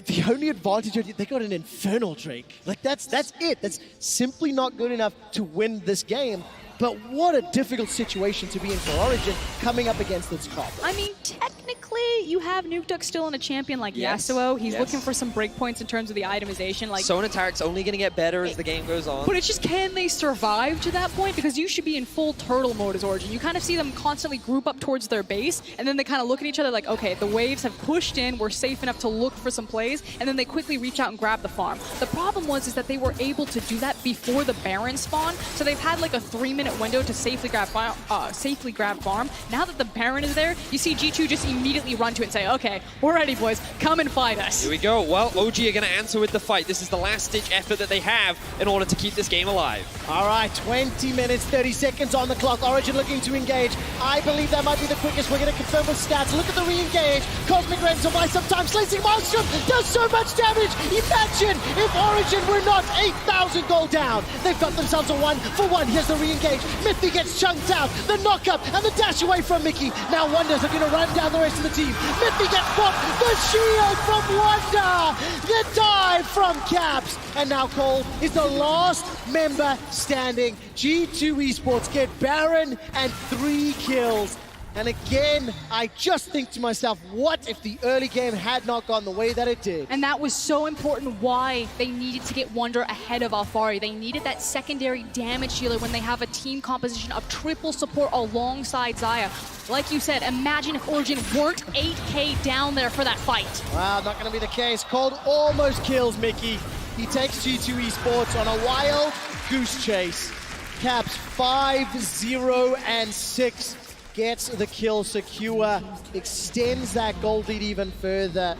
the only advantage, they got an Infernal Drake. Like, that's it. That's simply not good enough to win this game. But what a difficult situation to be in for Origin coming up against this cop.
I mean, technically, technically, you have Nukeduck still in a champion like Yasuo. He's looking for some breakpoints in terms of the itemization. Like
Sonataric's only going to get better as the game goes on.
But it's just, can they survive to that point? Because you should be in full turtle mode as Origin. You kind of see them constantly group up towards their base, and then they kind of look at each other like, okay, the waves have pushed in, we're safe enough to look for some plays, and then they quickly reach out and grab the farm. The problem is that they were able to do that before the Baron spawn, so they've had like a 3-minute window to safely grab farm. Now that the Baron is there, you see G2 just immediately run to it and say, okay, we're ready, boys, come and fight us.
Here we go. Well, OG are going to answer with the fight. This is the last-ditch effort that they have in order to keep this game alive.
All right, 20 minutes, 30 seconds on the clock. Origin looking to engage. I believe that might be the quickest. We're going to confirm with stats. Look at the re-engage. Cosmic Rain survives sometimes. Slicing Maelstrom does so much damage. Imagine if Origin were not 8,000 gold down. They've got themselves a 1-for-1. Here's the re-engage. Mithy gets chunked out. The knock-up and the dash away from Mickey. Now Wonder's looking to run down the rest of the team. Mithy gets popped. The shield from Wonder. The dive from Caps. And now Cole is the last member standing. G2 Esports get Baron and 3 kills. And again, I just think to myself, what if the early game had not gone the way that it did?
And that was so important why they needed to get Wonder ahead of Alphari. They needed that secondary damage dealer when they have a team composition of triple support alongside Xayah. Like you said, imagine if Origin weren't 8K down there for that fight.
Wow, not going to be the case. Cold almost kills Mickey. He takes G2 Esports on a wild goose chase. Caps 5-0-6. Gets the kill secure, extends that gold lead even further.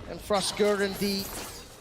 And Froskuren, the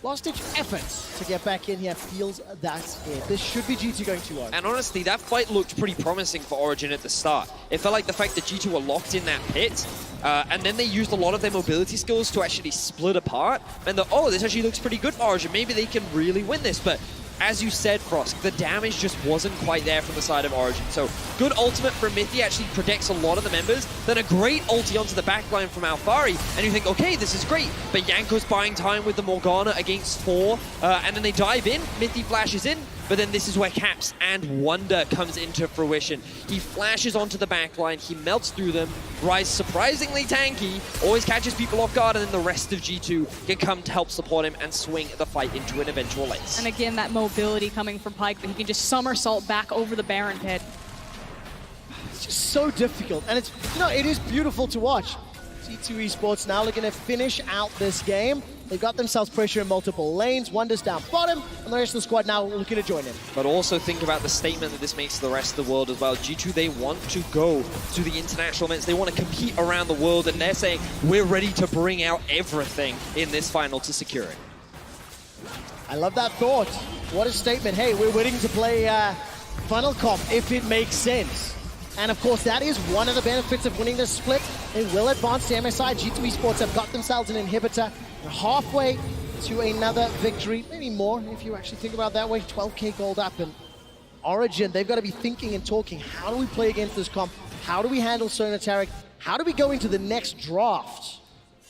last-ditch efforts to get back in here, feels that's it. This should be G2 going 2-0.
And honestly, that fight looked pretty promising for Origin at the start. It felt like the fact that G2 were locked in that pit, and then they used a lot of their mobility skills to actually split apart. And oh, this actually looks pretty good for Origin. Maybe they can really win this. But as you said, Frosk, the damage just wasn't quite there from the side of Origin. So good ultimate from Mithy, actually protects a lot of the members. Then a great ulti onto the backline from Alphari, and you think, okay, this is great. But Yanko's buying time with the Morgana against 4, and then they dive in, Mithy flashes in, but then this is where Caps and Wonder comes into fruition. He flashes onto the backline, he melts through them, Ryze surprisingly tanky, always catches people off guard, and then the rest of G2 can come to help support him and swing the fight into an eventual ace.
And again, that mobility coming from Pyke, that he can just somersault back over the Baron pit.
It's just so difficult, and it's, you know, it is beautiful to watch. G2 Esports now looking to finish out this game. They've got themselves pressure in multiple lanes. Wonder's down bottom, and the rest of the squad now looking to join in.
But also think about the statement that this makes to the rest of the world as well. G2, they want to go to the international events. They want to compete around the world, and they're saying, we're ready to bring out everything in this final to secure it.
I love that thought. What a statement. Hey, we're willing to play Funnel Comp if it makes sense. And of course, that is one of the benefits of winning this split. They will advance to MSI. G2 Esports have got themselves an inhibitor. They're halfway to another victory, maybe more if you actually think about it that way. 12K gold up, and Origin, they've got to be thinking and talking. How do we play against this comp? How do we handle Sonatarek? How do we go into the next draft?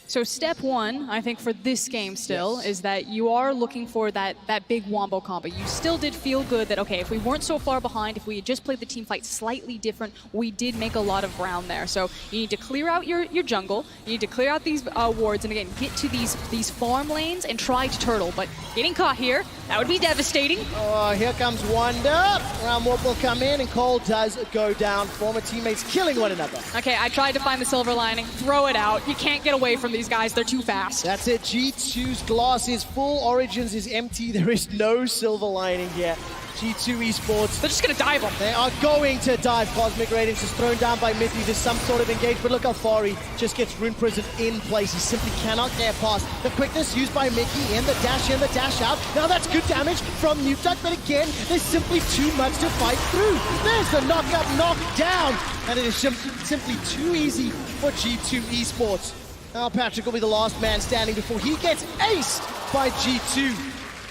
So step one, I think, for this game still, is that you are looking for that big wombo combo. You still did feel good that, okay, if we weren't so far behind, if we had just played the team fight slightly different, we did make a lot of ground there. So you need to clear out your jungle, you need to clear out these wards, and again, get to these farm lanes and try to turtle. But getting caught here, that would be devastating.
Oh, here comes Wonder. Round Warp will come in, and Cole does go down. Former teammates killing one another.
Okay, I tried to find the silver lining. Throw it out. You can't get away from these guys. They're too fast.
That's it. G2's glass is full. Origins is empty. There is no silver lining here. G2 Esports.
They're just going to dive them.
They are going to dive. Cosmic Radiance is thrown down by Mithy. There's some sort of engage, but look how Alphari just gets Rune Prison in place. He simply cannot get past. The quickness used by Mickey in the dash in, the dash out. Now that's good damage from Nukeduck, but again, there's simply too much to fight through. There's the knock-up, knock-down, and it is simply too easy for G2 Esports. Now Patrick will be the last man standing before he gets aced by G2.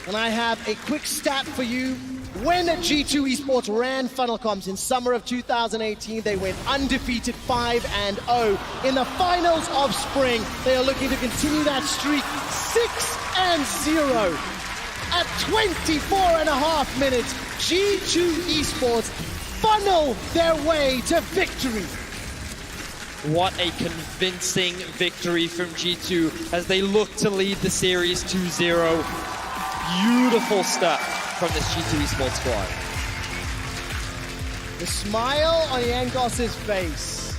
And I have a quick stat for you. When G2 Esports ran Funnel Comps in summer of 2018, they went undefeated 5-0. In the finals of spring, they are looking to continue that streak 6-0. At 24.5 minutes, G2 Esports funnel their way to victory.
What a convincing victory from G2 as they look to lead the series 2-0. Beautiful stuff from this G2 esports squad.
The smile on Yankos' face.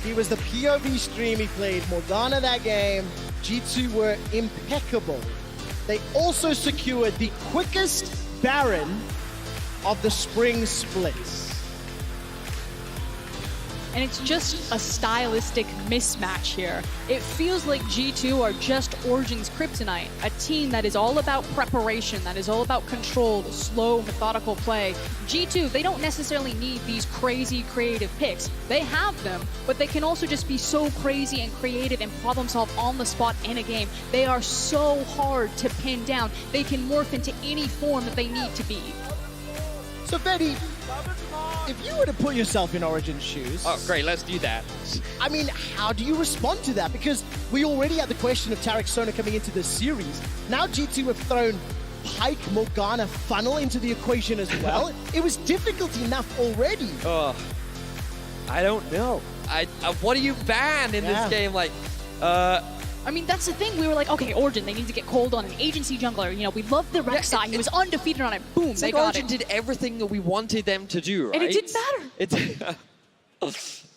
He was the POV stream, he played Morgana that game. G2 were impeccable. They also secured the quickest Baron of the spring splits.
And it's just a stylistic mismatch here. It feels like G2 are just Origin's kryptonite, a team that is all about preparation, that is all about controlled, slow, methodical play. G2, they don't necessarily need these crazy creative picks. They have them, but they can also just be so crazy and creative and problem solve on the spot in a game. They are so hard to pin down. They can morph into any form that they need to be.
So Betty, if you were to put yourself in Origin's shoes...
Oh, great, let's do that.
I mean, how do you respond to that? Because we already had the question of Tarek Sona coming into this series. Now G2 have thrown Pike, Morgana, Funnel into the equation as well. It was difficult enough already.
Oh, I don't know. What do you ban in this game? Like,
I mean, that's the thing. We were like, okay, Origin, they need to get cold on an agency jungler. You know, we love the Rek'Sai. He was undefeated on it. Boom,
it's
they
like
got
Origin
it.
did everything that we wanted them to do, right?
And it didn't matter.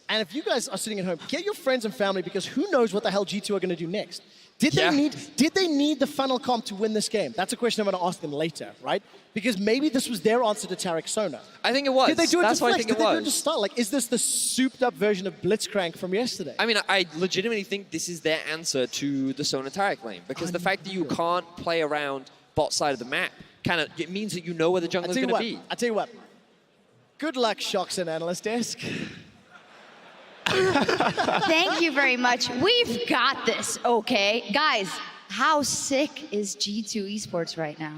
And if you guys are sitting at home, get your friends and family because who knows what the hell G2 are going to do next. Did they need the funnel comp to win this game? That's a question I'm going to ask them later, right? Because maybe this was their answer to Tarek Sona.
I think it was.
Did they do it
That's
to
what I
Flex?
think
Did
it
they do it
was.
to Star? Like, is this the souped-up version of Blitzcrank from yesterday?
I mean, I legitimately think this is their answer to the Sona Tarek lane because the fact that you can't play around bot side of the map it means that you know where the jungler's going to be.
I tell you what. Good luck, Shocks and Analyst Desk.
Thank you very much. We've got this, okay? Guys, how sick is G2 esports right now?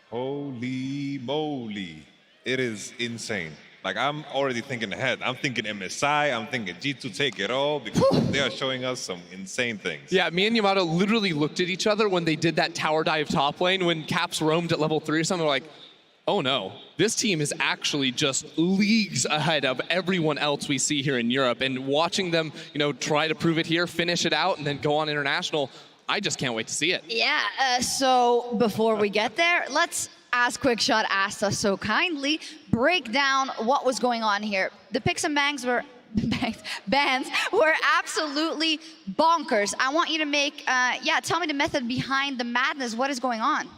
Holy moly. It is insane. Like, I'm already thinking ahead. I'm thinking MSI, I'm thinking G2 take it all because they are showing us some insane things.
Yeah, me and Yamato literally looked at each other when they did that tower dive top lane when Caps roamed at level 3 or something. We're like, oh no, this team is actually just leagues ahead of everyone else we see here in Europe. And watching them, try to prove it here, finish it out, and then go on international, I just can't wait to see it.
Yeah, so before we get there, let's, as Quickshot asked us so kindly, break down what was going on here. The picks and bans were absolutely bonkers. I want you to tell me the method behind the madness. What is going on?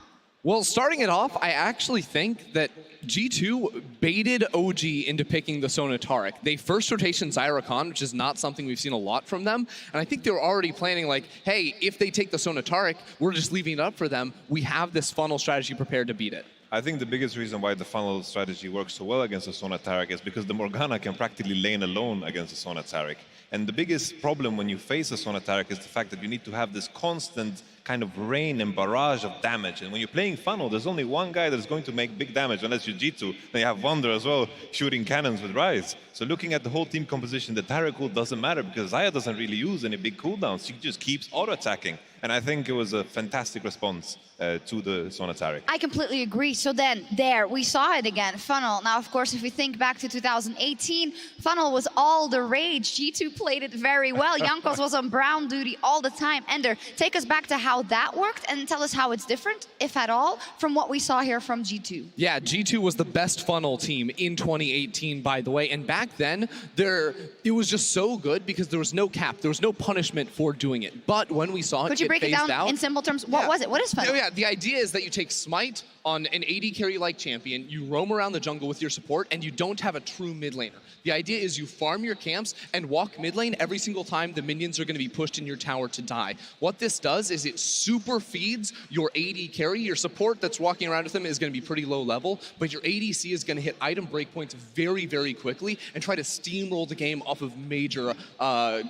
Well, starting it off, I actually think that G2 baited OG into picking the Sona Tarek. They first rotation Zyra Khan, which is not something we've seen a lot from them. And I think they were already planning like, hey, if they take the Sona Tarek, we're just leaving it up for them. We have this funnel strategy prepared to beat it.
I think the biggest reason why the funnel strategy works so well against the Sona Tarek is because the Morgana can practically lane alone against the Sona Tarek. And the biggest problem when you face a Sona Tarek is the fact that you need to have this constant kind of rain and barrage of damage. And when you're playing funnel, there's only one guy that's going to make big damage, unless you're G2. Then you have Wonder as well, shooting cannons with Ryze. So looking at the whole team composition, the Tarek ult doesn't matter because Xayah doesn't really use any big cooldowns. She just keeps auto-attacking. And I think it was a fantastic response to the Sona Tarek.
I completely agree. So then, we saw it again, Funnel. Now, of course, if we think back to 2018, Funnel was all the rage. G2 played it very well. Jankos was on brown duty all the time. Ender, take us back to how that worked and tell us how it's different, if at all, from what we saw here from G2.
Yeah, G2 was the best Funnel team in 2018, by the way. And back then, it was just so good because there was no cap. There was no punishment for doing it. But when we saw it
Could you break it down in simple terms? What was it? What is Funnel?
Yeah, the idea is that you take Smite on an AD carry-like champion, you roam around the jungle with your support, and you don't have a true mid laner. The idea is you farm your camps and walk mid lane every single time the minions are going to be pushed in your tower to die. What this does is it super feeds your AD carry. Your support that's walking around with them is going to be pretty low level, but your ADC is going to hit item breakpoints very, very quickly and try to steamroll the game off of major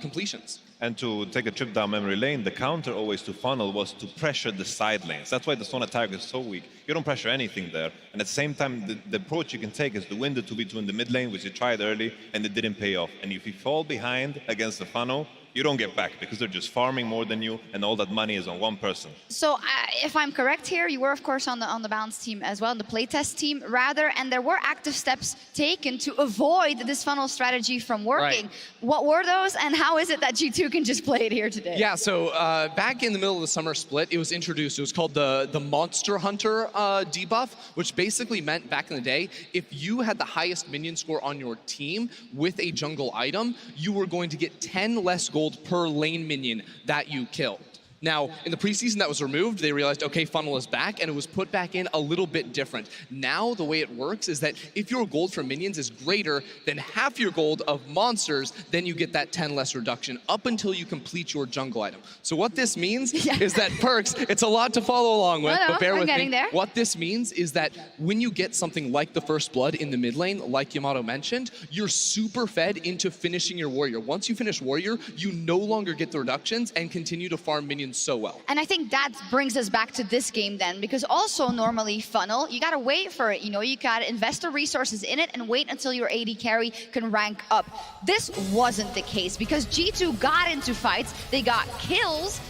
completions.
And to take a trip down memory lane, the counter always to Funnel was to pressure the side lanes. That's why the Sona Tarek is so weak. You don't pressure anything there. And at the same time, the approach you can take is to win the 2v2 in the mid lane, which you tried early, and it didn't pay off. And if you fall behind against the Funnel, you don't get back because they're just farming more than you, and all that money is on one person.
So if I'm correct here, you were of course on the balance team as well, the playtest team rather, and there were active steps taken to avoid this funnel strategy from working.
Right.
What were those, and how is it that G2 can just play it here today?
Yeah, so back in the middle of the summer split, it was introduced. It was called the Monster Hunter debuff, which basically meant back in the day, if you had the highest minion score on your team with a jungle item, you were going to get 10 less gold per lane minion that you killed. Now, in the preseason that was removed, they realized, okay, funnel is back, and it was put back in a little bit different. Now, the way it works is that if your gold for minions is greater than half your gold of monsters, then you get that 10 less reduction up until you complete your jungle item. So what this means is that Perks, it's a lot to follow along with, but bear with me.
there.
What this means is that when you get something like the first blood in the mid lane, like Yamato mentioned, you're super fed into finishing your warrior. Once you finish warrior, you no longer get the reductions and continue to farm minions so well.
And I think that brings us back to this game then, because also normally funnel, you gotta wait for it, you gotta invest the resources in it and wait until your AD carry can rank up. This wasn't the case because G2 got into fights, they got kills,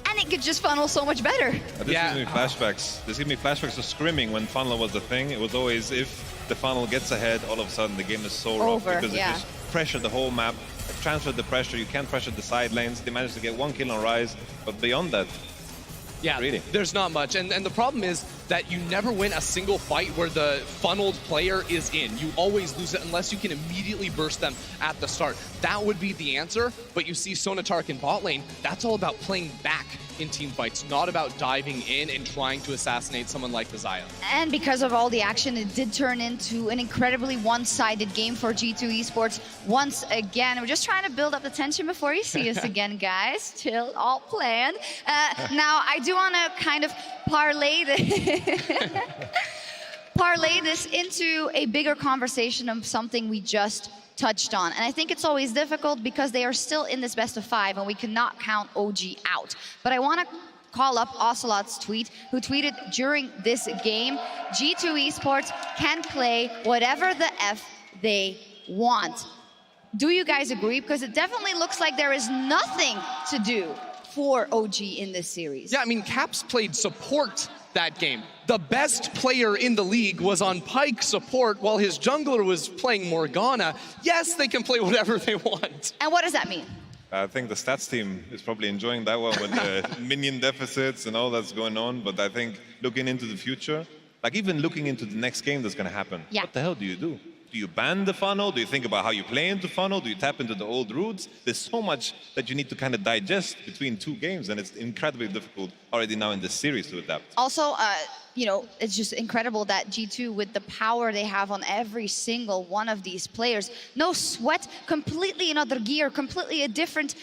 and it could just funnel so much better.
This gives me flashbacks. This gives me flashbacks to scrimming when funnel was the thing. It was always if the funnel gets ahead, all of a sudden the game is so rough because it just pressured the whole map. Transferred the pressure, you can't pressure the side lanes. They managed to get 1 kill on Rise, but beyond that,
yeah, really, there's not much. And the problem is that you never win a single fight where the funneled player is in. You always lose it unless you can immediately burst them at the start. That would be the answer, but you see Sonatark in bot lane, that's all about playing back in team fights, not about diving in and trying to assassinate someone like the Xayah.
And because of all the action, it did turn into an incredibly one-sided game for G2 Esports once again. We're just trying to build up the tension before you see us again, guys. Chill, all planned. Now, I do want to kind of parlay this into a bigger conversation of something we just touched on. And I think it's always difficult because they are still in this best of 5 and we cannot count OG out. But I want to call up Ocelot's tweet, who tweeted during this game, G2 Esports can play whatever the F they want. Do you guys agree? Because it definitely looks like there is nothing to do for OG in this series.
Yeah, I mean, Caps played support that game. The best player in the league was on Pyke support while his jungler was playing Morgana. Yes, they can play whatever they want.
And what does that mean?
I think the stats team is probably enjoying that one with the minion deficits and all that's going on. But I think looking into the future, like even looking into the next game that's going to happen, what the hell do you do? Do you ban the funnel? Do you think about how you play into funnel? Do you tap into the old roots? There's so much that you need to kind of digest between 2 games, and it's incredibly difficult already now in this series to adapt.
Also, it's just incredible that G2, with the power they have on every single one of these players, no sweat, completely another gear, completely a different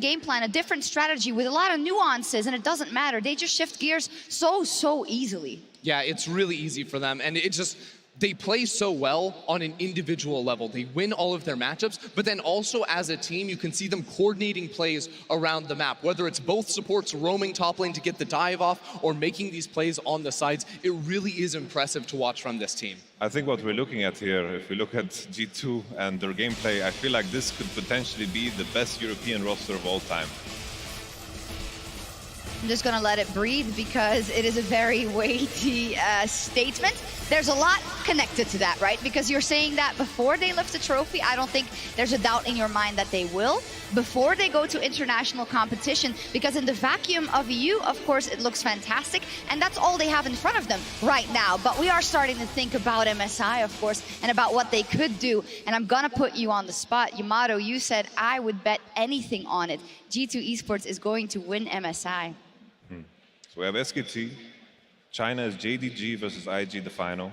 game plan, a different strategy with a lot of nuances, and it doesn't matter. They just shift gears so easily.
Yeah, it's really easy for them, and it just... They play so well on an individual level. They win all of their matchups, but then also as a team, you can see them coordinating plays around the map, whether it's both supports roaming top lane to get the dive off or making these plays on the sides. It really is impressive to watch from this team.
I think what we're looking at here, if we look at G2 and their gameplay, I feel like this could potentially be the best European roster of all time.
I'm just gonna let it breathe because it is a very weighty statement. There's a lot connected to that, right? Because you're saying that before they lift the trophy, I don't think there's a doubt in your mind that they will. Before they go to international competition, because in the vacuum of EU, of course, it looks fantastic, and that's all they have in front of them right now. But we are starting to think about MSI, of course, and about what they could do. And I'm gonna put you on the spot. Yamato, you said I would bet anything on it. G2 Esports is going to win MSI.
So we have SKT. China is JDG versus IG, the final.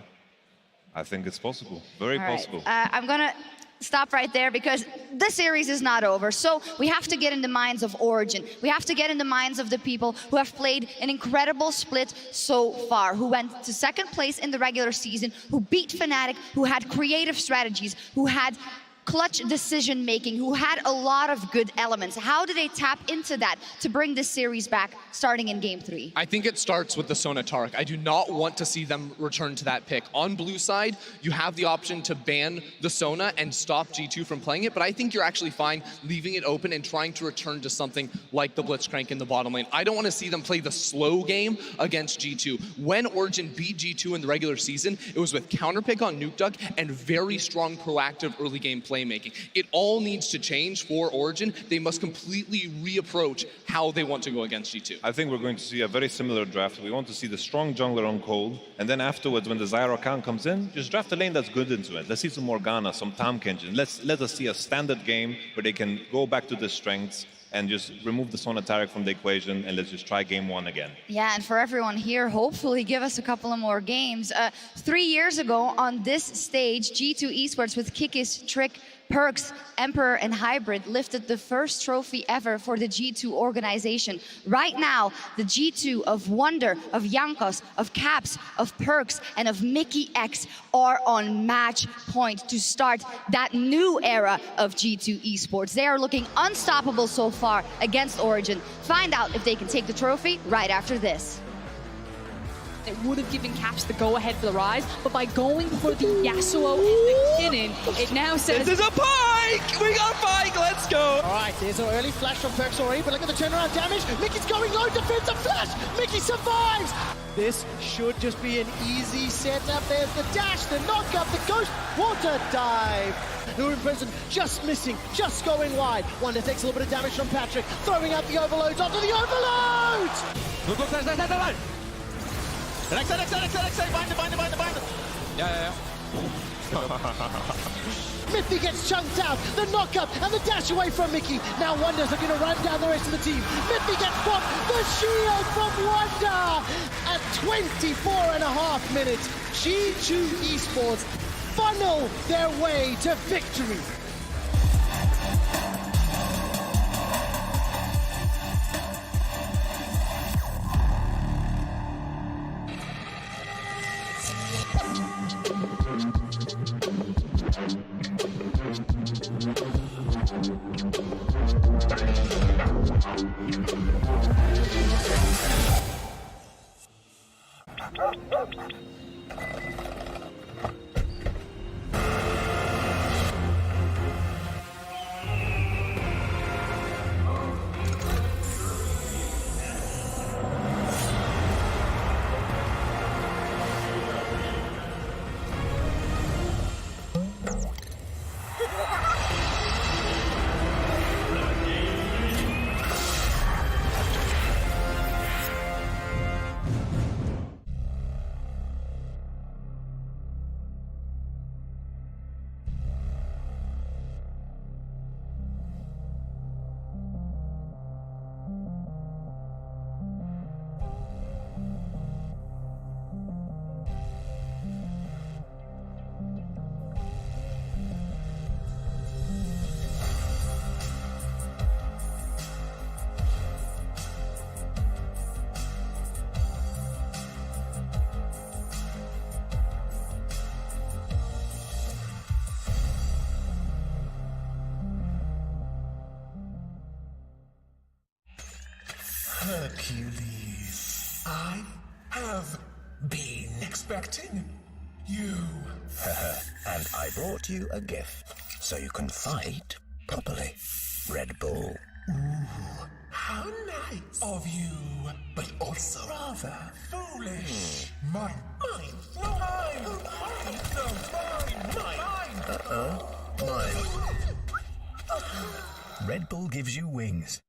I think it's possible, very possible.
I'm gonna stop right there because the series is not over. So we have to get in the minds of Origin. We have to get in the minds of the people who have played an incredible split so far, who went to 2nd place in the regular season, who beat Fnatic, who had creative strategies, who had clutch decision making, who had a lot of good elements. How do they tap into that to bring this series back starting in game 3?
I think it starts with the Sona Tarek. I do not want to see them return to that pick. On blue side, you have the option to ban the Sona and stop G2 from playing it, but I think you're actually fine leaving it open and trying to return to something like the Blitzcrank in the bottom lane. I don't want to see them play the slow game against G2. When Origin beat G2 in the regular season, it was with counterpick on Nuke Duck and very strong proactive early game playmaking. It all needs to change for Origin. They must completely reapproach how they want to go against G2.
I think we're going to see a very similar draft. We want to see the strong jungler on cold, and then afterwards, when the Zyra account comes in, just draft a lane that's good into it. Let's see some Morgana, some Tahm Kenjin. Let us see a standard game where they can go back to their strengths and just remove the Sona Tarek from the equation, and let's just try game 1 again.
Yeah, and for everyone here, hopefully give us a couple of more games. 3 years ago on this stage, G2 Esports with Kikis, Trick, Perks, Emperor, and Hybrid lifted the first trophy ever for the G2 organization. Right now, the G2 of Wonder, of Jankos, of Caps, of Perks, and of Mickey X are on match point to start that new era of G2 Esports. They are looking unstoppable so far against Origin. Find out if they can take the trophy right after this.
It would have given Caps the go-ahead for the rise, but by going for the Yasuo and the Kinnan, it now says...
This is a pike! We got a pike, let's go!
Alright, there's an early flash from Perks already, but look at the turnaround damage. Mickey's going low, defensive flash! Mickey survives! This should just be an easy setup. There's the dash, the knock-up, the ghost water dive. Who in prison, just missing, just going wide. Wonder takes a little bit of damage from Patrick, throwing out the overloads onto the overloads!
Look, bind it. Yeah.
Mithy gets chunked out, the knock-up and the dash away from Mickey. Now Wonder's looking to run down the rest of the team. Mithy gets popped, the shield from Wonder! At 24.5 minutes, G2 Esports funnel their way to victory.
Hercules, I have been expecting you. And I brought you a gift, so you can fight properly. Red Bull. Ooh, how nice of you, but also rather foolish. Mine. Red Bull gives you wings.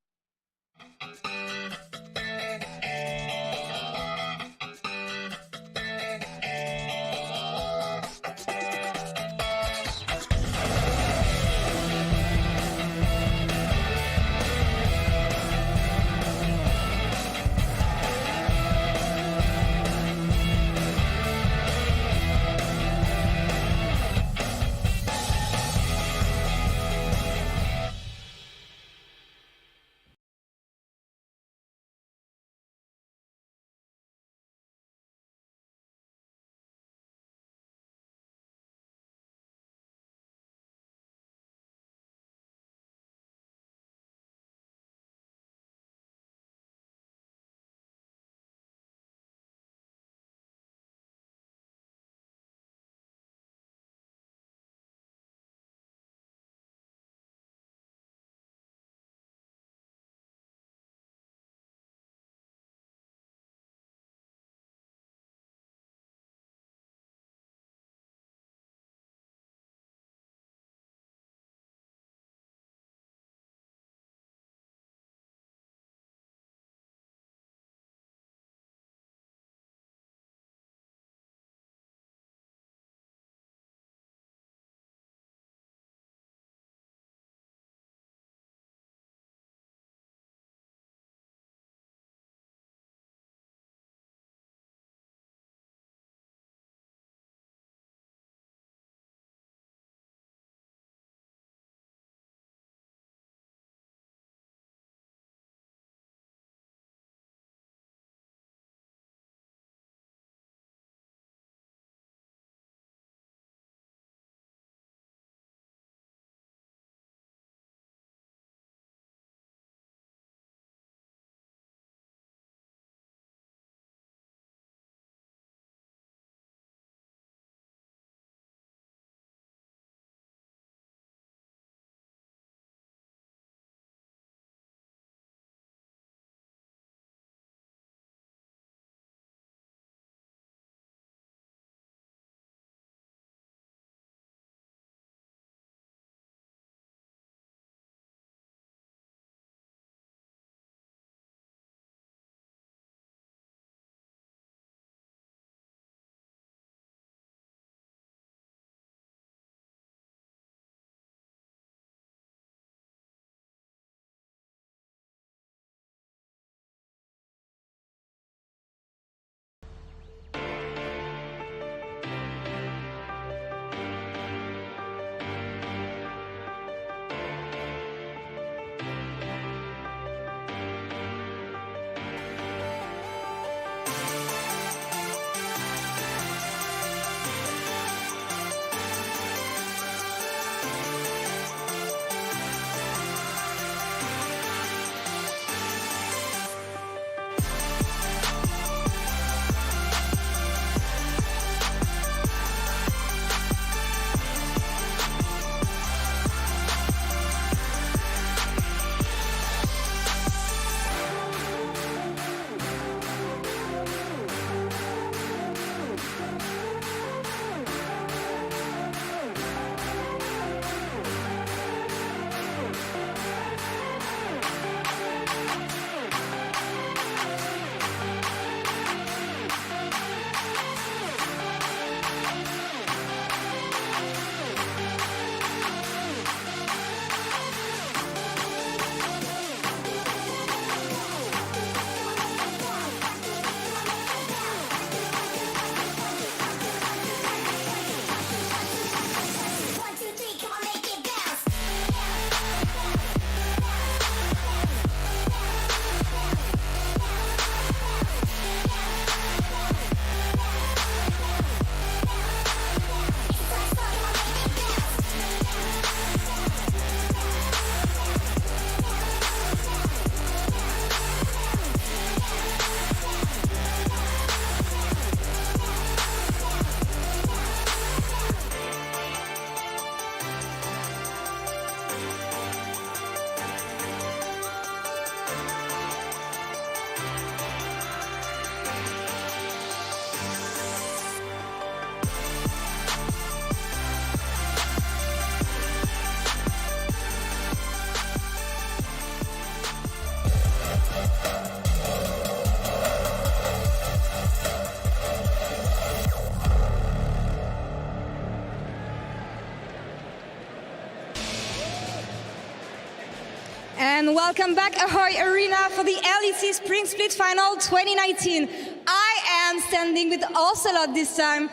And welcome back, Ahoy Arena, for the LEC Spring Split Final 2019. I am standing with Ocelot this time.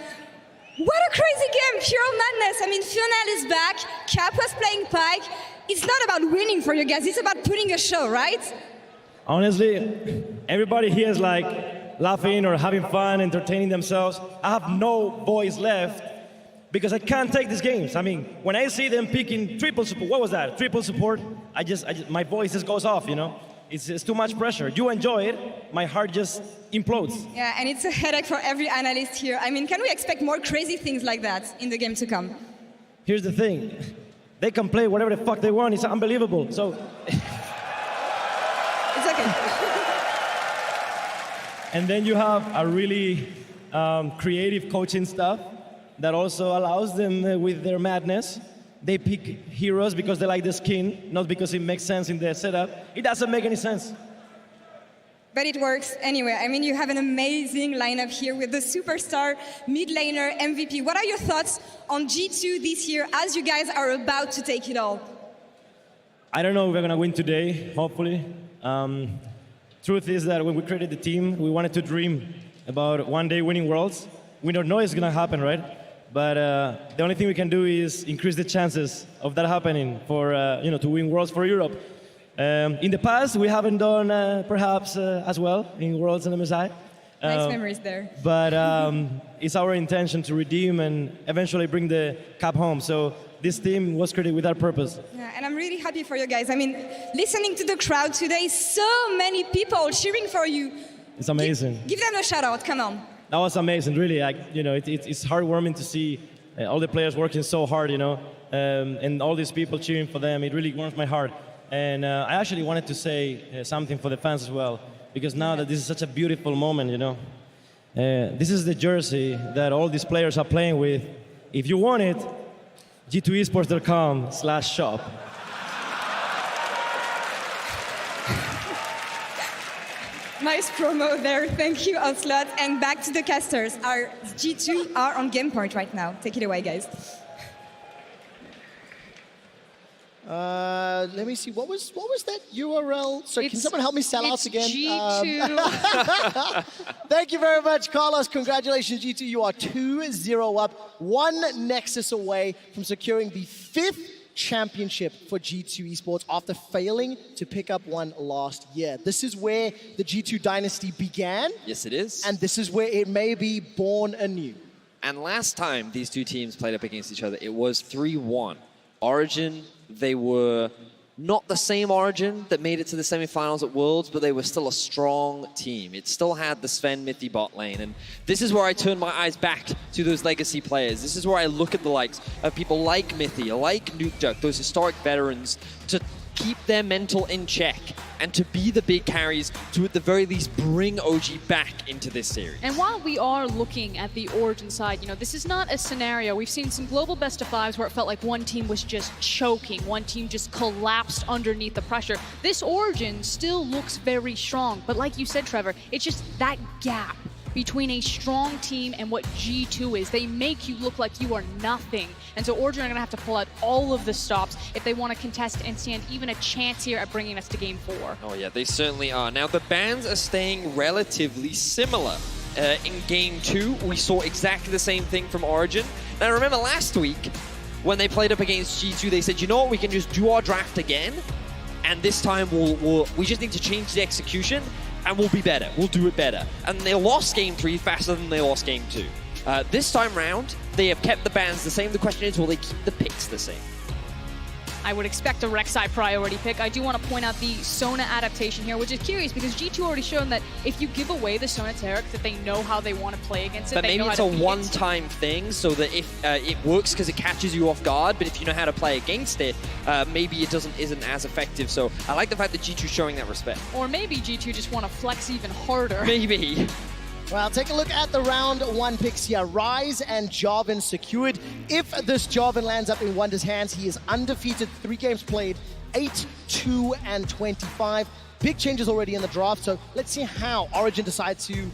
What a crazy game, pure madness. I mean, Fionel is back, Cap was playing Pike. It's not about winning for you guys, it's about putting a show, right?
Honestly, everybody here is like laughing or having fun, entertaining themselves. I have no voice left because I can't take these games. I mean, when I see them picking triple support, what was that? Triple support, I just my voice just goes off, you know? It's too much pressure. You enjoy it, my heart just implodes.
Yeah, and it's a headache for every analyst here. I mean, can we expect more crazy things like that in the game to come?
Here's the thing, they can play whatever the fuck they want, it's unbelievable, so.
It's okay.
And then you have a really creative coaching staff that also allows them with their madness. They pick heroes because they like the skin, not because it makes sense in their setup. It doesn't make any sense.
But it works anyway. I mean, you have an amazing lineup here with the superstar, mid laner, MVP. What are your thoughts on G2 this year as you guys are about to take it all?
I don't know if we're gonna win today, hopefully. Truth is that when we created the team, we wanted to dream about one day winning Worlds. We don't know it's gonna happen, right? But the only thing we can do is increase the chances of that happening for, to win Worlds for Europe. In the past, we haven't done perhaps as well in Worlds and MSI.
Nice memories there.
But it's our intention to redeem and eventually bring the cup home. So this team was created with that purpose.
Yeah, and I'm really happy for you guys. I mean, listening to the crowd today, so many people cheering for you.
It's amazing.
Give them a shout out, come on.
That was amazing, really. It's heartwarming to see all the players working so hard, and all these people cheering for them. It really warms my heart. And I actually wanted to say something for the fans as well, because now that this is such a beautiful moment, this is the jersey that all these players are playing with. If you want it, g2esports.com/shop.
Nice promo there. Thank you, Ocelot. And back to the casters. Our G2 are on game point right now. Take it away, guys.
Let me see. What was that URL? So can someone help me sell out again?
G2.
Thank you very much, Carlos. Congratulations, G2. You are 2-0 up, one Nexus away from securing the 5th championship for G2 Esports after failing to pick up one last year. This is where the G2 dynasty began.
Yes, it is.
And this is where it may be born anew.
And last time these two teams played up against each other, it was 3-1. Origin, they were not the same Origin that made it to the semifinals at Worlds, but they were still a strong team. It still had the Sven Mithy bot lane, and this is where I turn my eyes back to those legacy players. This is where I look at the likes of people like Mithy, like Nukeduck, those historic veterans, to keep their mental in check and to be the big carries to at the very least bring OG back into this series.
And while we are looking at the Origin side, this is not a scenario. We've seen some global best of fives where it felt like one team was just choking, one team just collapsed underneath the pressure. This Origin still looks very strong, but like you said, Trevor, it's just that gap between a strong team and what G2 is. They make you look like you are nothing. And so Origin are gonna have to pull out all of the stops if they want to contest and stand even a chance here at bringing us to game 4.
Oh yeah, they certainly are. Now the bans are staying relatively similar. In game 2, we saw exactly the same thing from Origin. Now remember last week, when they played up against G2, they said, you know what, we can just do our draft again, and this time we just need to change the execution, and we'll be better. We'll do it better. And they lost game 3 faster than they lost game 2. This time round, they have kept the bans the same. The question is, will they keep the picks the same?
I would expect a Rek'Sai priority pick. I do want to point out the Sona adaptation here, which is curious because G2 already shown that if you give away the Sona Taric, that they know how they want to play against it.
But maybe it's a one-time thing, so that if it works because it catches you off guard, but if you know how to play against it, maybe it isn't as effective. So I like the fact that G2 is showing that respect.
Or maybe G2 just want to flex even harder.
Maybe.
Well, take a look at the round 1 picks here. Rise and Jarvan secured. If this Jarvan lands up in Wonder's hands, he is undefeated, 3 games played, 8-2-25. Big changes already in the draft, so let's see how Origin decide to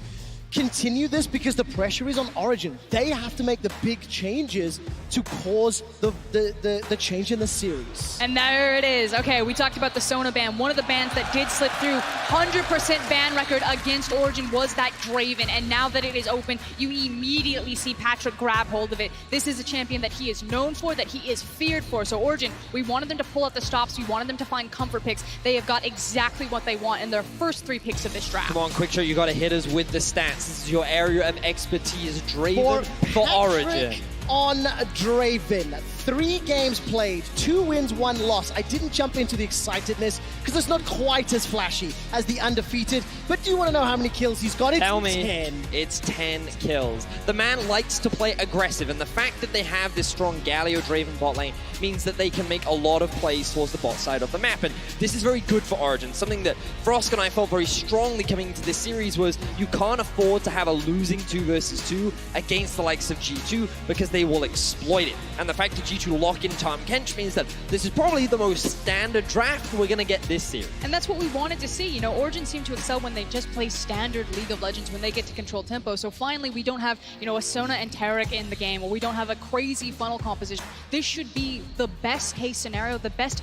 continue this because the pressure is on Origin. They have to make the big changes to cause the change in the series.
And there it is. Okay, we talked about the Sona ban. One of the bans that did slip through, 100% ban record against Origin was that Draven. And now that it is open, you immediately see Patrick grab hold of it. This is a champion that he is known for, that he is feared for. So Origin, we wanted them to pull out the stops. We wanted them to find comfort picks. They have got exactly what they want in their first 3 picks of this draft.
Come on, Quickshot, you got to hit us with the stats. This is your area of expertise. Draven for Origin.
On Draven, 3 games played, 2 wins, 1 loss. I didn't jump into the excitedness because it's not quite as flashy as the undefeated. But do you want to know how many kills he's got? It's
Tell me.
10.
It's 10 kills. The man likes to play aggressive, and the fact that they have this strong Galio Draven bot lane means that they can make a lot of plays towards the bot side of the map. And this is very good for Origin. Something that Frosk and I felt very strongly coming into this series was you can't afford to have a losing 2 versus 2 against the likes of G2 because they will exploit it. And the fact that G2 lock in Tom Kench means that this is probably the most standard draft we're going to get this series.
And that's what we wanted to see. You know, Origin seem to excel when they just play standard League of Legends, when they get to control tempo. So finally, we don't have, you know, a Sona and Tarek in the game, or we don't have a crazy funnel composition. This should be the best case scenario, the best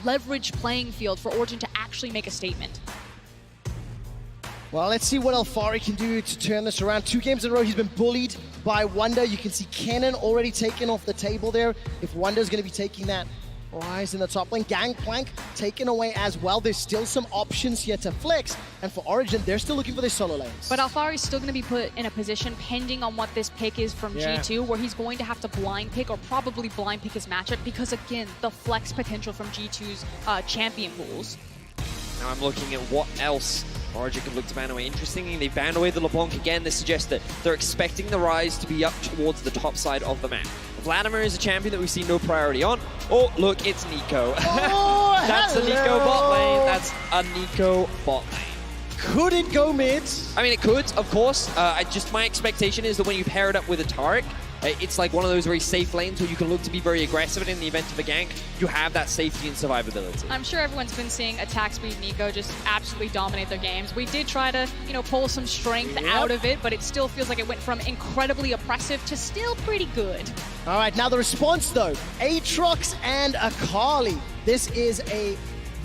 leverage playing field for Origin to actually make a statement.
Well, let's see what Alfari can do to turn this around. 2 games in a row, he's been bullied by Wonder. You can see Kennen already taken off the table there. If Wonder's going to be taking that rise in the top lane, Gangplank taken away as well. There's still some options here to flex. And for Origin, they're still looking for their solo lanes.
But Alfari's still going to be put in a position, pending on what this pick is from G2, where he's going to have to blind pick, or probably blind pick his matchup, because again, the flex potential from G2's champion pools.
Now I'm looking at what else Origin could look to ban away. Interestingly, they banned away the LeBlanc again. This suggests that they're expecting the Rise to be up towards the top side of the map. Vladimir is a champion that we see no priority on. Oh, look, it's Nico.
Oh,
That's a Nico bot lane. That's a Nico bot lane.
Could it go mid?
I mean, it could, of course. My expectation is that when you pair it up with a Taric, it's like one of those very safe lanes where you can look to be very aggressive, and in the event of a gank, you have that safety and survivability.
I'm sure everyone's been seeing attack speed Nico just absolutely dominate their games. We did try to, you know, pull some strength out of it, but it still feels like it went from incredibly oppressive to still pretty good.
All right, now the response though, Aatrox and Akali. This is a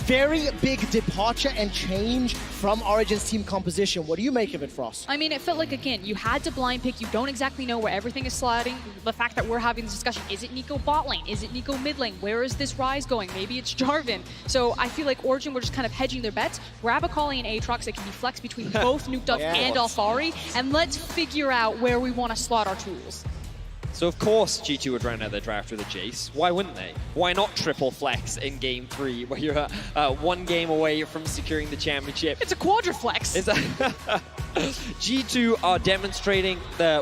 very big departure and change from Origin's team composition. What do you make of it, Frost?
I mean, it felt like, again, you had to blind pick. You don't exactly know where everything is sliding. The fact that we're having this discussion, is it Nico bot lane? Is it Nico mid lane? Where is this Rise going? Maybe it's Jarvan. So I feel like Origin were just kind of hedging their bets. Grab Akali and Aatrox that can be flexed between both Nuke Duck and Alfari, and let's figure out where we want to slot our tools.
So of course G2 would round out their draft with a Jace. Why wouldn't they? Why not triple flex in Game 3, where you're 1 game away from securing the championship?
It's a quadriflex.
G2 are demonstrating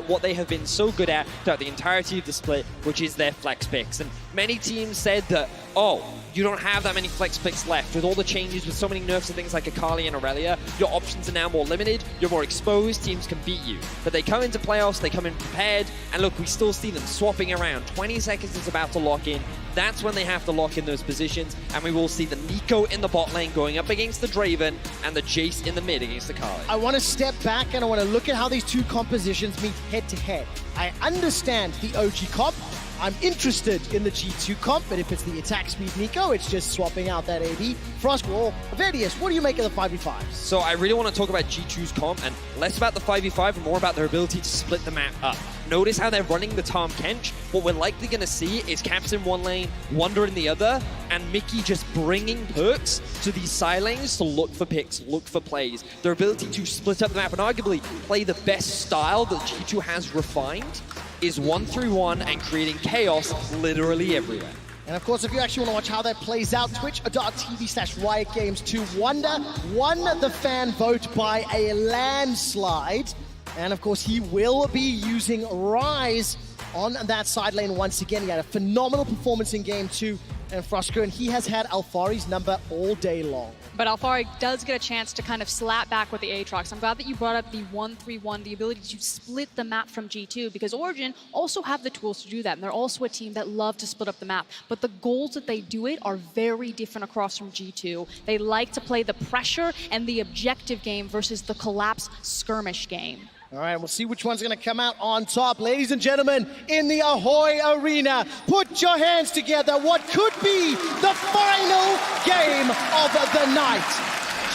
what they have been so good at throughout the entirety of the split, which is their flex picks. And many teams said that, oh, you don't have that many flex picks left. With all the changes, with so many nerfs to things like Akali and Aurelia, your options are now more limited, you're more exposed, teams can beat you. But they come into playoffs, they come in prepared, and look, we still see them swapping around. 20 seconds is about to lock in. That's when they have to lock in those positions, and we will see the Nico in the bot lane going up against the Draven, and the Jace in the mid against the Kali.
I want to step back and I want to look at how these 2 compositions meet head to head. I understand the OG comp. I'm interested in the G2 comp, but if it's the attack speed Nico, it's just swapping out that AD. Frostwall, Vedius, what do you make of the 5v5s?
So I really want to talk about G2's comp, and less about the 5v5 and more about their ability to split the map up. Notice how they're running the Tahm Kench. What we're likely going to see is Caps in one lane, Wonder in the other, and Mickey just bringing perks to these side lanes to look for picks, look for plays. Their ability to split up the map and arguably play the best style that G2 has refined is 1-3-1 and creating chaos literally everywhere.
And of course, if you actually want to watch how that plays out, twitch.tv/RiotGames2 Wonder won the fan vote by a landslide. And of course, he will be using Rise on that side lane once again. He had a phenomenal performance in Game 2, and Frosker, and he has had Alfari's number all day long.
But Alfari does get a chance to kind of slap back with the Aatrox. I'm glad that you brought up the 1-3-1, the ability to split the map from G2, because Origin also have the tools to do that, and they're also a team that love to split up the map. But the goals that they do it are very different across from G2. They like to play the pressure and the objective game versus the collapse skirmish game.
All right, we'll see which one's going to come out on top. Ladies and gentlemen, in the Ahoy Arena, put your hands together. What could be the final game of the night?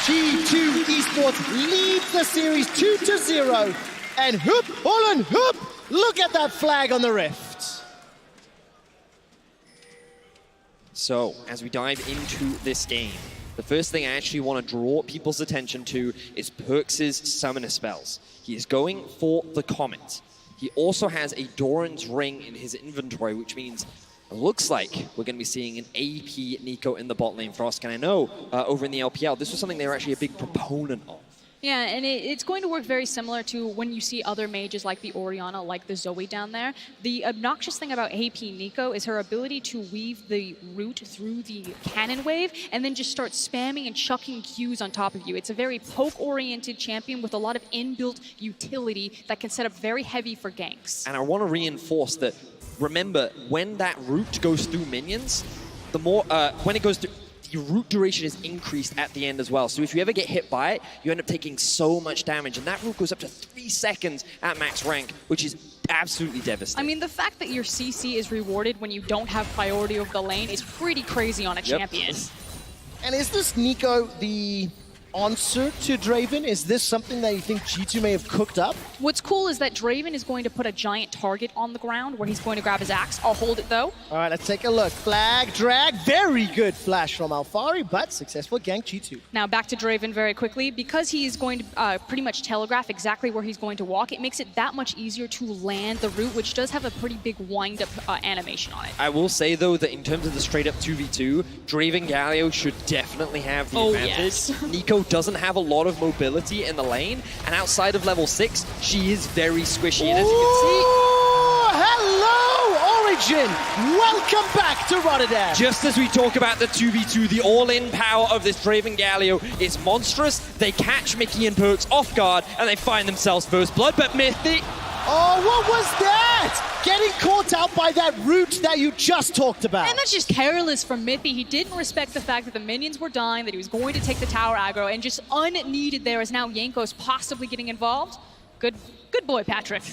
G2 Esports leads the series 2-0. And hoop, Holland, hoop! Look at that flag on the rift.
So, as we dive into this game, the first thing I actually want to draw people's attention to is Perks' summoner spells. He is going for the Comet. He also has a Doran's Ring in his inventory, which means it looks like we're going to be seeing an AP Nico in the bot lane for Oscar. And I know over in the LPL, this was something they were actually a big proponent of.
Yeah, and it's going to work very similar to when you see other mages like the Orianna, like the Zoe down there. The obnoxious thing about AP Nico is her ability to weave the root through the cannon wave and then just start spamming and chucking Qs on top of you. It's a very poke-oriented champion with a lot of inbuilt utility that can set up very heavy for ganks.
And I want to reinforce that, remember, when that root goes through minions, the more, when it goes through, your root duration is increased at the end as well. So if you ever get hit by it, you end up taking so much damage. And that root goes up to 3 seconds at max rank, which is absolutely devastating.
I mean, the fact that your CC is rewarded when you don't have priority over the lane is pretty crazy on a champion.
And is this Nico the answer to Draven? Is this something that you think G2 may have cooked up?
What's cool is that Draven is going to put a giant target on the ground where he's going to grab his axe. I'll hold it though.
All right, let's take a look. Flag, drag, very good flash from Alphari, but successful gank G2.
Now back to Draven very quickly. Because he's going to pretty much telegraph exactly where he's going to walk, it makes it that much easier to land the root, which does have a pretty big wind-up animation on it.
I will say though that in terms of the straight-up 2v2, Draven Galio should definitely have the advantage.
Yes.
Nico doesn't have a lot of mobility in the lane, and outside of level 6, she is very squishy. And as you can see...
Hello, Origin! Welcome back to Rotterdam!
Just as we talk about the 2v2, the all-in power of this Draven Galio is monstrous. They catch Mickey and Perks off guard, and they find themselves first blood, but Mythic...
Oh, what was that? Getting caught out by that root that you just talked about.
And that's just careless from Mithy. He didn't respect the fact that the minions were dying, that he was going to take the tower aggro, and just unneeded there is now Jankos possibly getting involved. Good boy, Patrick.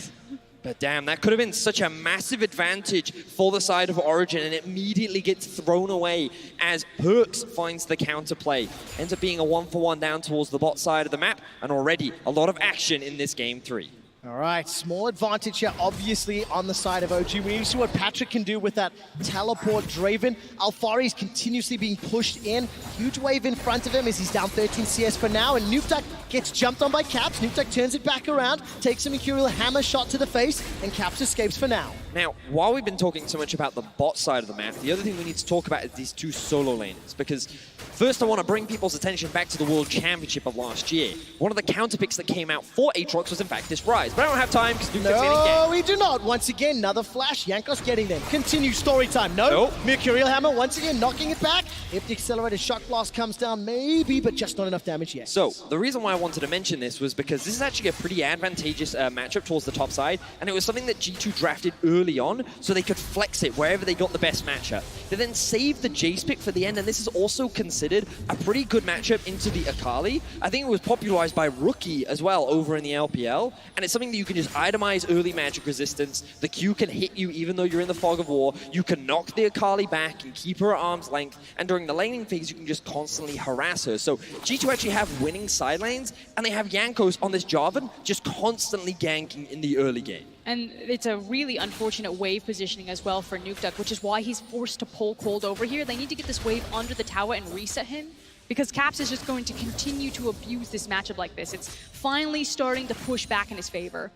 But damn, that could have been such a massive advantage for the side of Origin, and it immediately gets thrown away as Perks finds the counterplay. Ends up being a 1-for-1 down towards the bot side of the map, and already a lot of action in this game 3.
All right, small advantage here, obviously, on the side of OG. We need to see what Patrick can do with that teleport Draven. Alphari is continuously being pushed in. Huge wave in front of him as he's down 13 CS for now, and Nukeduck gets jumped on by Caps. Nukeduck turns it back around, takes a Mercurial Hammer shot to the face, and Caps escapes for now.
Now, while we've been talking so much about the bot side of the map, the other thing we need to talk about is these two solo laners, because first I want to bring people's attention back to the World Championship of last year. One of the counter picks that came out for Aatrox was in fact this Rise, but I don't have time because Nukeduck's getting game.
No, we do not. Once again, another flash. Jankos getting them. Continue story time. No. Mercurial Hammer once again knocking it back. If the accelerated shock blast comes down, maybe, but just not enough damage yet.
So, the reason why I wanted to mention this was because this is actually a pretty advantageous matchup towards the top side, and it was something that G2 drafted early on, so they could flex it wherever they got the best matchup. They then saved the Jace pick for the end, and this is also considered a pretty good matchup into the Akali. I think it was popularized by Rookie as well over in the LPL, and it's something that you can just itemize early magic resistance. The Q can hit you even though you're in the fog of war. You can knock the Akali back and keep her at arm's length, and during the laning phase, you can just constantly harass her. So G2 actually have winning side lanes, and they have Jankos on this Jarvan just constantly ganking in the early game.
And it's a really unfortunate wave positioning as well for Nukeduck, which is why he's forced to pull Cold over here. They need to get this wave under the tower and reset him, because Caps is just going to continue to abuse this matchup like this. It's finally starting to push back in his favor.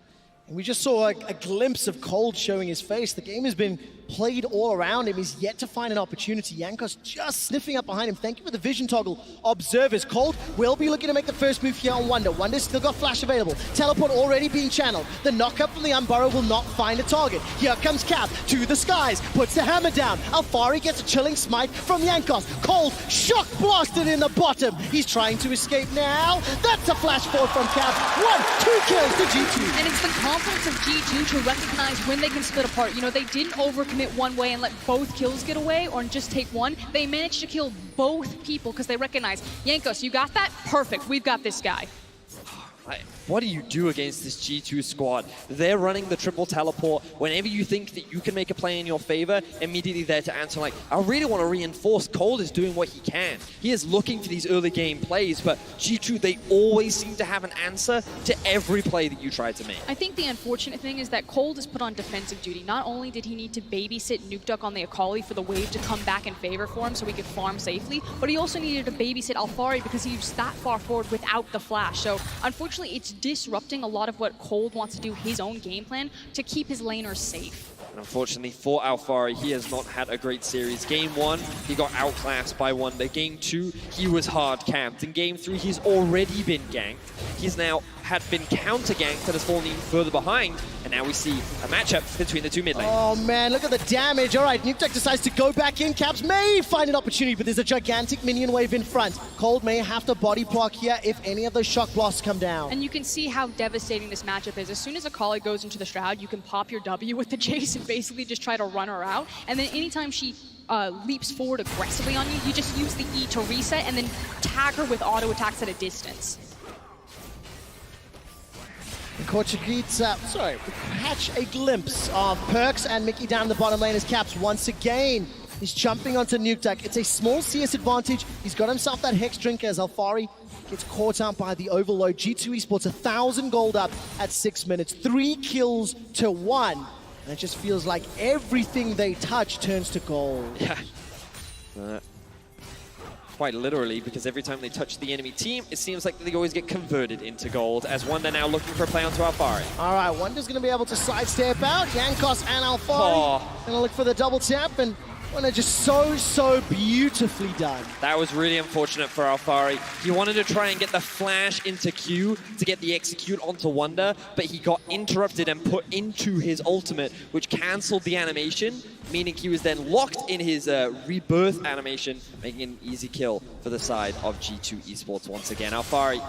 And we just saw a glimpse of Cold showing his face. The game has been played all around him. He's yet to find an opportunity. Jankos just sniffing up behind him. Thank you for the vision toggle. Observers. Cold will be looking to make the first move here on Wonder. Wonder's still got flash available. Teleport already being channeled. The knockup from the Unburrow will not find a target. Here comes Cap to the skies. Puts the hammer down. Alphari gets a chilling smite from Jankos. Cold shock blasted in the bottom. He's trying to escape now. That's a flash forward from Cap. 1-2 kills to G2.
And it's the confidence of G2 to recognize when they can split apart. You know, they didn't overcommit one way and let both kills get away or just take one. They managed to kill both people because they recognize, Jankos, you got that? Perfect, we've got this guy.
what do you do against this G2 squad? They're running the triple teleport. Whenever you think that you can make a play in your favor, immediately there to answer like, I really want to reinforce Cold is doing what he can. He is looking for these early game plays, but G2, they always seem to have an answer to every play that you try to make.
I think the unfortunate thing is that Cold is put on defensive duty. Not only did he need to babysit Nuke Duck on the Akali for the wave to come back in favor for him so he could farm safely, but he also needed to babysit Alphari because he was that far forward without the flash. So unfortunately, it's disrupting a lot of what Cold wants to do, his own game plan, to keep his laners safe.
And unfortunately for Alphari, he has not had a great series. Game 1, he got outclassed by Wonder. Game 2, he was hard camped. In Game 3, he's already been ganked. He's now been counter-ganked and has fallen even further behind. And now we see a matchup between the two mid lanes.
Oh man, look at the damage. All right, Nuke Duck decides to go back in. Caps may find an opportunity, but there's a gigantic minion wave in front. Cold may have to body block here if any of those shock blasts come down.
And you can see how devastating this matchup is. As soon as Akali goes into the Shroud, you can pop your W with the Jace and basically just try to run her out. And then anytime she leaps forward aggressively on you, you just use the E to reset and then tag her with auto attacks at a distance.
We catch a glimpse of Perks and Mickey down the bottom lane as Caps once again. He's jumping onto Nuke Duck. It's a small CS advantage. He's got himself that Hex Drink as Alphari gets caught out by the overload. G2 Esports 1,000 gold up at 6 minutes. 3 kills to 1. And it just feels like everything they touch turns to gold.
Yeah. Quite literally, because every time they touch the enemy team, it seems like they always get converted into gold, as Wonder now looking for a play onto Alphari.
All right, Wonder's going to be able to sidestep out. Jankos and Alphari going to look for the double tap, and Wonder just so beautifully done.
That was really unfortunate for Alphari. He wanted to try and get the flash into Q to get the execute onto Wonder, but he got interrupted and put into his ultimate, which cancelled the animation, meaning he was then locked in his rebirth animation, making an easy kill for the side of G2 Esports once again. Alphari,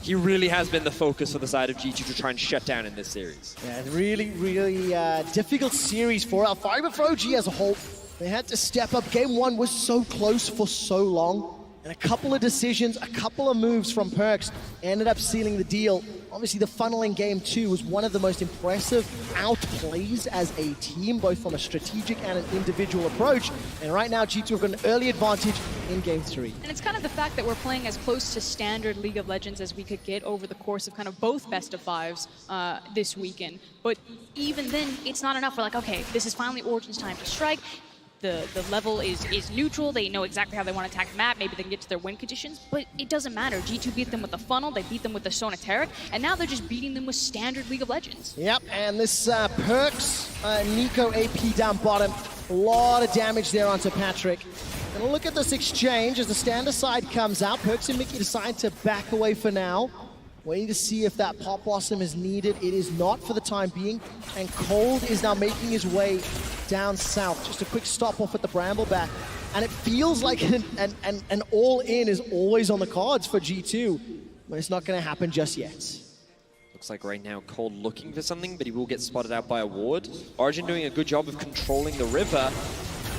he really has been the focus for the side of G2 to try and shut down in this series.
Yeah, really difficult series for Alphari, but for OG as a whole, they had to step up. Game 1 was so close for so long, and a couple of decisions, a couple of moves from Perks ended up sealing the deal. Obviously, the funnel in Game 2 was one of the most impressive outplays as a team, both from a strategic and an individual approach. And right now, G2 have got an early advantage in Game 3.
And it's kind of the fact that we're playing as close to standard League of Legends as we could get over the course of kind of both best of fives this weekend. But even then, it's not enough. We're like, okay, this is finally Origin's time to strike. The level is neutral. They know exactly how they want to attack the map. Maybe they can get to their win conditions, but it doesn't matter. G2 beat them with the funnel. They beat them with the Sonateric, and now they're just beating them with standard League of Legends.
Yep, and this Perks Nico AP down bottom. A lot of damage there onto Patrick. And look at this exchange as the standard side comes out. Perks and Mickey decide to back away for now. Waiting to see if that Pop Blossom is needed. It is not for the time being. And Cold is now making his way down south. Just a quick stop off at the Brambleback. And it feels like an all-in is always on the cards for G2. But it's not going to happen just yet.
Looks like right now Cold looking for something, but he will get spotted out by a ward. Origin doing a good job of controlling the river.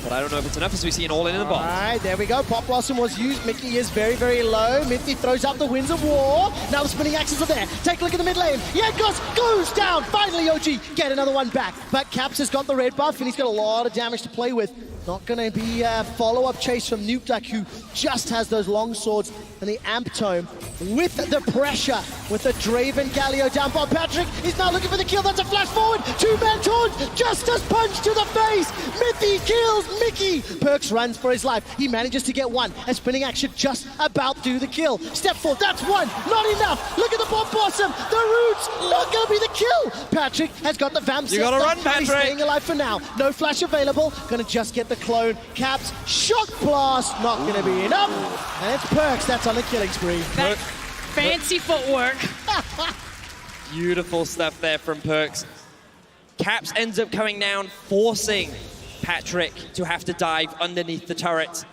But I don't know if it's enough as we see an all-in in the bottom.
All right, there we go. Pop Blossom was used. Mickey is very low. Mithy throws up the Winds of War. Now the spinning axes are there. Take a look at the mid lane. Jankos goes down. Finally, OG get another one back. But Caps has got the red buff, and he's got a lot of damage to play with. Not going to be a follow-up chase from Nuke Duck, who just has those long swords and the Amp Tome. With the pressure, with the Draven Galio down by Patrick, he's now looking for the kill. That's a flash forward. 2-man taunt, Justice punch to the face. Mithy kills Mickey. Perks runs for his life. He manages to get one. A spinning action just about do the kill. Step forward, that's one. Not enough. Look at the Pop Blossom. The roots, not going to be the kill. Patrick has got the Vamp.
You gotta run, Patrick.
He's staying alive for now. No flash available. Going to just get the clone. Caps, shock blast, not going to be enough. And it's Perks that's on the killing spree.
That fancy footwork.
Beautiful stuff there from Perks. Caps ends up coming down, forcing Patrick to have to dive underneath the turret.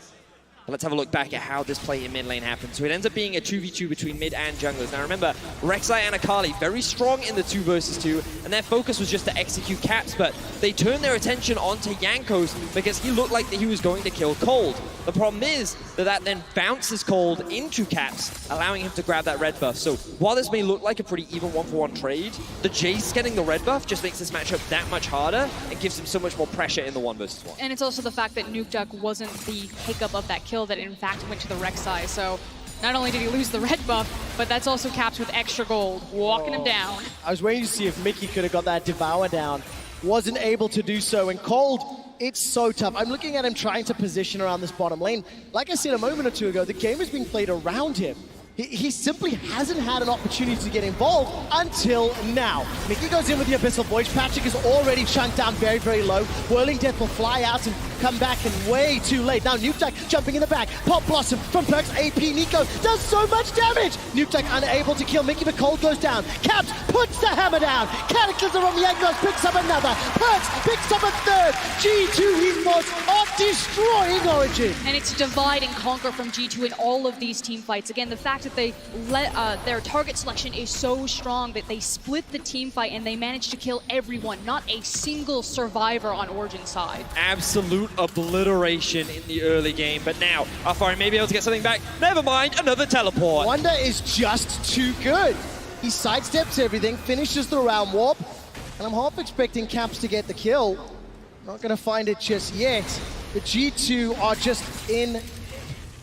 Let's have a look back at how this play in mid lane happened. So it ends up being a 2v2 between mid and junglers. Now remember, Rek'Sai and Akali very strong in the 2 versus 2, and their focus was just to execute caps, but they turned their attention onto Jankos because he looked like that he was going to kill Cold. The problem is that then bounces Cold into caps, allowing him to grab that red buff. So while this may look like a pretty even 1-for-1 trade, the Jace getting the red buff just makes this matchup that much harder and gives him so much more pressure in the 1 versus 1.
And it's also the fact that Nukeduck wasn't the hiccup of that kill that in fact went to the Rek'Sai. So not only did he lose the red buff, but that's also caps with extra gold, walking him down.
I was waiting to see if Mickey could have got that Devour down. Wasn't able to do so, and Cold, it's so tough. I'm looking at him trying to position around this bottom lane. Like I said a moment or two ago, the game is being played around him. He simply hasn't had an opportunity to get involved until now. Mickey goes in with the Abyssal Voice. Patrick is already chunked down very, very low. Whirling Death will fly out and come back, and way too late. Now Nukeduck jumping in the back. Pop Blossom from Perks. AP Nico does so much damage. Nukeduck unable to kill Mickey, but Cold goes down. Caps puts the hammer down. Cataclysm from Jankos picks up another. Perks picks up a third. G2 Esports are destroying Origin.
And it's divide and conquer from G2 in all of these team fights. Again, the fact that they their target selection is so strong that they split the team fight and they managed to kill everyone, not a single survivor on Origin's side.
Absolute obliteration in the early game, but now Alfari may be able to get something back. Never mind, another teleport.
Wonder is just too good. He sidesteps everything, finishes the round warp, and I'm half expecting Caps to get the kill. Not gonna find it just yet. The G2 are just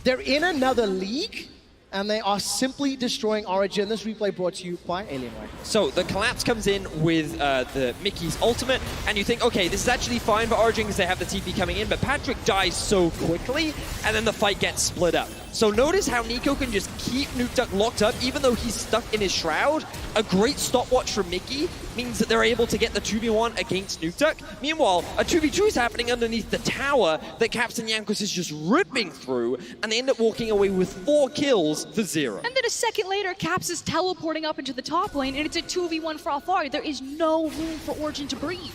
they're in another league, and they are simply destroying Origin. This replay brought to you by Alienware.
So the collapse comes in with the Mickey's ultimate, and you think, okay, this is actually fine for Origin because they have the TP coming in, but Patrick dies so quickly, and then the fight gets split up. So notice how Nico can just keep Nukeduck locked up, even though he's stuck in his shroud. A great stopwatch from Mickey means that they're able to get the 2v1 against Nukeduck. Meanwhile, a 2v2 is happening underneath the tower that Caps and Jankos is just ripping through, and they end up walking away with 4 kills for 0.
And then a second later, Caps is teleporting up into the top lane, and it's a 2v1 for Alfari. There is no room for Origin to breathe.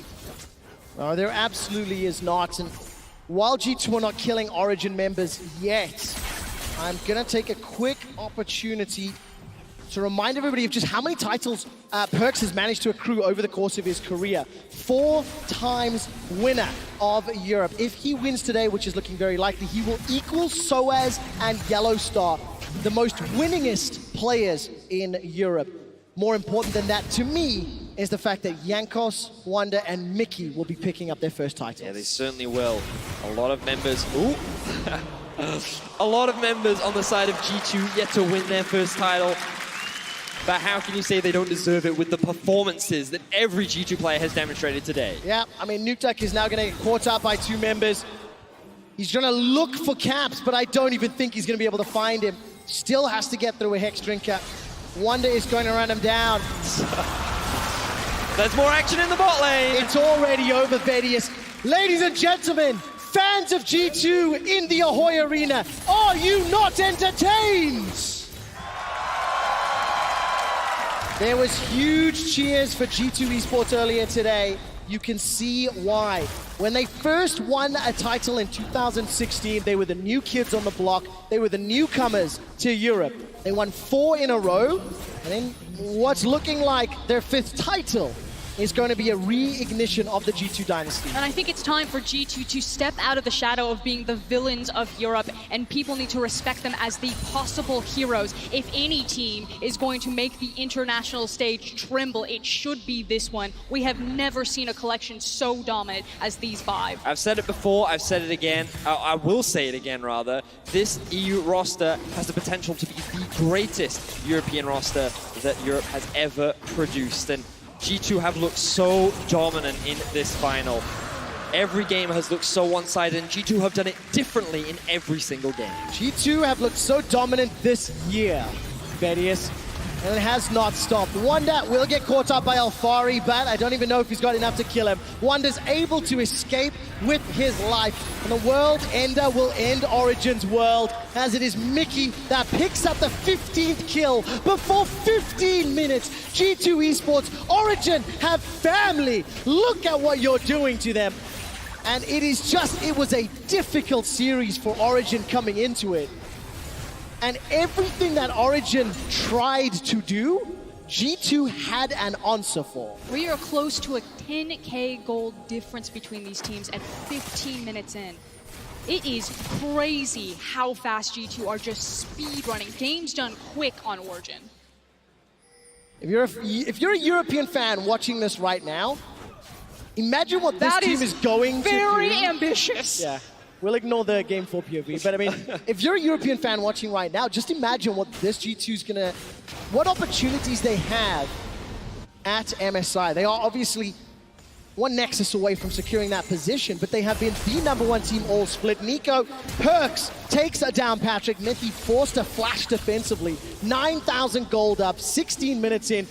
No, there absolutely is not. And while G2 are not killing Origin members yet, I'm gonna take a quick opportunity to remind everybody of just how many titles Perks has managed to accrue over the course of his career. 4 times winner of Europe. If he wins today, which is looking very likely, he will equal Soaz and Yellowstar, the most winningest players in Europe. More important than that, to me, is the fact that Jankos, Wonder, and Mickey will be picking up their first titles.
Yeah, they certainly will. A lot of members... Ooh! A lot of members on the side of G2 yet to win their first title. But how can you say they don't deserve it with the performances that every G2 player has demonstrated today?
Yeah, I mean, Nukeduck is now going to get caught up by 2 members. He's going to look for Caps, but I don't even think he's going to be able to find him. Still has to get through a Hex Drinker. Wonder is going to run him down.
There's more action in the bot lane.
It's already over, Vedius. Ladies and gentlemen, fans of G2 in the Ahoy Arena, are you not entertained? There was huge cheers for G2 Esports earlier today. You can see why. When they first won a title in 2016, they were the new kids on the block. They were the newcomers to Europe. They won 4 in a row, and then what's looking like their 5th title is going to be a reignition of the G2 dynasty.
And I think it's time for G2 to step out of the shadow of being the villains of Europe, and people need to respect them as the possible heroes. If any team is going to make the international stage tremble, it should be this one. We have never seen a collection so dominant as these 5.
I've said it before, I've said it again, I will say it again rather. This EU roster has the potential to be the greatest European roster that Europe has ever produced. And G2 have looked so dominant in this final. Every game has looked so one-sided, and G2 have done it differently in every single game.
G2 have looked so dominant this year, Vedius, and it has not stopped. Wonder will get caught up by Alfari, but I don't even know if he's got enough to kill him. Wonder's able to escape with his life, and the World Ender will end Origin's world, as it is Mickey that picks up the 15th kill before 15 minutes. G2 Esports, Origin have family. Look at what you're doing to them. And it was a difficult series for Origin coming into it. And everything that Origin tried to do, G2 had an answer for.
We are close to a 10K gold difference between these teams at 15 minutes in. It is crazy how fast G2 are just speed running. Games done quick on Origin.
If you're a European fan watching this right now, imagine what this team is going to do.
Very ambitious.
Yeah, we'll ignore the Game 4 POV, but I mean, if you're a European fan watching right now, just imagine what this G2 is gonna, what opportunities they have at MSI. They are obviously one Nexus away from securing that position, but they have been the #1 team all split. Nico Perks takes down Patrick. Mithi forced a flash defensively. 9,000 gold up, 16 minutes in.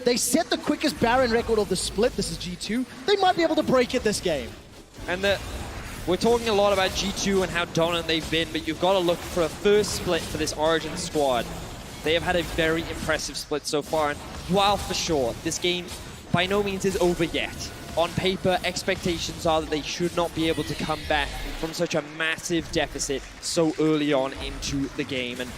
They set the quickest Baron record of the split. This is G2. They might be able to break it this game.
And we're talking a lot about G2 and how dominant they've been, but you've got to look for a first split for this Origin squad. They have had a very impressive split so far, and while for sure, this game by no means is over yet. On paper, expectations are that they should not be able to come back from such a massive deficit so early on into the game. And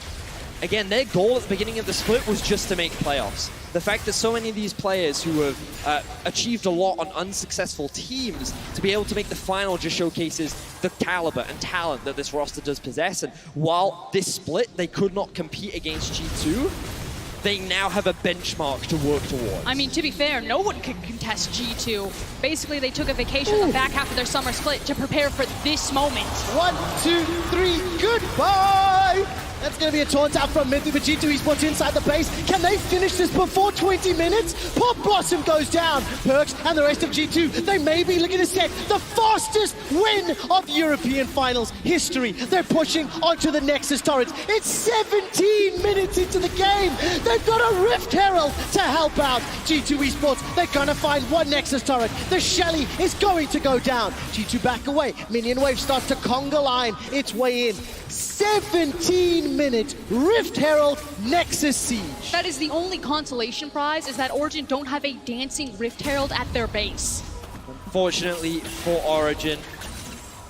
again, their goal at the beginning of the split was just to make playoffs. The fact that so many of these players who have achieved a lot on unsuccessful teams to be able to make the final just showcases the caliber and talent that this roster does possess. And while this split, they could not compete against G2, they now have a benchmark to work towards.
I mean, to be fair, no one could contest G2. Basically, they took a vacation in the back half of their summer split to prepare for this moment.
1, 2, 3, goodbye! That's going to be a taunt out from Mithi, but G2 Esports inside the base. Can they finish this before 20 minutes? Pop Blossom goes down. Perks and the rest of G2, they may be looking to set the fastest win of European Finals history. They're pushing onto the Nexus turrets. It's 17 minutes into the game. They've got a Rift Herald to help out G2 Esports. They're going to find one Nexus turret. The Shelly is going to go down. G2 back away. Minion Wave starts to conga line its way in. 17-minute Rift Herald Nexus Siege.
That is the only consolation prize, is that Origin don't have a dancing Rift Herald at their base.
Unfortunately for Origin,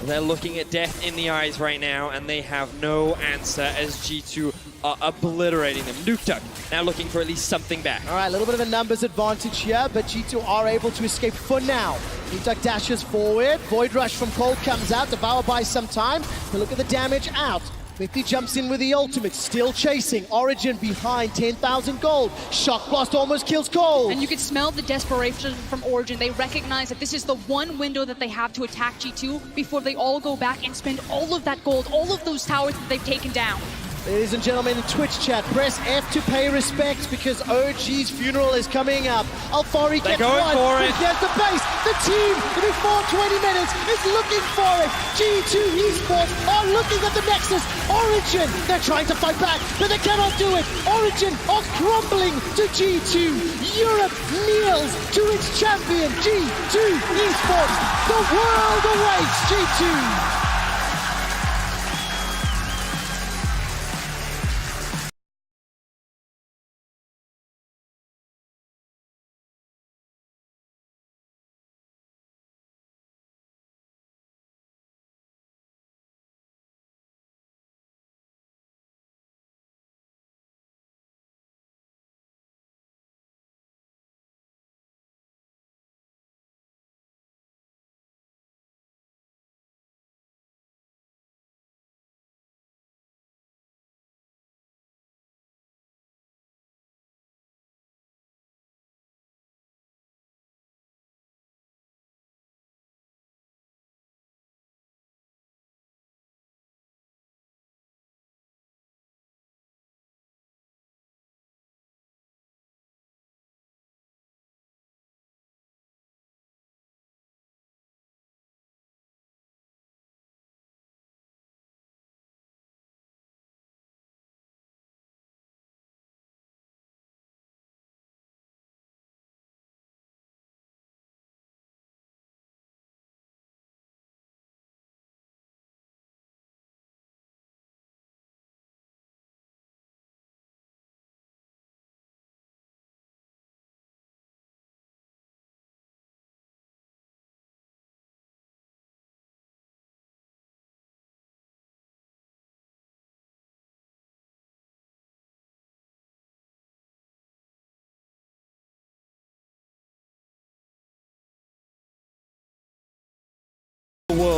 they're looking at death in the eyes right now, and they have no answer as G2 are obliterating them. Nukeduck now looking for at least something back.
All right, a little bit of a numbers advantage here, but G2 are able to escape for now. Nukeduck dashes forward. Void Rush from Cold comes out. Devour buys some time. But look at the damage out. Mithi jumps in with the ultimate, still chasing. Origin behind, 10,000 gold. Shock Blast almost kills Cold.
And you can smell the desperation from Origin. They recognize that this is the one window that they have to attack G2 before they all go back and spend all of that gold, all of those towers that they've taken down.
Ladies and gentlemen in Twitch chat, press F to pay respects because OG's funeral is coming up. Alfari gets one,
for it.
He gets the base. The team, before 20 minutes, is looking for it. G2 Esports are looking at the Nexus. Origin, they're trying to fight back, but they cannot do it. Origin are crumbling to G2. Europe kneels to its champion, G2 Esports. The world awaits G2.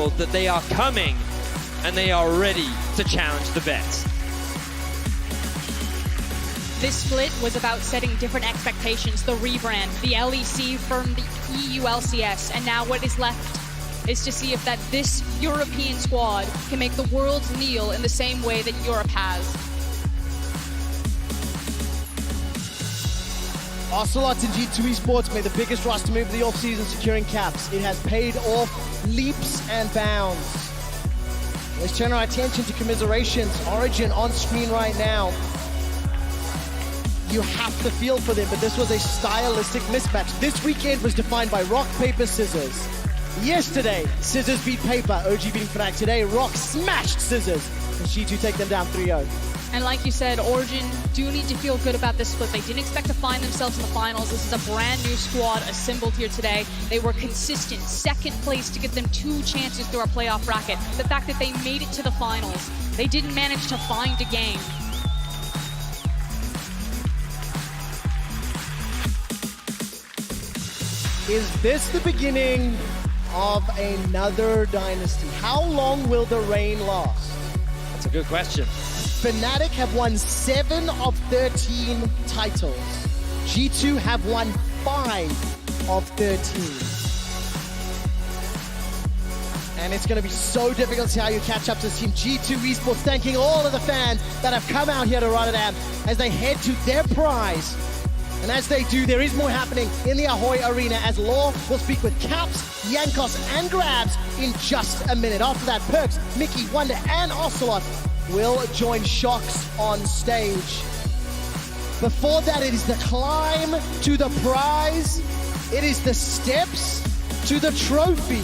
world that they are coming and they are ready to challenge the best.
This split was about setting different expectations, the rebrand, the LEC from the EU LCS, and now what is left is to see if this European squad can make the world kneel in the same way that Europe has.
Ocelot and G2 Esports made the biggest roster move of the offseason, securing caps. It has paid off leaps and bounds. Let's turn our attention to commiserations. Origin on screen right now. You have to feel for them, but this was a stylistic mismatch. This weekend was defined by rock, paper, scissors. Yesterday, scissors beat paper, OG beating Fnatic. Today, rock smashed scissors, and G2 take them down 3-0.
And like you said, Origin do need to feel good about this split. They didn't expect to find themselves in the finals. This is a brand new squad assembled here today. They were consistent, second place to get them 2 chances through our playoff bracket. The fact that they made it to the finals, they didn't manage to find a game.
Is this the beginning of another dynasty? How long will the reign last?
That's a good question.
Fnatic have won 7 of 13 titles. G2 have won 5 of 13. And it's going to be so difficult to see how you catch up to this team. G2 Esports thanking all of the fans that have come out here to Rotterdam as they head to their prize. And as they do, there is more happening in the Ahoy Arena as Law will speak with Caps, Jankos, and Grabs in just a minute. After that, Perks, Mickey, Wonder, and Ocelot will join Shocks on stage. Before that, it is the climb to the prize. It is the steps to the trophy.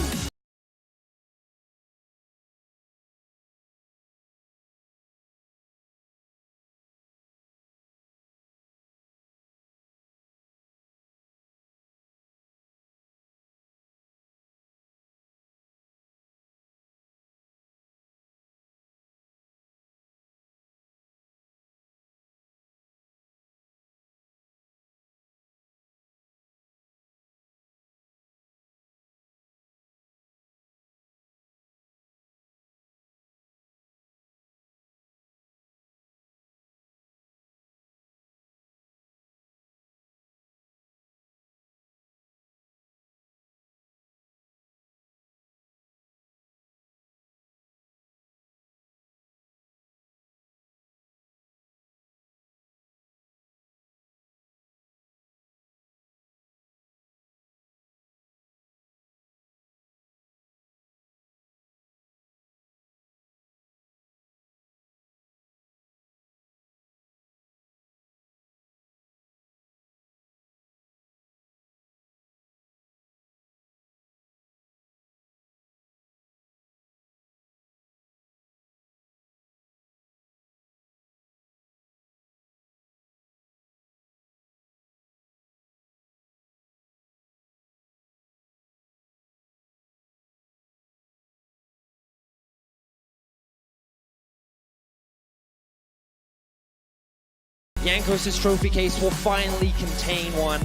Jankos' trophy case will finally contain one,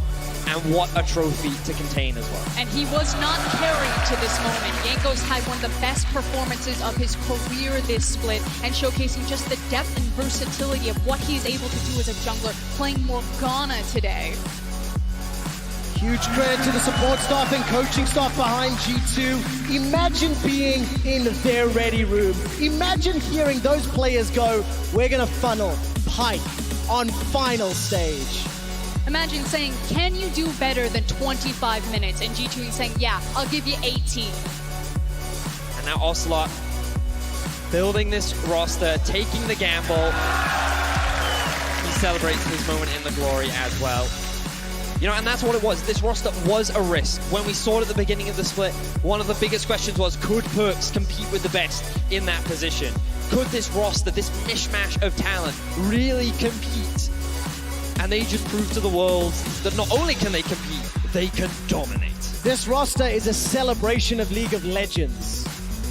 and what a trophy to contain as well.
And he was not carried to this moment. Jankos had one of the best performances of his career this split, and showcasing just the depth and versatility of what he's able to do as a jungler, playing Morgana today.
Huge credit to the support staff and coaching staff behind G2. Imagine being in their ready room. Imagine hearing those players go, we're gonna funnel Pike on final stage.
Imagine saying, can you do better than 25 minutes? And G2 saying, yeah, I'll give you 18.
And now Ocelot building this roster, taking the gamble. He celebrates his moment in the glory as well. You know, and that's what it was. This roster was a risk. When we saw it at the beginning of the split, one of the biggest questions was, could Perks compete with the best in that position? Could this roster, this mishmash of talent, really compete? And they just proved to the world that not only can they compete, they can dominate.
This roster is a celebration of League of Legends.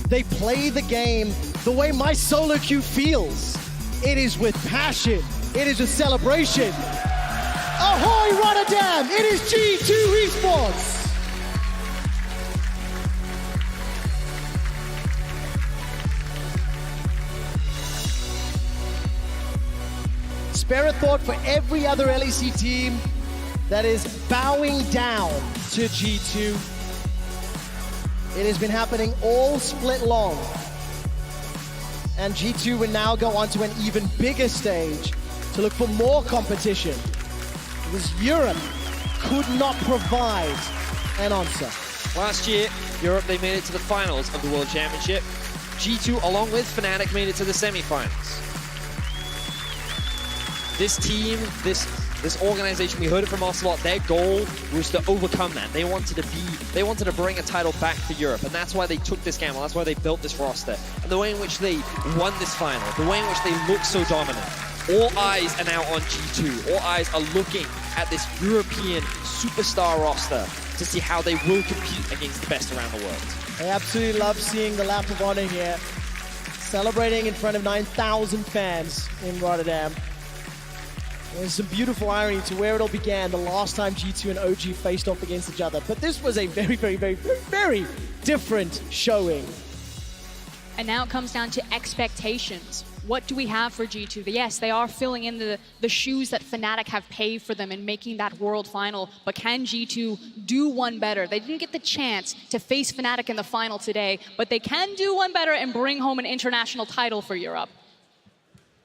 They play the game the way my solo queue feels. It is with passion. It is with celebration. Ahoy Rotterdam! It is G2 Esports! Spare a thought for every other LEC team that is bowing down to G2. It has been happening all split long. And G2 will now go on to an even bigger stage to look for more competition, because Europe could not provide an answer.
Last year, Europe, they made it to the finals of the World Championship. G2, along with Fnatic, made it to the semi-finals. This team, this organization, we heard it from Ocelot, their goal was to overcome that. They wanted to bring a title back for Europe, and that's why they took this gamble, that's why they built this roster. And the way in which they won this final, the way in which they looked so dominant. All eyes are now on G2. All eyes are looking at this European superstar roster to see how they will compete against the best around the world.
I absolutely love seeing the Lap of Honor here, celebrating in front of 9,000 fans in Rotterdam. There's some beautiful irony to where it all began the last time G2 and OG faced off against each other. But this was a very, very, very, very, very different showing.
And now it comes down to expectations. What do we have for G2? Yes, they are filling in the shoes that Fnatic have paved for them in making that world final, but can G2 do one better? They didn't get the chance to face Fnatic in the final today, but they can do one better and bring home an international title for Europe.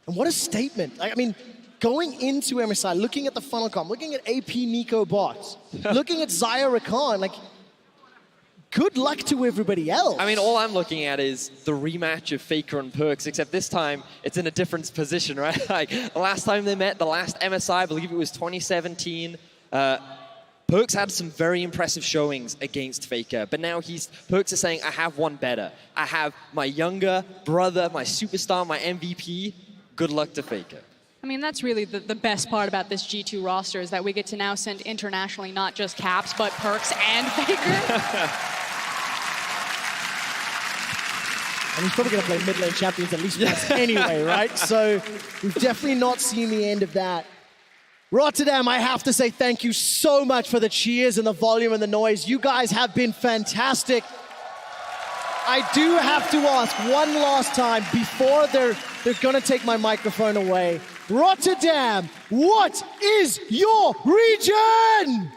And what a statement. I mean, going into MSI, looking at the funnel comp, looking at AP Nico Bots, looking at Zaya Rakan, like, good luck to everybody else.
I mean, all I'm looking at is the rematch of Faker and Perks, except this time it's in a different position, right? Like, the last time they met, the last MSI, I believe it was 2017, Perks had some very impressive showings against Faker, but now Perks is saying, I have one better. I have my younger brother, my superstar, my MVP. Good luck to Faker.
I mean, that's really the best part about this G2 roster is that we get to now send internationally not just Caps, but Perks and Faker.
And he's probably going to play mid lane champions at least once anyway, right? So we've definitely not seen the end of that. Rotterdam, I have to say thank you so much for the cheers and the volume and the noise. You guys have been fantastic. I do have to ask one last time before they're going to take my microphone away. Rotterdam, what is your region?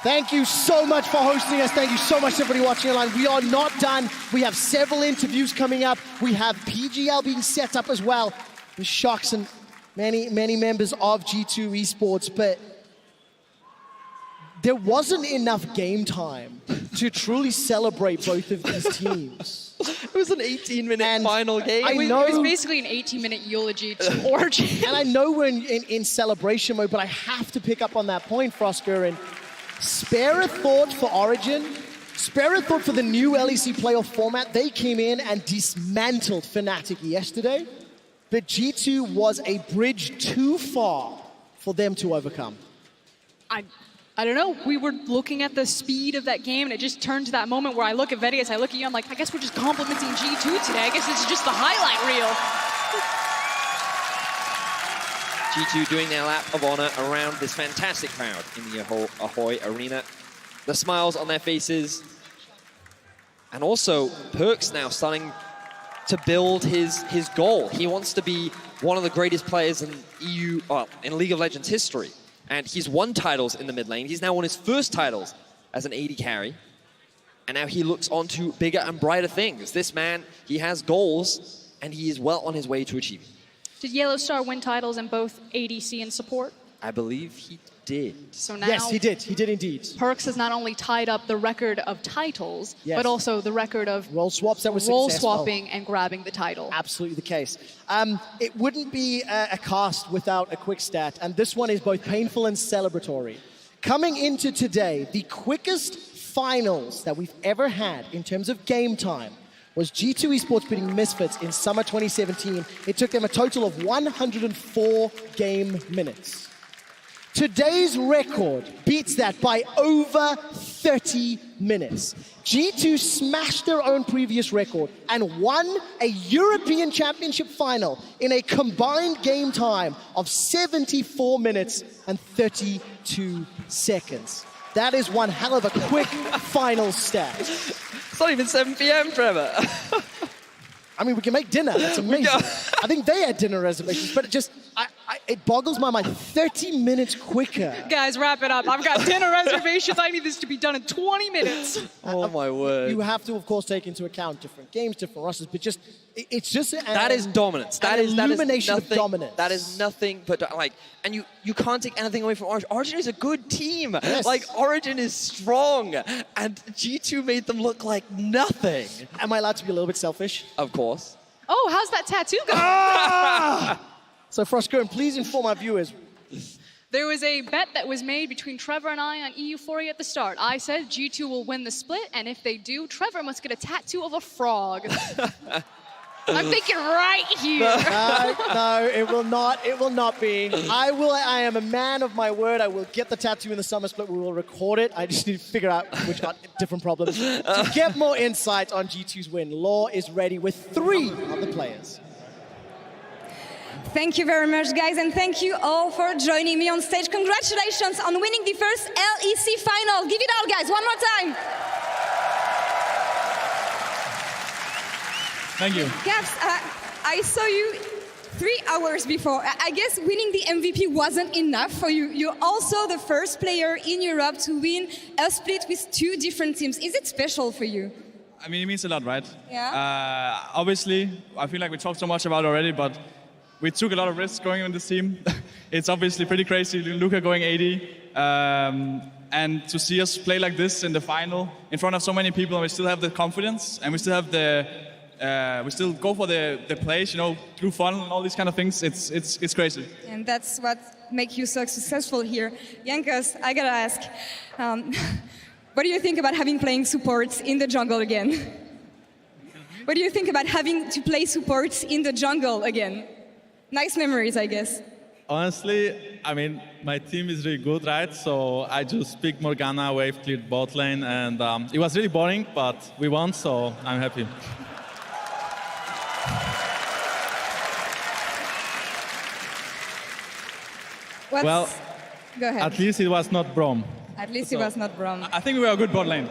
Thank you so much for hosting us. Thank you so much to everybody watching online. We are not done. We have several interviews coming up. We have PGL being set up as well with Shocks and many, many members of G2 Esports, but there wasn't enough game time to truly celebrate both of these teams.
It was an 18-minute final game.
It was basically an 18-minute eulogy to Origin.
And I know we're in celebration mode, but I have to pick up on that point, Frosker, and spare a thought for Origin, spare a thought for the new LEC playoff format. They came in and dismantled Fnatic yesterday, but G2 was a bridge too far for them to overcome.
I don't know, we were looking at the speed of that game and it just turned to that moment where I look at Vedius, I look at you, I'm like, I guess we're just complimenting G2 today. I guess it's just the highlight reel.
G2 doing their lap of honor around this fantastic crowd in the Ahoy Arena. The smiles on their faces. And also, Perks now starting to build his goal. He wants to be one of the greatest players in in League of Legends history. And he's won titles in the mid lane. He's now won his first titles as an AD carry. And now he looks on to bigger and brighter things. This man, he has goals, and he is well on his way to achieving.
Did Yellowstar win titles in both ADC and support?
I believe he did.
So now
yes, he did. He did indeed.
Perks has not only tied up the record of titles,
yes,
but also the record of
role swaps that was
role
successful.
swapping and grabbing the title.
Absolutely the case. It wouldn't be a cast without a quick stat, and this one is both painful and celebratory. Coming into today, the quickest finals that we've ever had in terms of game time was G2 Esports beating Misfits in summer 2017. It took them a total of 104 game minutes. Today's record beats that by over 30 minutes. G2 smashed their own previous record and won a European Championship final in a combined game time of 74 minutes and 32 seconds. That is one hell of a quick final stat.
It's not even 7 p.m., Trevor.
I mean, we can make dinner. That's amazing. I think they had dinner reservations, but it boggles my mind. 30 minutes quicker.
Guys, wrap it up. I've got dinner reservations. I need this to be done in 20 minutes.
Oh my word.
You have to, of course, take into account different games, different rosters, but it's just
that is dominance. That is
illumination
nothing,
of dominance.
That is nothing but like, and you can't take anything away from Origin. Origin is a good team.
Yes.
Like Origin is strong, and G2 made them look like nothing.
Am I allowed to be a little bit selfish?
Of course.
Oh, how's that tattoo going?
So Frostgurn, please inform our viewers.
There was a bet that was made between Trevor and I on EU40 at the start. I said G2 will win the split, and if they do, Trevor must get a tattoo of a frog. I'm thinking right here.
No, it will not. It will not be. I am a man of my word. I will get the tattoo in the summer split. We will record it. I just need to figure out which got different problems. To get more insight on G2's win, Law is ready with 3 of the players.
Thank you very much, guys, and thank you all for joining me on stage. Congratulations on winning the first LEC final. Give it all, guys, one more time.
Thank you.
Caps, I saw you 3 hours before. I guess winning the MVP wasn't enough for you. You're also the first player in Europe to win a split with 2 different teams. Is it special for you?
I mean, it means a lot, right?
Yeah.
Obviously, I feel like we talked so much about it already, but we took a lot of risks going in this team. It's obviously pretty crazy. Luca going 80. And to see us play like this in the final, in front of so many people, and we still have the confidence, and we still have we still go for the plays, through fun and all these kind of things. It's crazy.
And that's what makes you so successful here. Jankos, I gotta ask, what do you think about having playing supports in the jungle again? What do you think about having to play supports in the jungle again? Nice memories, I guess.
Honestly, I mean, my team is really good, right? So I just picked Morgana, wave cleared bot lane, and it was really boring, but we won, so I'm happy. Well,
go ahead.
At least it was not Braum.
At least it was not Braum.
I think we were a good bot lane.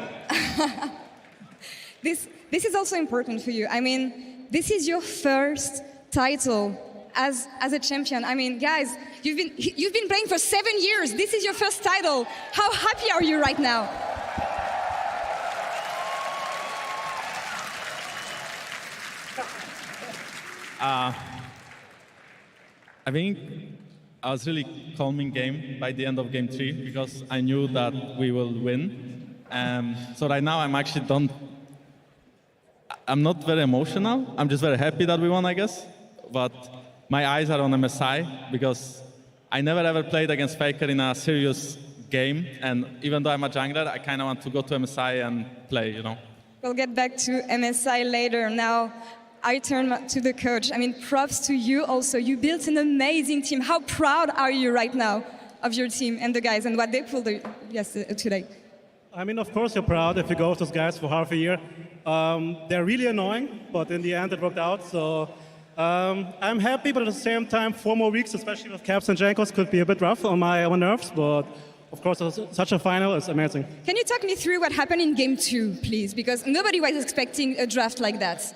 This is also important for you. I mean, this is your first title as a champion. I mean, guys, you've been playing for 7 years. This is your first title. How happy are you right now?
I think I was really calm in game by the end of game 3 because I knew that we will win. So right now I'm actually done. I'm not very emotional. I'm just very happy that we won, I guess. But my eyes are on MSI because I never ever played against Faker in a serious game. And even though I'm a jungler, I kind of want to go to MSI and play,
We'll get back to MSI later. Now, I turn to the coach. I mean, props to you also. You built an amazing team. How proud are you right now of your team and the guys and what they pulled today?
I mean, of course you're proud if you go with those guys for half a year. They're really annoying, but in the end it worked out. So I'm happy, but at the same time, 4 more weeks, especially with Caps and Jankos, could be a bit rough on my nerves. But of course, such a final is amazing.
Can you talk me through what happened in game 2, please? Because nobody was expecting a draft like that.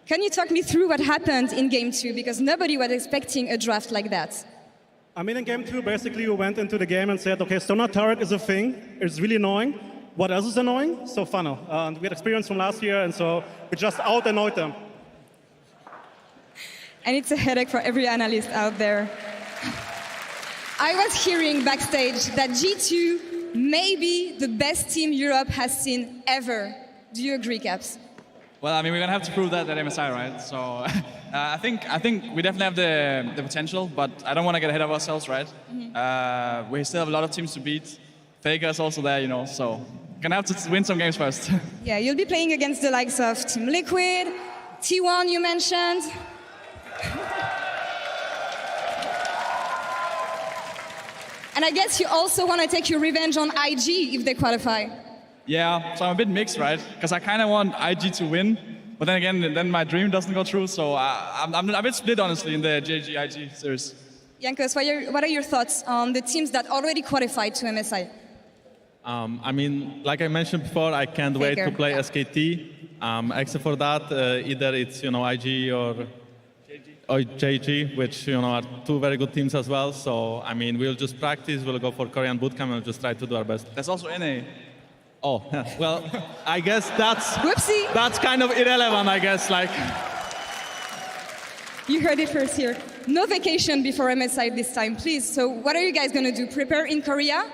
Can you talk me through what happened in game 2? Because nobody was expecting a draft like that.
I mean, in game 2, basically, we went into the game and said, okay, Stoner Turret is a thing. It's really annoying. What else is annoying? So funnel. And we had experience from last year, and so we just out-annoyed them.
And it's a headache for every analyst out there. I was hearing backstage that G2 may be the best team Europe has seen ever. Do you agree, Caps?
Well, I mean, we're gonna have to prove that at MSI, right? So I think we definitely have the potential, but I don't want to get ahead of ourselves, right? Mm-hmm. We still have a lot of teams to beat. Faker is also there, so gonna have to win some games first.
Yeah, you'll be playing against the likes of Team Liquid, T1 you mentioned. And I guess you also want to take your revenge on IG if they qualify.
Yeah, so I'm a bit mixed, right? Because I kind of want IG to win, but then again, then my dream doesn't go through, so I'm a bit split, honestly, in the JG-IG series.
Jankos, what are your thoughts on the teams that already qualified to MSI?
I mean, like I mentioned before, I can't wait to play SKT. Except for that, either it's IG or JG, which are two very good teams as well. So I mean, we'll just practice. We'll go for Korean bootcamp and we'll just try to do our best.
There's also NA.
Oh, well, I guess that's kind of irrelevant. I guess
You heard it first here. No vacation before MSI this time, please. So what are you guys going to do? Prepare in Korea?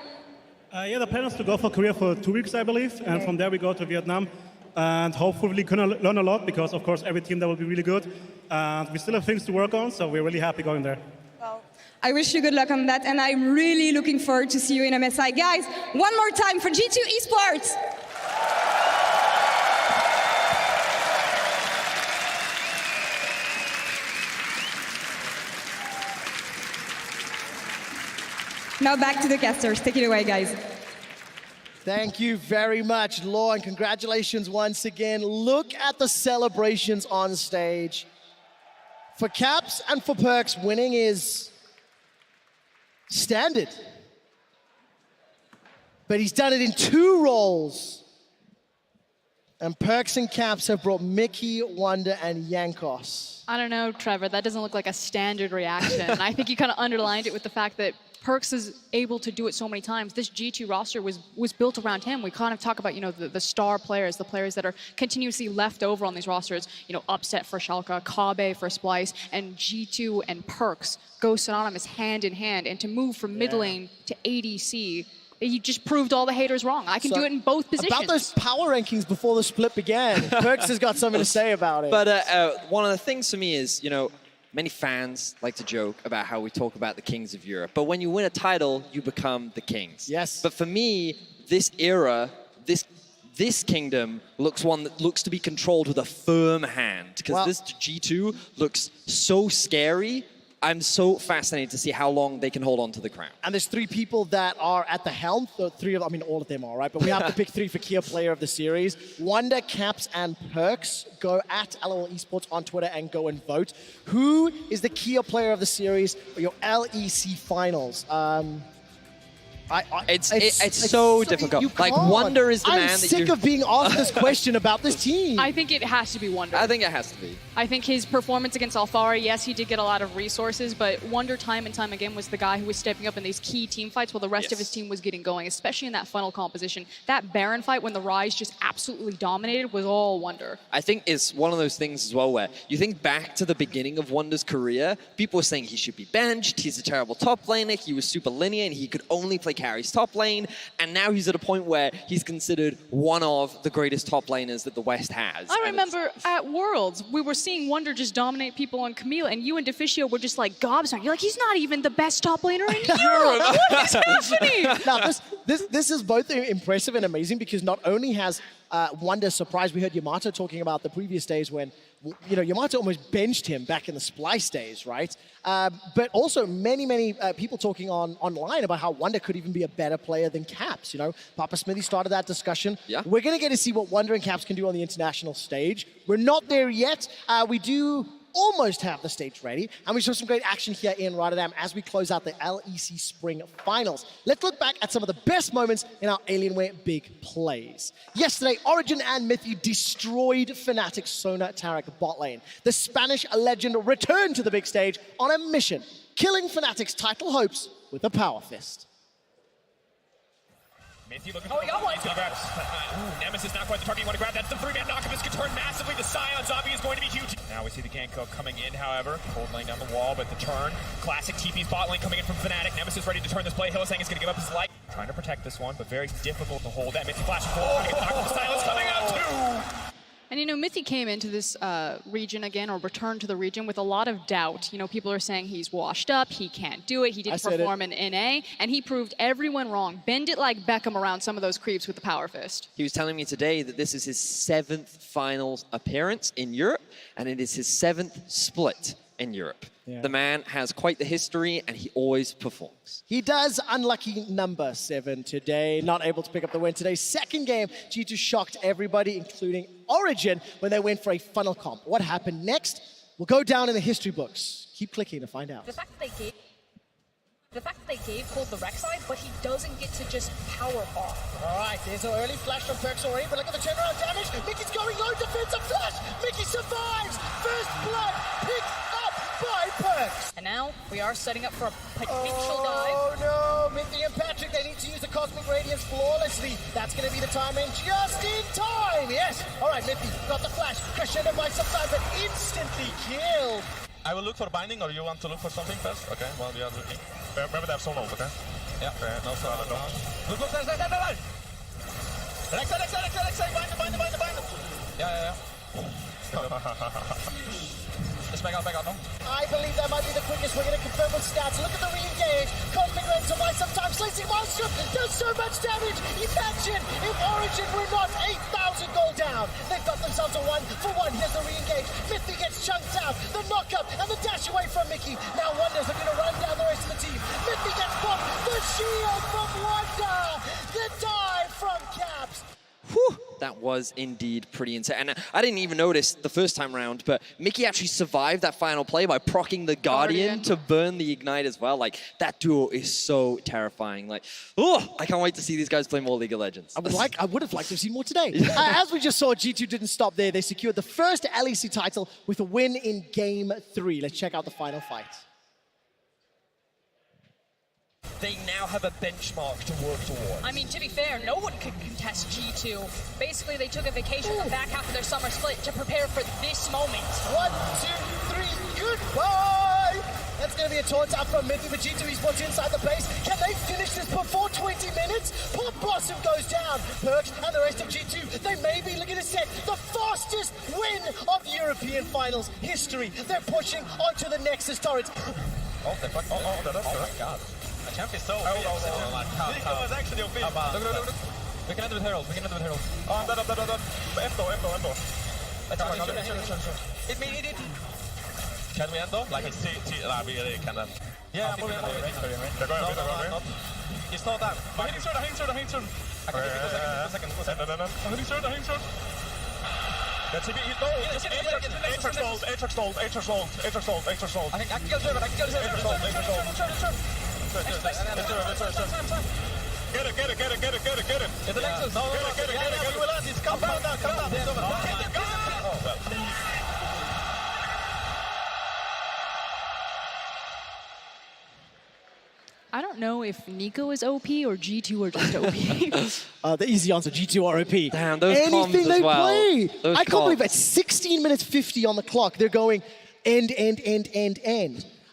Yeah, the plan is to go for Korea for 2 weeks, I believe, and from there we go to Vietnam. And hopefully we can learn a lot because, of course, every team there will be really good. And we still have things to work on, so we're really happy going there.
Well, I wish you good luck on that, and I'm really looking forward to see you in MSI. Guys, one more time for G2 Esports. Now back to the casters. Take it away, guys.
Thank you very much, Law, and congratulations once again. Look at the celebrations on stage. For Caps and for Perks, winning is standard. But he's done it in 2 roles. And Perks and Caps have brought Mickey, Wonder, and Jankos.
I don't know, Trevor. That doesn't look like a standard reaction. And I think you kind of underlined it with the fact that Perks is able to do it so many times. This G2 roster was built around him. We kind of talk about, the star players, the players that are continuously left over on these rosters. Upset for Schalke, Kabe for Splice, and G2 and Perks go synonymous hand in hand. And to move from mid lane to ADC, you just proved all the haters wrong. I can do it in both positions.
About those power rankings before the split began, Perks has got something to say about it.
But one of the things for me is, many fans like to joke about how we talk about the kings of Europe. But when you win a title, you become the kings.
Yes.
But for me, this era, this kingdom looks to be controlled with a firm hand. Because this G2 looks so scary. I'm so fascinated to see how long they can hold on to the crown.
And there's 3 people that are at the helm. So 3 of them, I mean, all of them are, right? But we have to pick 3 for Kia Player of the Series. Wonder, Caps, and Perks. Go at LOL Esports on Twitter and go and vote. Who is the Kia Player of the Series for your LEC finals?
It's so difficult. Like, Wonder is the man that
I'm sick of being asked this question about this team.
I think it has to be Wonder.
I think it has to be.
I think his performance against Alfari, yes, he did get a lot of resources, but Wonder time and time again was the guy who was stepping up in these key team fights while the rest of his team was getting going, especially in that final composition. That Baron fight when the Rise just absolutely dominated was all Wonder.
I think it's one of those things as well where you think back to the beginning of Wonder's career, people were saying he should be benched, he's a terrible top laner, he was super linear and he could only play carries top lane, and now he's at a point where he's considered one of the greatest top laners that the West has.
I remember at Worlds, we were seeing Wonder just dominate people on Camille, and you and Deficio were just like gobsmacked. You're like, he's not even the best top laner in Europe. What is happening?
Now, this is both impressive and amazing because not only has Wonder surprised, we heard Yamato talking about the previous days when Yamato almost benched him back in the Splice days, right? But also many people talking online about how Wonder could even be a better player than Caps. Papa Smithy started that discussion.
Yeah.
We're going to get to see what Wonder and Caps can do on the international stage. We're not there yet. We do almost have the stage ready, and we saw some great action here in Rotterdam as we close out the LEC Spring Finals. Let's look back at some of the best moments in our Alienware big plays. Yesterday, Origin and Mythy destroyed Fnatic's Sona Tarik bot lane. The Spanish legend returned to the big stage on a mission, killing Fnatic's title hopes with a power fist.
Mythy looking for he's gonna grab. Nemesis not quite the target you want to grab. That's the 3-man knock. This could turn massively. The Scion zombie is going to be huge. Now we see the Ganko coming in, however. Cold lane down the wall, but the turn. Classic TP's bot lane coming in from Fnatic. Nemesis ready to turn this play. Hylissang is going to give up his life. Trying to protect this one, but very difficult to hold that. Mythy flashing forward. Silence coming out too.
And Mythy came into this region again, or returned to the region with a lot of doubt. People are saying he's washed up, he can't do it, he didn't perform in NA, and he proved everyone wrong. Bend it like Beckham around some of those creeps with the power fist.
He was telling me today that this is his 7th finals appearance in Europe, and it is his 7th split in Europe. Yeah. The man has quite the history, and he always performs.
He does. Unlucky number 7 today. Not able to pick up the win today. Second game, G2 shocked everybody, including Origin, when they went for a funnel comp. What happened next will go down in the history books. Keep clicking to find out.
The fact that they gave Cold the Rek'Sai, but he doesn't get to just power off.
All right, there's an early flash from Perks already, but look at the turnaround damage. Mickey's going low, defensive flash. Mickey survives. First blood picked up by Perks.
And now we are setting up for a potential dive.
Oh no, Mickey and Patrick, they need to use the Cosmic Radiance flawlessly. That's going to be the time in just in time. Yes. All right, Mickey got the flash. Crescendo by some time, but instantly killed.
I will look for binding, or you want to look for something first? Okay, well, we are looking. Remember they have solo, okay? Yeah. Okay, no solo. Look, there! Rek'Sai, bind him! Yeah. Just back out now.
I believe that might be the quickest. We're going to confirm with stats. Look at the re-engage. Cosmic Rain to buy sometimes. Slicing Monster does so much damage. Imagine if Origin were not 8,000 gold down. They've got themselves a 1-for-1. Here's the re-engage. Mithy gets chunked out. The knock-up and the dash away from Mickey. Now Wonder's looking to run down the rest of the team. Mithy gets popped. The shield from Wonder. The dive from Caps.
Whew, that was indeed pretty insane. And I didn't even notice the first time round, but Mickey actually survived that final play by proccing the Guardian to burn the Ignite as well. Like, that duo is so terrifying. Like, oh, I can't wait to see these guys play more League of Legends.
I would have liked to have seen more today. As we just saw, G2 didn't stop there. They secured the first LEC title with a win in Game 3. Let's check out the final fight.
They now have a benchmark to work toward.
I mean, to be fair, no one could contest G2. Basically, they took a vacation the back half of their summer split to prepare for this moment.
1, 2, 3, goodbye! That's going to be a taunt out from Mithy, but G2 Esports inside the base. Can they finish this before 20 minutes? Pop Blossom goes down. Perks and the rest of G2, they may be looking to set the fastest win of European Finals history. They're pushing onto the Nexus turrets.
Oh, they're fucking... Oh my god. The champ is so OP. Nico is actually OP. Look. We can end with Herald. Oh, I'm dead. Endo. Hit me. Can we end though? Like, we really cannot. Yeah, moving. They're going. It's not that. I'm hitting third. I can give it a second. I'm hitting third. That's it. No, Atrax stalled. I can kill third. Atrax Get it. Get the Nexus. No, get it. We will land. It's come down. Oh, well.
I don't know if Nico is OP or G2 are just OP.
The easy answer, G2 are OP.
Damn, those
Anything
comms
they
as well.
play.
Those
I can't believe
comms.
it's 16 minutes 50 on the clock. They're going end.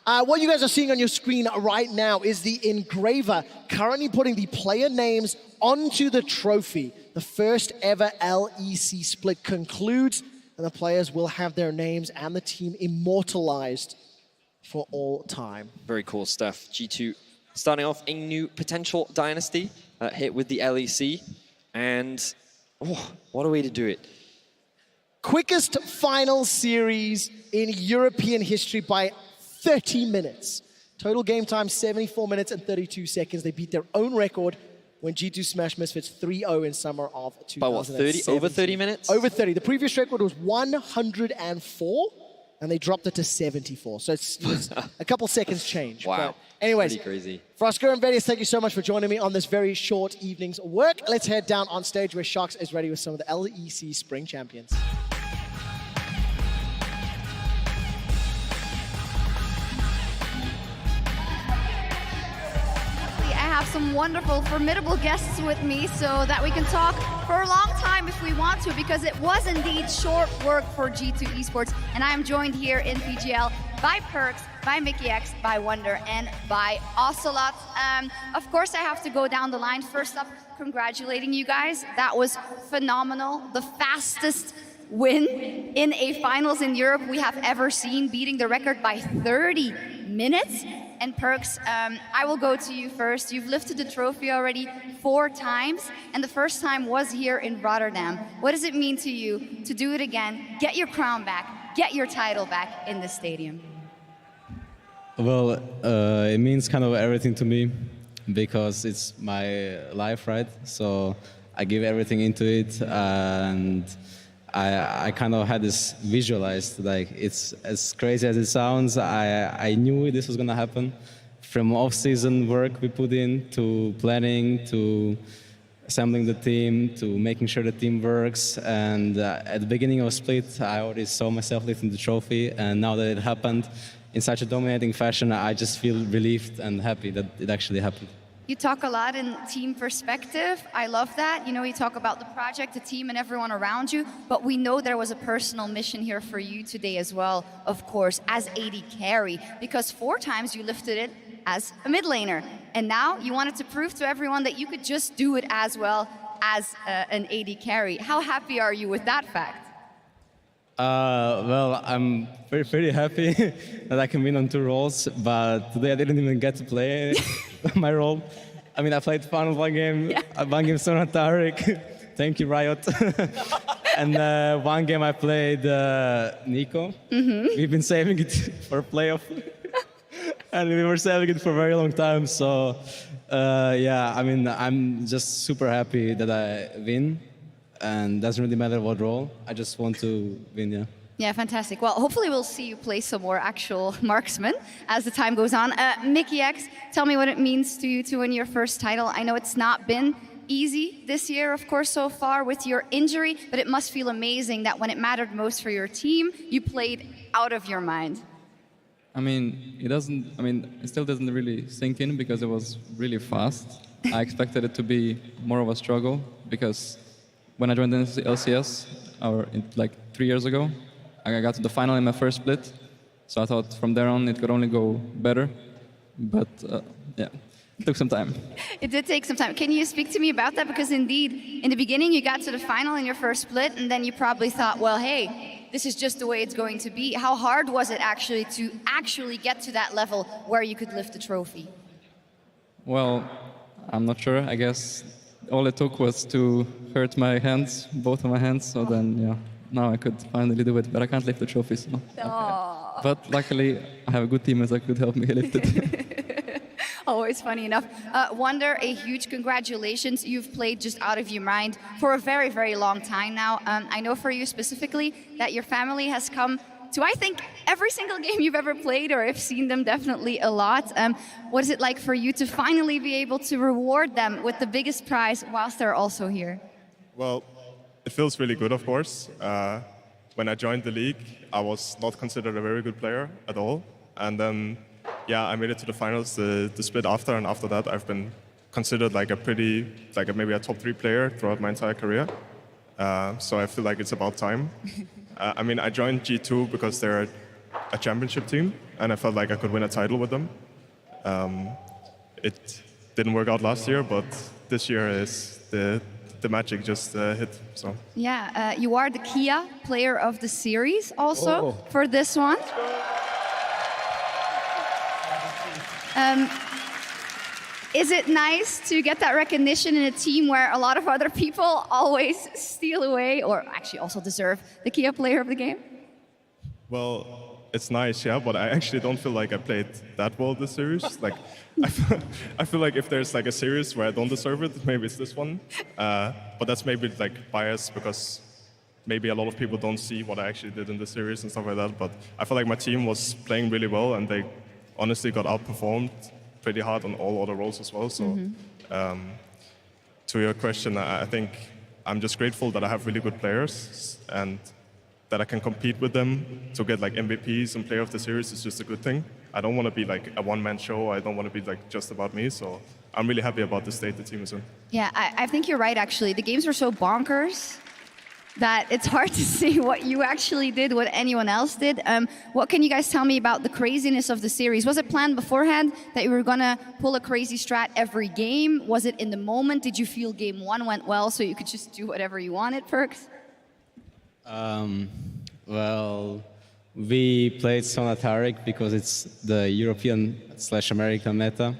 What you guys are seeing on your screen right now is the engraver currently putting the player names onto the trophy. The first ever LEC split concludes, and the players will have their names and the team immortalized for all time.
Very cool stuff. G2 starting off a new potential dynasty, hit with the LEC, and what a way to do it.
Quickest final series in European history by 30 minutes. Total game time, 74 minutes and 32 seconds. They beat their own record when G2 smashed Misfits 3-0 in summer of 2017.
By what, 30? Over 30 minutes?
Over 30. The previous record was 104, and they dropped it to 74. So it's a couple seconds change.
Wow.
But anyways,
pretty crazy.
Frosco and Vedius, thank you so much for joining me on this very short evening's work. Let's head down on stage where Sharks is ready with some of the LEC Spring Champions.
I have some wonderful, formidable guests with me so that we can talk for a long time if we want to, because it was indeed short work for G2 Esports. And I am joined here in PGL by Perks, by Mickey X, by Wonder, and by Ocelot. Of course, I have to go down the line. First up, congratulating you guys. That was phenomenal. The fastest win in a finals in Europe we have ever seen, beating the record by 30 minutes. And Perks, I will go to you first. You've lifted the trophy already 4 times, and the first time was here in Rotterdam. What does it mean to you to do it again, get your crown back, get your title back in this stadium?
Well, it means kind of everything to me because it's my life, right? So I give everything into it, and I kind of had this visualized, like it's as crazy as it sounds. I knew this was gonna happen from off-season work we put in to planning to assembling the team to making sure the team works. And at the beginning of Split, I already saw myself lifting the trophy, and now that it happened in such a dominating fashion, I just feel relieved and happy that it actually happened.
You talk a lot in team perspective. I love that. You know, you talk about the project, the team, and everyone around you, but we know there was a personal mission here for you today as well, of course, as AD carry, because 4 times you lifted it as a mid laner, and now you wanted to prove to everyone that you could just do it as well as an AD carry. How happy are you with that fact?
Well, I'm pretty happy that I can win on 2 roles, but today I didn't even get to play my role. I mean, I played final one game Sona Taric. Thank you, Riot. And one game I played Nico. We've been saving it for a playoff. And we were saving it for a very long time. So, yeah, I mean, I'm just super happy that I win. And doesn't really matter what role. I just want to win, yeah.
Yeah, fantastic. Well, hopefully we'll see you play some more actual marksman as the time goes on. Mickey X, tell me what it means to you to win your first title. I know it's not been easy this year, of course, so far with your injury, but it must feel amazing that when it mattered most for your team, you played out of your mind.
I mean, it still doesn't really sink in because it was really fast. I expected it to be more of a struggle because when I joined the LCS, like 3 years ago, I got to the final in my first split. So I thought from there on it could only go better. But yeah, it took some time.
It did take some time. Can you speak to me about that? Because indeed, in the beginning, you got to the final in your first split, and then you probably thought, well, hey, this is just the way it's going to be. How hard was it actually to get to that level where you could lift the trophy?
Well, I'm not sure. I guess all it took was to hurt my hands, both of my hands, so then, yeah, now I could finally do it, but I can't lift the trophy, so. But luckily, I have a good team that could help me lift it.
Always funny enough. Wonder, a huge congratulations. You've played just out of your mind for a very, very long time now. I know for you specifically that your family has come to, I think, every single game you've ever played, or I've seen them definitely a lot. What is it like for you to finally be able to reward them with the biggest prize whilst they're also here?
Well, it feels really good, of course. When I joined the league, I was not considered a very good player at all. And then, yeah, I made it to the finals, the split after, and after that I've been considered like maybe a top 3 player throughout my entire career. So I feel like it's about time. I mean, I joined G2 because they're a championship team, and I felt like I could win a title with them. It didn't work out last year, but this year is the magic just hit. So
yeah, you are the Kia Player of the Series also for this one. Is it nice to get that recognition in a team where a lot of other people always steal away, or actually also deserve the Kia Player of the Game?
Well, it's nice, yeah, but I actually don't feel like I played that well this series. Like, I feel like if there's like a series where I don't deserve it, maybe it's this one. But that's maybe like biased because maybe a lot of people don't see what I actually did in the series and stuff like that. But I feel like my team was playing really well, and they honestly got outperformed pretty hard on all other roles as well. So to your question, I think I'm just grateful that I have really good players and that I can compete with them to get like MVPs and Player of the Series is just a good thing. I don't want to be like a one-man show. I don't want to be like just about me. So I'm really happy about the state the team is in.
Yeah, I think you're right, actually. The games were so bonkers that it's hard to see what you actually did, what anyone else did. What can you guys tell me about the craziness of the series? Was it planned beforehand that you were going to pull a crazy strat every game? Was it in the moment? Did you feel game 1 went well so you could just do whatever you wanted, Perks?
Well, we played Sona Taric because it's the European/American meta.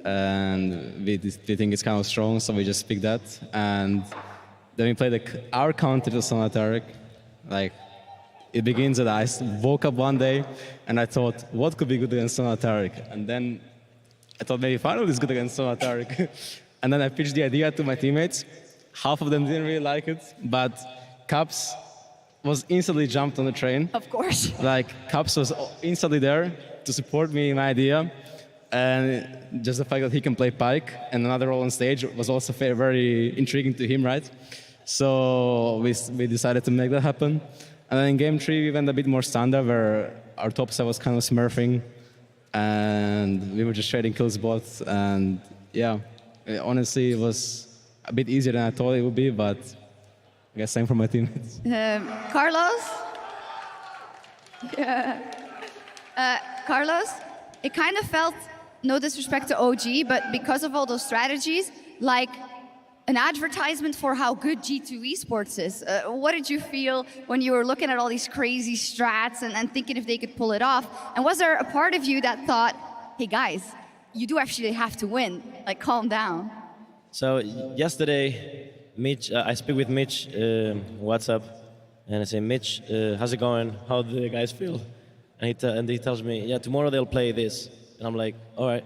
And we think it's kind of strong, so we just picked that. And then we played our counter to Sona Taric. Like, it begins that I woke up one day and I thought, what could be good against Sona Taric? And then I thought maybe Final is good against Sona Taric. And then I pitched the idea to my teammates. Half of them didn't really like it, but Caps was instantly jumped on the train.
Of course.
Like, Caps was instantly there to support me in my idea. And just the fact that he can play Pike and another role on stage was also very intriguing to him, right? So we decided to make that happen. And then in game 3, we went a bit more standard, where our top side was kind of smurfing, and we were just trading kills both. And yeah, honestly, it was a bit easier than I thought it would be, but I guess same for my teammates.
Carlos? Yeah. Carlos, it kind of felt, no disrespect to OG, but because of all those strategies, like an advertisement for how good G2 esports is. What did you feel when you were looking at all these crazy strats and thinking if they could pull it off? And was there a part of you that thought, hey guys, you do actually have to win, like calm down?
So yesterday, Mitch, I speak with Mitch WhatsApp, and I say, Mitch, how's it going? How do the guys feel? And he tells me, yeah, tomorrow they'll play this. And I'm like, all right.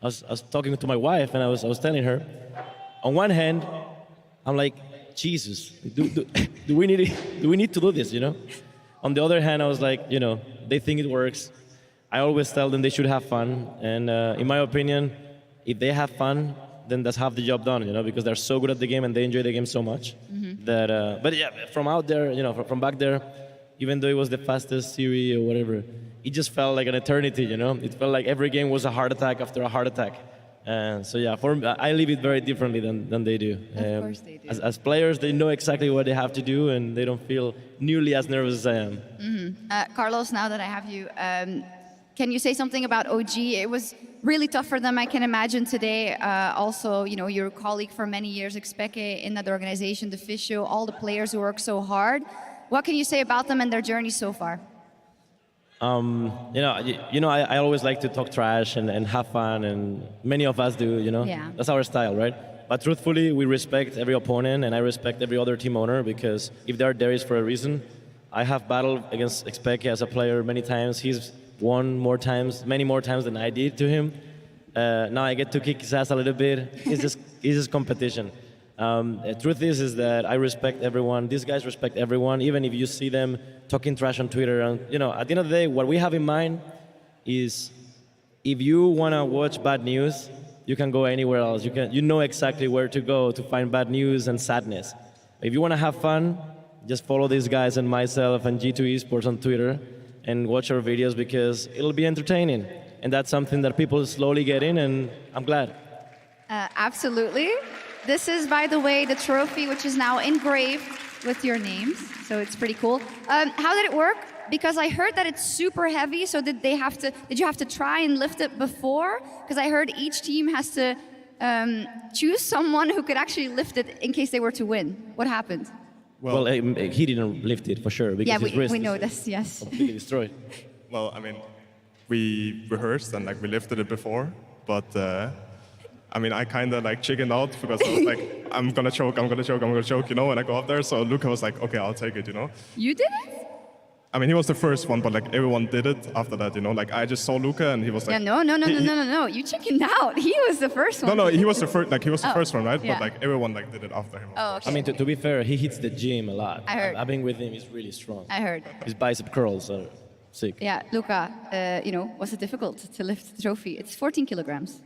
I was talking to my wife, and I was telling her, on one hand, I'm like, Jesus, do we need to do this, you know? On the other hand, I was like, you know, they think it works. I always tell them they should have fun, and in my opinion, if they have fun, then that's half the job done, you know, because they're so good at the game and they enjoy the game so much that. But yeah, from out there, you know, from back there, even though it was the fastest series or whatever, it just felt like an eternity, you know? It felt like every game was a heart attack after a heart attack. So yeah, I live it very differently than they do.
Of course they do.
As players, they know exactly what they have to do, and they don't feel nearly as nervous as I am.
Carlos, now that I have you, can you say something about OG? It was really tough for them, I can imagine today. Also, you know, your colleague for many years, Expeke, in that organization, the Fish Show, all the players who work so hard. What can you say about them and their journey so far? I always like to talk trash and have fun, and many of us do, you know? Yeah.
That's our style, right? But truthfully, we respect every opponent, and I respect every other team owner, because if they're there, it's for a reason. I have battled against Expeke as a player many times. He's won many more times than I did to him. Now I get to kick his ass a little bit. It's just competition. The truth is that I respect everyone. These guys respect everyone, even if you see them talking trash on Twitter. And you know, at the end of the day, what we have in mind is, if you want to watch bad news, you can go anywhere else. You know exactly where to go to find bad news and sadness. If you want to have fun, just follow these guys and myself and G2 Esports on Twitter and watch our videos, because it'll be entertaining. And that's something that people slowly get in, and I'm glad.
Absolutely. This is, by the way, the trophy, which is now engraved with your names. So it's pretty cool. How did it work? Because I heard that it's super heavy. So did you have to try and lift it before? Because I heard each team has to choose someone who could actually lift it in case they were to win. What happened?
Well, he didn't lift it for sure, because his wrist
we know this, yes.
completely destroyed.
Well, I mean, we rehearsed and we lifted it before, but I kind of chickened out, because I was like, I'm gonna choke, you know, when I go up there. So Luca was like, okay, I'll take it, you know.
You did it?
He was the first one, but everyone did it after that, you know. I just saw Luca, and he was like,
no. You chickened out. He was the first one.
No, he was the first. He was the first one, right?
Yeah.
But everyone did it after him.
Oh, okay.
To be fair, he hits the gym a lot.
I heard.
I've been with him. He's really strong.
I heard.
His bicep curls are sick.
Yeah, Luca, was it difficult to lift the trophy? It's 14 kilograms.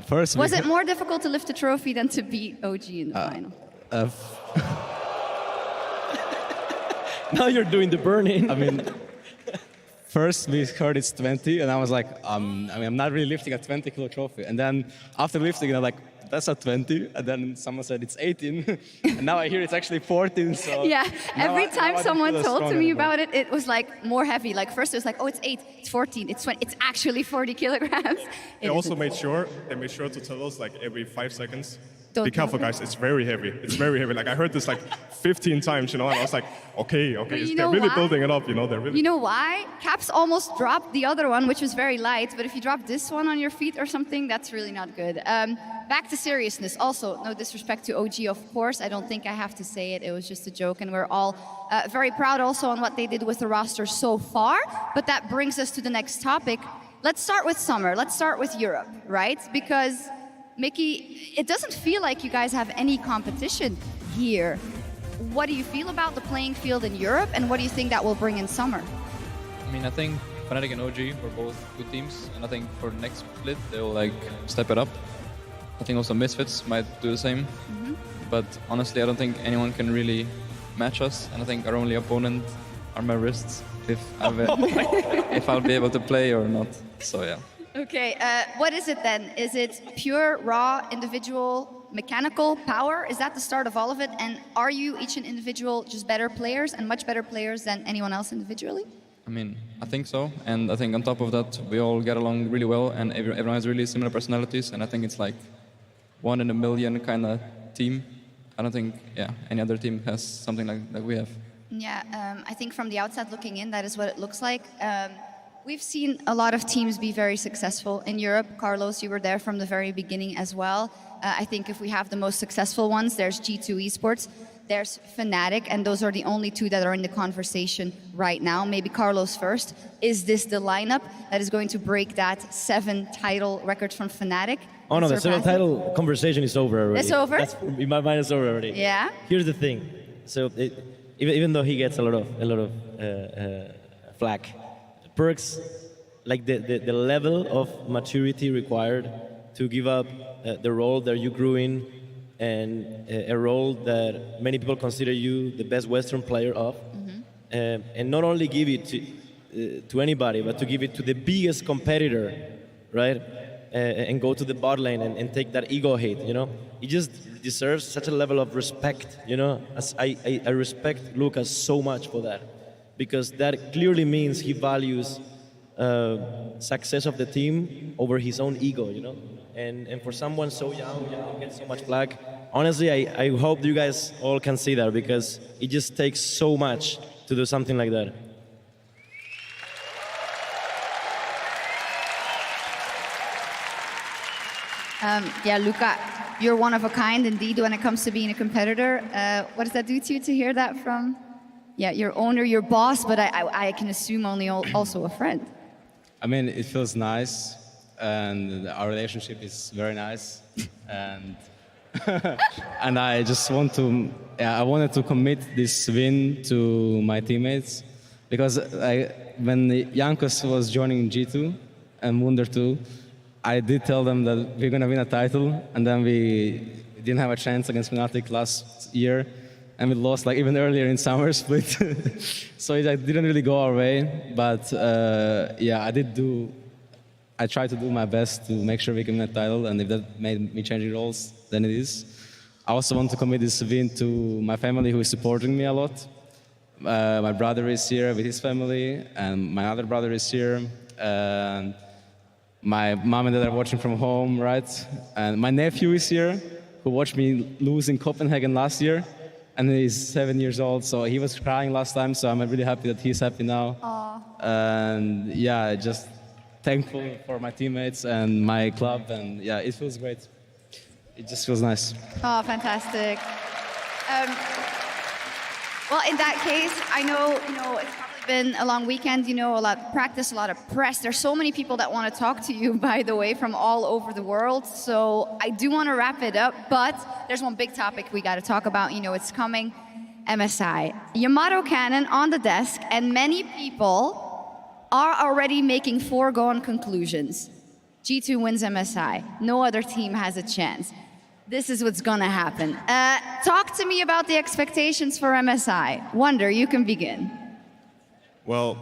First,
was it more difficult to lift the trophy than to beat OG in the final?
Now you're doing the burning.
First we heard it's 20, and I was like, I'm not really lifting a 20 kilo trophy. And then after lifting, I'm like, that's a 20. And then someone said it's 18. And now I hear it's actually 14. So
yeah, every time
I
someone
feel
told to
strong
me
anymore.
about it, it was more heavy. First it was oh, it's 8, it's 14, it's 20, it's actually 40 kilograms.
They also made sure to tell us every 5 seconds,
Don't
be careful, guys, it's very heavy. It's very heavy. I heard this 15 times, you know, and I was like, okay, they're really building it up, you know, they're really.
You know why? Caps almost dropped the other one, which was very light, but if you drop this one on your feet or something, that's really not good. Back to seriousness. Also, no disrespect to OG, of course. I don't think I have to say it. It was just a joke, and we're all very proud also on what they did with the roster so far. But that brings us to the next topic. Let's start with summer. Let's start with Europe, right? Because Mickey, it doesn't feel like you guys have any competition here. What do you feel about the playing field in Europe, and what do you think that will bring in summer?
I think Fnatic and OG were both good teams, and I think for the next split they'll like step it up. I think also Misfits might do the same. But honestly, I don't think anyone can really match us, and I think our only opponent are my wrists, if I'll be able to play or not. So yeah.
Okay, what is it then? Is it pure, raw, individual, mechanical power? Is that the start of all of it? And are you each an individual just better players and much better players than anyone else individually?
I mean, I think so, and I think on top of that, we all get along really well, and everyone has really similar personalities, and I think it's like 1 in a million kind of team. I don't think, any other team has something like we have.
Yeah, I think from the outside looking in, that is what it looks like. We've seen a lot of teams be very successful in Europe. Carlos, you were there from the very beginning as well. I think if we have the most successful ones, there's G2 Esports, there's Fnatic, and those are the only two that are in the conversation right now. Maybe Carlos first. Is this the lineup that is going to break that 7 title record from Fnatic?
Oh no, the 7 title conversation is over already.
It's over?
In my mind, it's over already.
Yeah.
Here's the thing. So even though he gets a lot of flack, Perkz, like the level of maturity required to give up the role that you grew in, and a role that many people consider you the best Western player of, and not only give it to anybody, but to give it to the biggest competitor, right? And go to the bot lane and take that ego hit, you know? He just deserves such a level of respect, you know? As I respect Lucas so much for that, because that clearly means he values success of the team over his own ego, you know? And for someone so young, gets so much flack, honestly, I hope you guys all can see that, because it just takes so much to do something like that.
Yeah, Luca, you're one of a kind indeed when it comes to being a competitor. What does that do to you to hear that from, your owner, your boss, but I can assume only also a friend?
I mean, it feels nice, and our relationship is very nice, and and I just wanted to commit this win to my teammates, because when Jankos was joining G2 and Wunder 2, I did tell them that we're gonna win a title, and then we didn't have a chance against Fnatic last year, and we lost like even earlier in summer split. So it didn't really go our way, but I tried to do my best to make sure we can win a title, and if that made me change roles, then it is. I also want to commit this win to my family, who is supporting me a lot. My brother is here with his family, and my other brother is here. And my mom and dad are watching from home, right? And my nephew is here, who watched me lose in Copenhagen last year, and he's 7 years old, so he was crying last time, so I'm really happy that he's happy now. And just thankful for my teammates and my club, and it feels great. It just feels nice.
Oh, fantastic. Well, in that case, I know, it's probably been a long weekend, a lot of practice, a lot of press. There's so many people that want to talk to you, by the way, from all over the world. So I do want to wrap it up, but there's one big topic we got to talk about. It's coming, MSI. Yamato Cannon on the desk, and many people are already making foregone conclusions. G2 wins MSI. No other team has a chance. This is what's gonna happen. Talk to me about the expectations for MSI. Wunder, you can begin.
Well,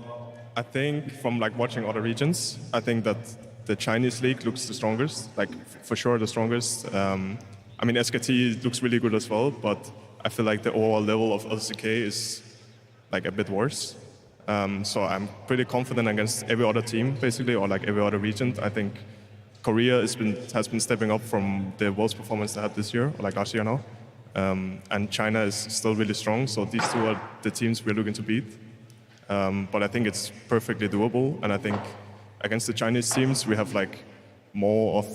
I think from watching other regions, I think that the Chinese league looks the strongest, for sure the strongest. I mean, SKT looks really good as well, but I feel like the overall level of LCK is a bit worse. So I'm pretty confident against every other team, basically, or every other region. I think Korea has been stepping up from the Worlds performance they had this year, or last year now. And China is still really strong, so these two are the teams we're looking to beat. But I think it's perfectly doable, and I think against the Chinese teams we have more of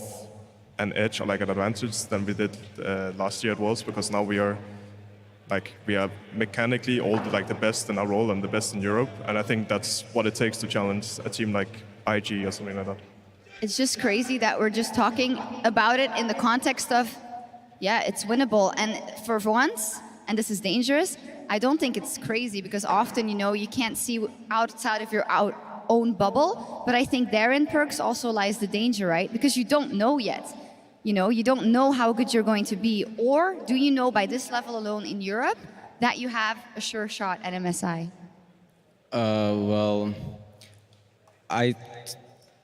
an edge or an advantage than we did last year at Worlds, because now we are mechanically all the best in our role and the best in Europe, and I think that's what it takes to challenge a team like IG or something like that.
It's just crazy that we're just talking about it in the context of, it's winnable. And for once, and this is dangerous, I don't think it's crazy, because often, you can't see outside of your own bubble. But I think therein, Perks, also lies the danger, right? Because you don't know yet. You don't know how good you're going to be. Or do you know by this level alone in Europe that you have a sure shot at MSI?
Well,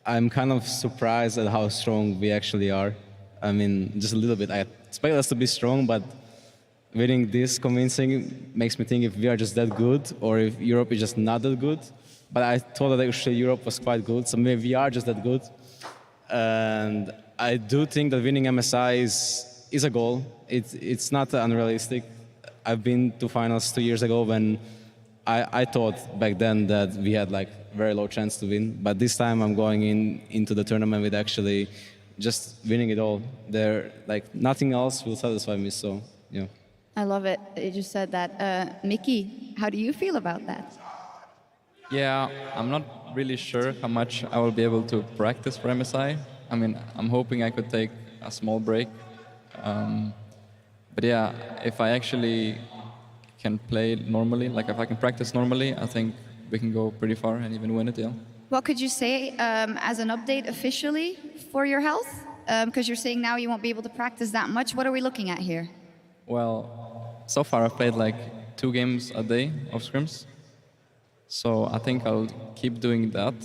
I'm kind of surprised at how strong we actually are. I mean, just a little bit. I expect us to be strong, but winning this convincing makes me think if we are just that good or if Europe is just not that good. But I thought that actually Europe was quite good, so maybe we are just that good. And I do think that winning MSI is a goal. It's not unrealistic. I've been to finals 2 years ago when I thought back then that we had like very low chance to win. But this time I'm going into the tournament with actually just winning it all. There, like nothing else will satisfy me. So yeah.
I love it. You just said that. Mickey, how do you feel about that?
Yeah, I'm not really sure how much I will be able to practice for MSI. I mean, I'm hoping I could take a small break. But yeah, if I actually can play normally, like if I can practice normally, I think we can go pretty far and even win it, yeah.
What could you say as an update officially for your health? Because you're saying now you won't be able to practice that much. What are we looking at here?
Well, so far I've played like 2 games a day of scrims. So I think I'll keep doing that.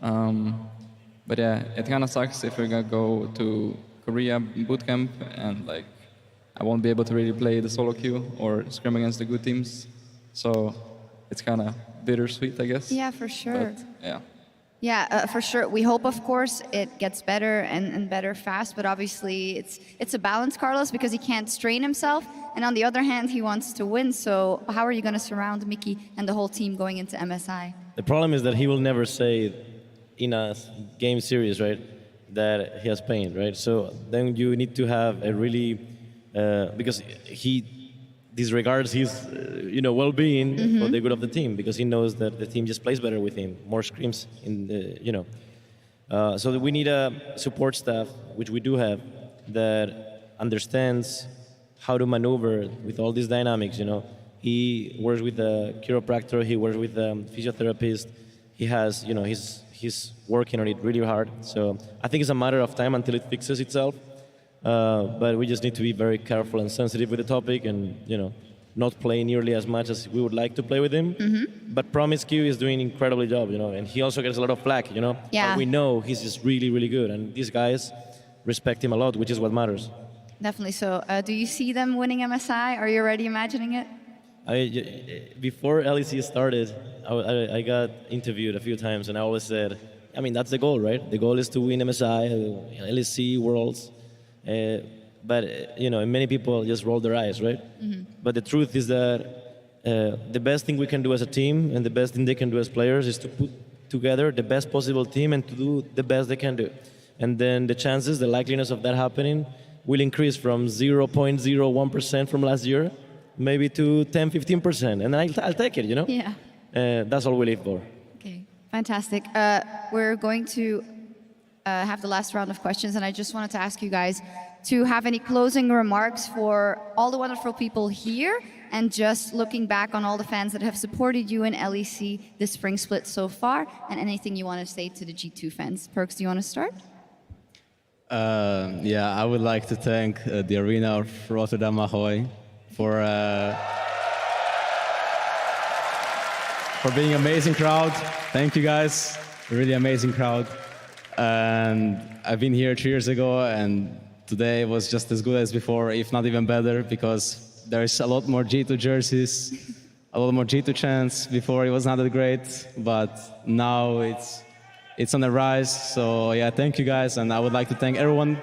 But yeah, it kind of sucks if we're gonna go to Korea bootcamp and like I won't be able to really play the solo queue or scrim against the good teams. So it's kind of bittersweet, I guess.
Yeah, for sure.
But, yeah.
Yeah, for sure. We hope, of course, it gets better and better fast. But obviously, it's a balance, Carlos, because he can't strain himself. And on the other hand, he wants to win. So how are you going to surround Mickey and the whole team going into MSI?
The problem is that he will never say in a game series, right, that he has pain, right? So then you need to have a really, because he disregards his, well-being for the good of the team, because he knows that the team just plays better with him, more scrims in the, so that we need a support staff, which we do have, that understands how to maneuver with all these dynamics. He works with a chiropractor, he works with a physiotherapist. He has, he's working on it really hard. So I think it's a matter of time until it fixes itself. But we just need to be very careful and sensitive with the topic and, not play nearly as much as we would like to play with him. But Promise Q is doing an incredible job, and he also gets a lot of flack,
Yeah.
But we know he's just really, really good. And these guys respect him a lot, which is what matters.
Definitely so. Do you see them winning MSI? Are you already imagining it?
Before LEC started, I got interviewed a few times, and I always said, I mean, that's the goal, right? The goal is to win MSI, LEC, Worlds. But many people just roll their eyes, right? But the truth is that the best thing we can do as a team and the best thing they can do as players is to put together the best possible team and to do the best they can do. And then the chances, the likeliness of that happening will increase from 0.01% from last year, maybe to 10, 15%. And I'll take it,
Yeah.
That's all we live for.
Okay, fantastic. We're going to have the last round of questions, and I just wanted to ask you guys to have any closing remarks for all the wonderful people here, and just looking back on all the fans that have supported you in LEC this spring split so far, and anything you want to say to the G2 fans. Perks, do you want to start?
Yeah, I would like to thank the Arena of Rotterdam Ahoy for being an amazing crowd. Thank you guys, really amazing crowd. And I've been here 3 years ago, and today was just as good as before, if not even better, because there's a lot more G2 jerseys, a lot more G2 chants. Before it was not that great, but now it's on the rise. So yeah, thank you guys, and I would like to thank everyone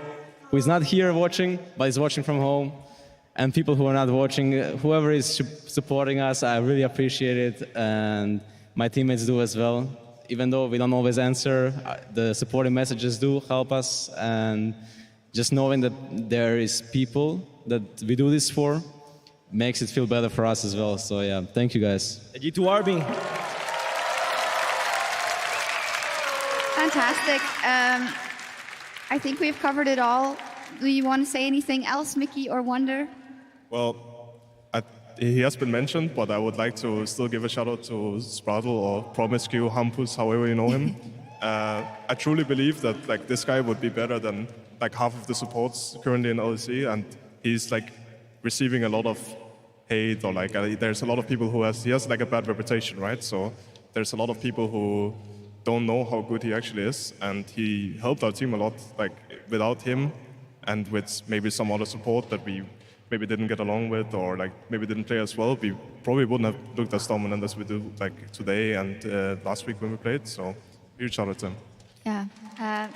who is not here watching, but is watching from home, and people who are not watching, whoever is supporting us, I really appreciate it, and my teammates do as well. Even though we don't always answer, the supporting messages do help us, and just knowing that there is people that we do this for makes it feel better for us as well. So yeah, thank you guys.
G2 Army.
Fantastic. I think we've covered it all. Do you want to say anything else, Mickey or Wonder?
Well, he has been mentioned, but I would like to still give a shout out to Spraddle or Promiscu, Hampus, however you know him. I truly believe that like this guy would be better than like half of the supports currently in LEC, and he's like receiving a lot of hate, or like there's a lot of people he has like a bad reputation, right? So there's a lot of people who don't know how good he actually is, and he helped our team a lot. Like without him, and with maybe some other support that we maybe didn't get along with, or like maybe didn't play as well, we probably wouldn't have looked as dominant as we do like today and last week when we played. So huge shout out to him.
Yeah.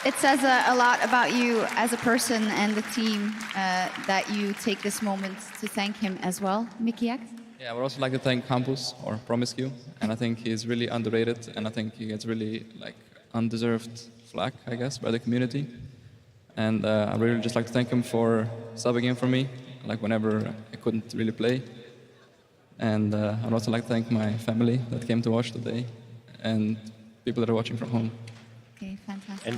It says a lot about you as a person and the team that you take this moment to thank him as well. Mikiak?
Yeah, I would also like to thank Campus or Promiscu, and I think he's really underrated, and I think he gets really like undeserved flack, I guess, by the community. And I really just like to thank him for subbing in for me, like whenever I couldn't really play. And I'd also like to thank my family that came to watch today, and people that are watching from home.
Okay, fantastic.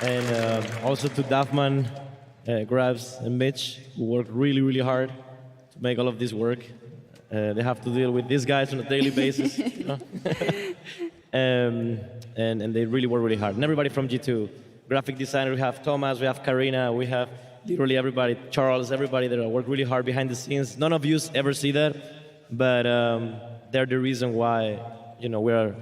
And also to Dafman, Grabs, and Mitch, who worked really, really hard to make all of this work. They have to deal with these guys on a daily basis. You know? and they really work really hard. And everybody from G2, graphic designer, we have Thomas, we have Karina, we have literally everybody, Charles, everybody that work really hard behind the scenes. None of you ever see that, but they're the reason why, you know, we're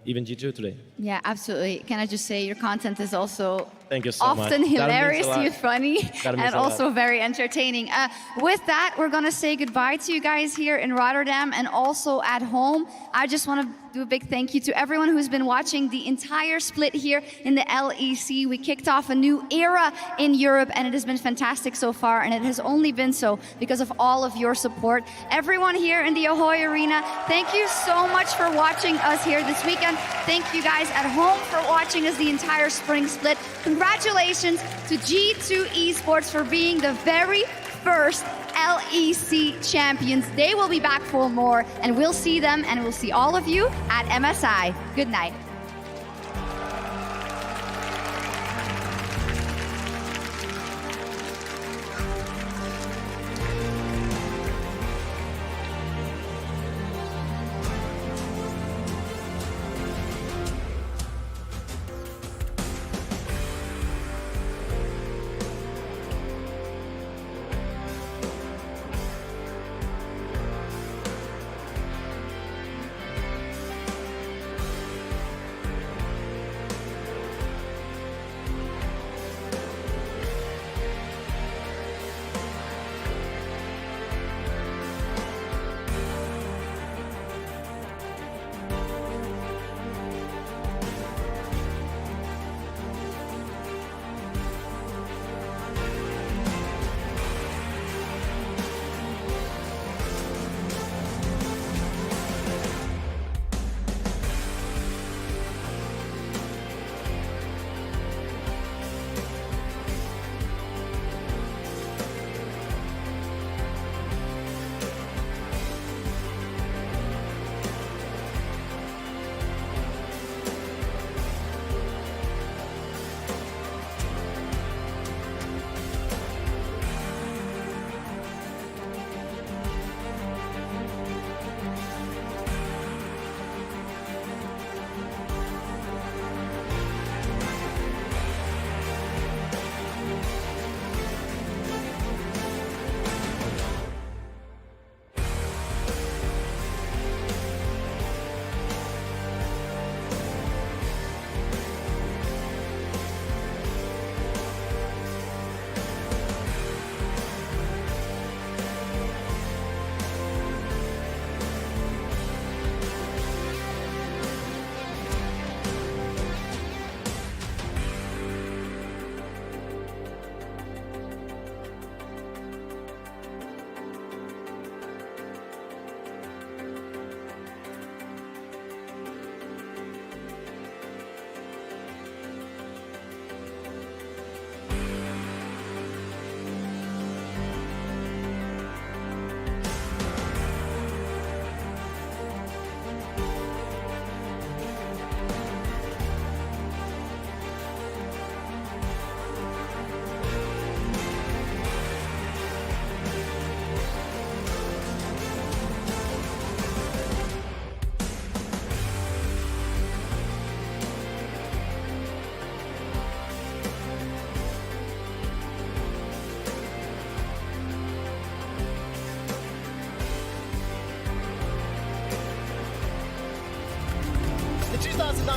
even G2 today.
Yeah, absolutely. Can I just say your content is also
Thank you so much.
often hilariously funny and also very entertaining. With that, we're going to say goodbye to you guys here in Rotterdam and also at home. I just want to do a big thank you to everyone who's been watching the entire split here in the LEC. We kicked off a new era in Europe, and it has been fantastic so far, and it has only been so because of all of your support. Everyone here in the Ahoy Arena, thank you so much for watching us here this weekend. Thank you guys at home for watching us the entire spring split. Congratulations to G2 Esports for being the very first LEC champions. They will be back for more, and we'll see them and we'll see all of you at MSI. Good night.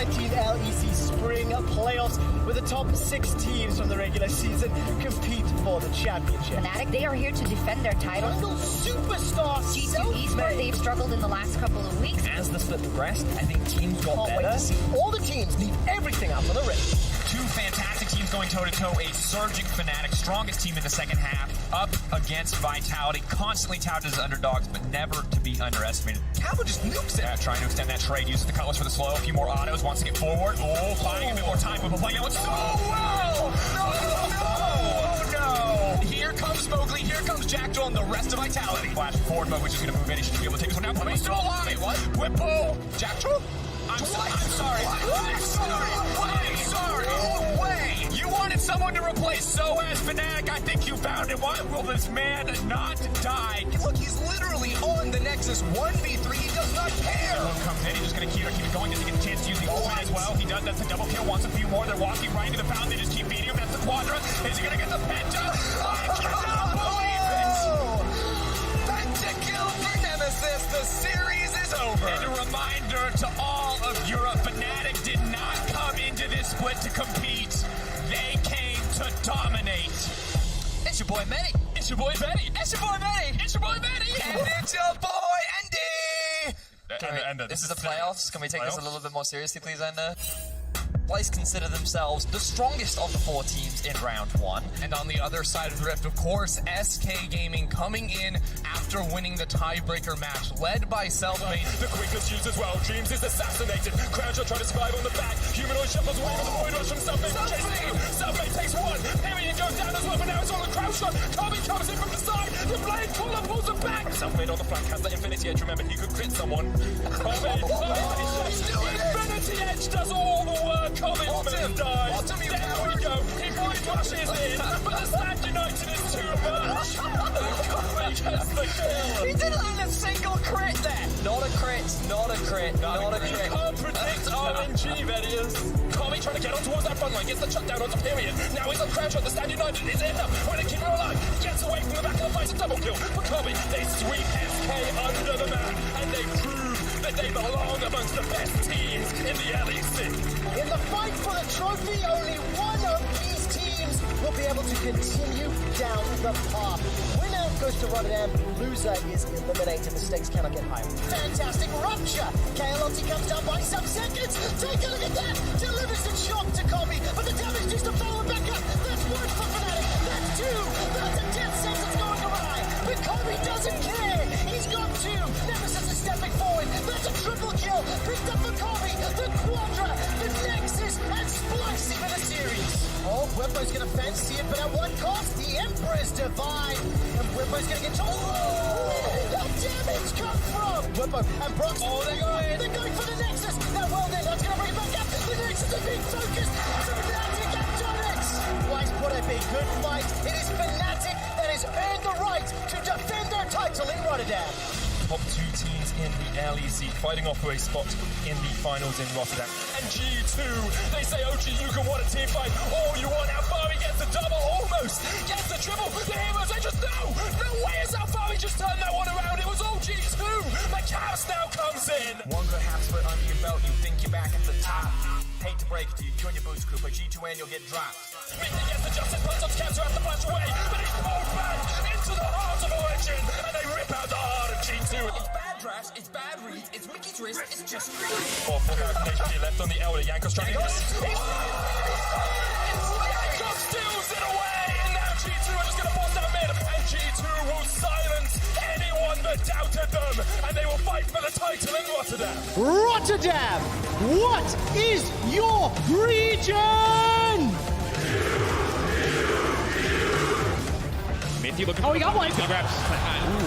2019 LEC Spring Playoffs, where the top 6 teams from the regular season compete for the championship.
Fnatic, they are here to defend their title.
Jungle superstar
G2 Esports, they've struggled in the last couple of weeks.
As the split progressed, I think teams got
Can't wait
better.
to see all the teams leave everything out on the ring.
Two fantastic teams going toe-to-toe. A surging Fnatic, strongest team in the second half, up against Vitality, constantly touted as underdogs, but never to be underestimated. Cabo just nukes it. Trying to extend that trade, uses the Cutlass for the slow. A few more autos, wants to get forward. Oh, buying a bit more time, but playing out so well! No! Here comes Mowgli, here comes Jackdaw, and the rest of Vitality. Flash forward mode, which is going to move in. He should be able to take this one out. He's still alive! Wait, what? Whippo! Jackdaw? I'm sorry. No way! You wanted someone to replace Soaz Fnatic. I think you found it. Why will this man not die? Look, he's literally on the Nexus 1v3. He does not care. One comes in. He's just going to keep it going. Does he get the chance to use the ultimate as well? He does. That's a double kill. Wants a few more. They're walking right into the pound. They just keep beating him. That's the Quadra. Is he going to get the Penta? I cannot believe it. Pentakill for Nemesis. The series is over. And a reminder to all of Europe, Fnatic did not come into this split to compete. They came to dominate. It's your boy Manny. It's your boy Benny. It's your boy Manny. It's your boy Benny. And it's your boy Andy.
This is the playoffs. Can we take this a little bit more seriously, please, Ender? Place consider themselves the strongest of the 4 teams in round 1.
And on the other side of the rift, of course, SK Gaming coming in after winning the tiebreaker match, led by Selfmade.
The quickest use as well. Dreams is assassinated. Crownshot trying to survive on the back. Humanoid shuffles away from the void rush from Selfmade. Selfmade takes one. Period goes down as well, but now it's on the Crownshot. Kobe comes in from the side. The blade caller pulls him back. Selfmade on the flank has the Infinity Edge. Remember, he could crit someone. Infinity Edge does all the work. Commitment dies. There we go. He void rushes in, but the Stand United is too much. Kobe gets the kill.
He didn't land a single crit there. Not a crit, not a crit, not a crit.
You can't predict RNG, that is. Kobe trying to get on towards that front line, gets the shutdown onto Period. Now he's on Crownshot, the Stand United is in. When they keep him alive, gets away from the back of the fight, it's a double kill for Kobe. They sweep SK under the map, and they prove that they belong amongst the best teams in the LEC.
In the fight for the trophy, only one of these teams will be able to continue down the path. Winner goes to Rotterdam, loser is eliminated. The stakes cannot get higher. Fantastic rupture. KLLT comes down by some seconds. Take a look at that. Delivers the shock to Kobe, but the damage just to follow back up. That's one for Fnatic. That's 2. That's a death sentence going awry. But Kobe doesn't care. He's got 2. Nemesis is stepping forward. That's a triple kill. Picked up for Kobe. The Quadra, the Nexus, and splicing for the series. Oh, Whippo's going to fancy it, but at what cost? The Emperor's Divine. And Whippo's going to get... Oh, the damage come from Whippo and Brox. Oh, they're going for the Nexus. Now, well, then, that's going to bring it back up. The Nexus is being focused. So Fnatic have done it. Wise put up a good fight. It is Fnatic that has earned the right to defend their title in Rotterdam.
Top 2 teams in the LEC fighting off for a spot in the finals in Rotterdam. And G2, they say, OG, you can want a team fight. All you want, Alfari gets the double, almost gets the triple. The heroes, they just no way is Alfari just turned that one around. It was all G2. The chaos now comes in. One good half split under your belt, you think you're back at the top. Hate to break it to you, you and your boots crew, but G2 and you'll get dropped. Mickey gets the justice, punch on Scatter out the flash away, but he's pulled back into the heart of Origin, and they rip out the heart of G2.
It's bad drafts, it's bad reads, it's Mickey's wrist, it's just greedy.
4 clarification left on the Elder. Jankos trying to get this. Jankos steals it away, and now G2 are just going to force down mid, and G2 will silence anyone that doubted them, and they will fight for the title in Rotterdam.
Rotterdam, what is your region?
Minty looking for
he got one.
He's going to grab.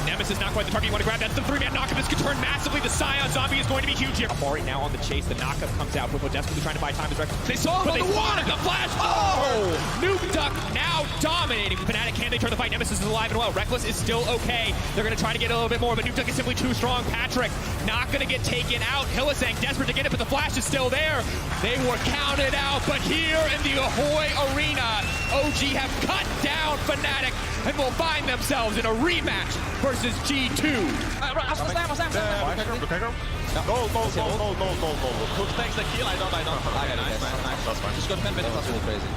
Nemesis not quite the target you want to grab. That's the 3-man knockup. This could turn massively. The Scion zombie is going to be huge here. Amari now on the chase. The knockup comes out. Whippo desperately trying to buy time. They saw him on the water. The flash. Oh! Nuke Duck now dominating. Fnatic, can they turn the fight? Nemesis is alive and well. Reckless is still okay. They're going to try to get a little bit more, but Nuke Duck is simply too strong. Patrick not going to get taken out. Hylissang desperate to get it, but the flash is still there. They were counted out, but here in the Ahoy Arena, OG have cut down Fnatic and will find themselves in a rematch versus G2.
Goal. Cook takes the kill. I don't.
I got it.
Nice. That's fine.
Just got 10 minutes. That's all crazy.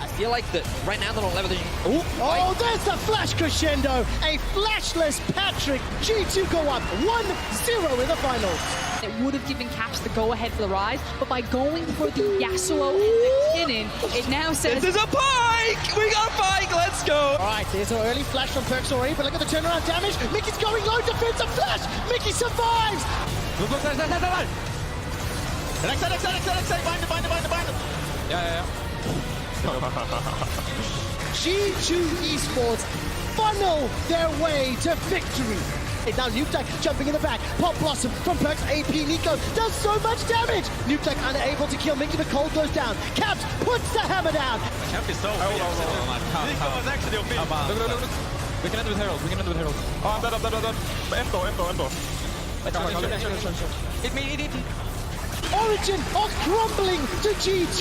I feel like that right now they're on level.
Oh, there's the flash crescendo. A flashless Patrick. G2 go up 1-0 in the finals.
It would have given Caps the go-ahead for the rise, but by going for the Yasuo and the Kinnan, it now says...
This is a Pike! We got Pike, let's go!
All right, there's an early flash from Perks already, but look at the turnaround damage. Mickey's going low, defensive flash. Mickey survives.
Look. Bind him.
Yeah.
G2 Esports funnel their way to victory. Now Nuke jumping in the back. Pop Blossom from Perks. AP Nico does so much damage. Nuke unable to kill Mickey. The cold goes down. Caps puts the hammer down.
Camp is so Hold on. Nico was actually on
Look. We can end with Herald.
Oh, I'm dead. Endo.
Hit me.
Origin are crumbling to G2.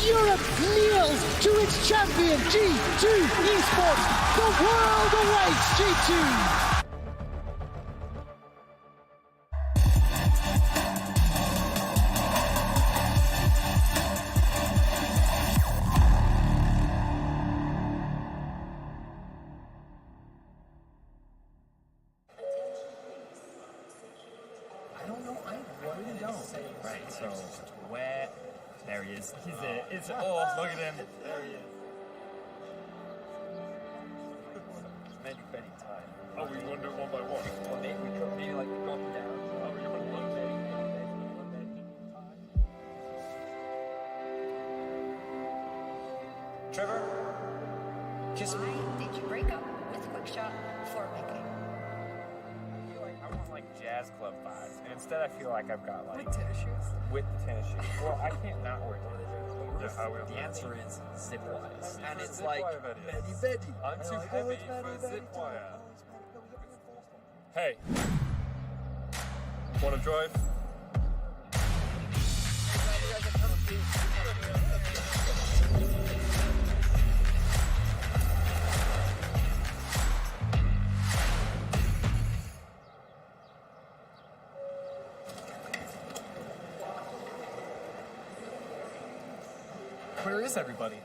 Europe kneels to its champion, G2 Esports. The world awaits G2.
I don't know. I really don't. Right, so where? There he is. He's there. Oh, look at him. There he is. Many time. Oh, we want to do it one by one. Well, maybe like drop them down. Oh, you want to Trevor, kiss me.
Did you break up with Quickshot for Mickey?
I want like jazz club vibes, and instead I feel like I've got like tennis shoes. With the tennis shoes. Well, I can't not wear tennis shoes. The answer is zip wires, and it's like Betty. I'm too heavy for zip wire. Hey, want to drive? Where is everybody?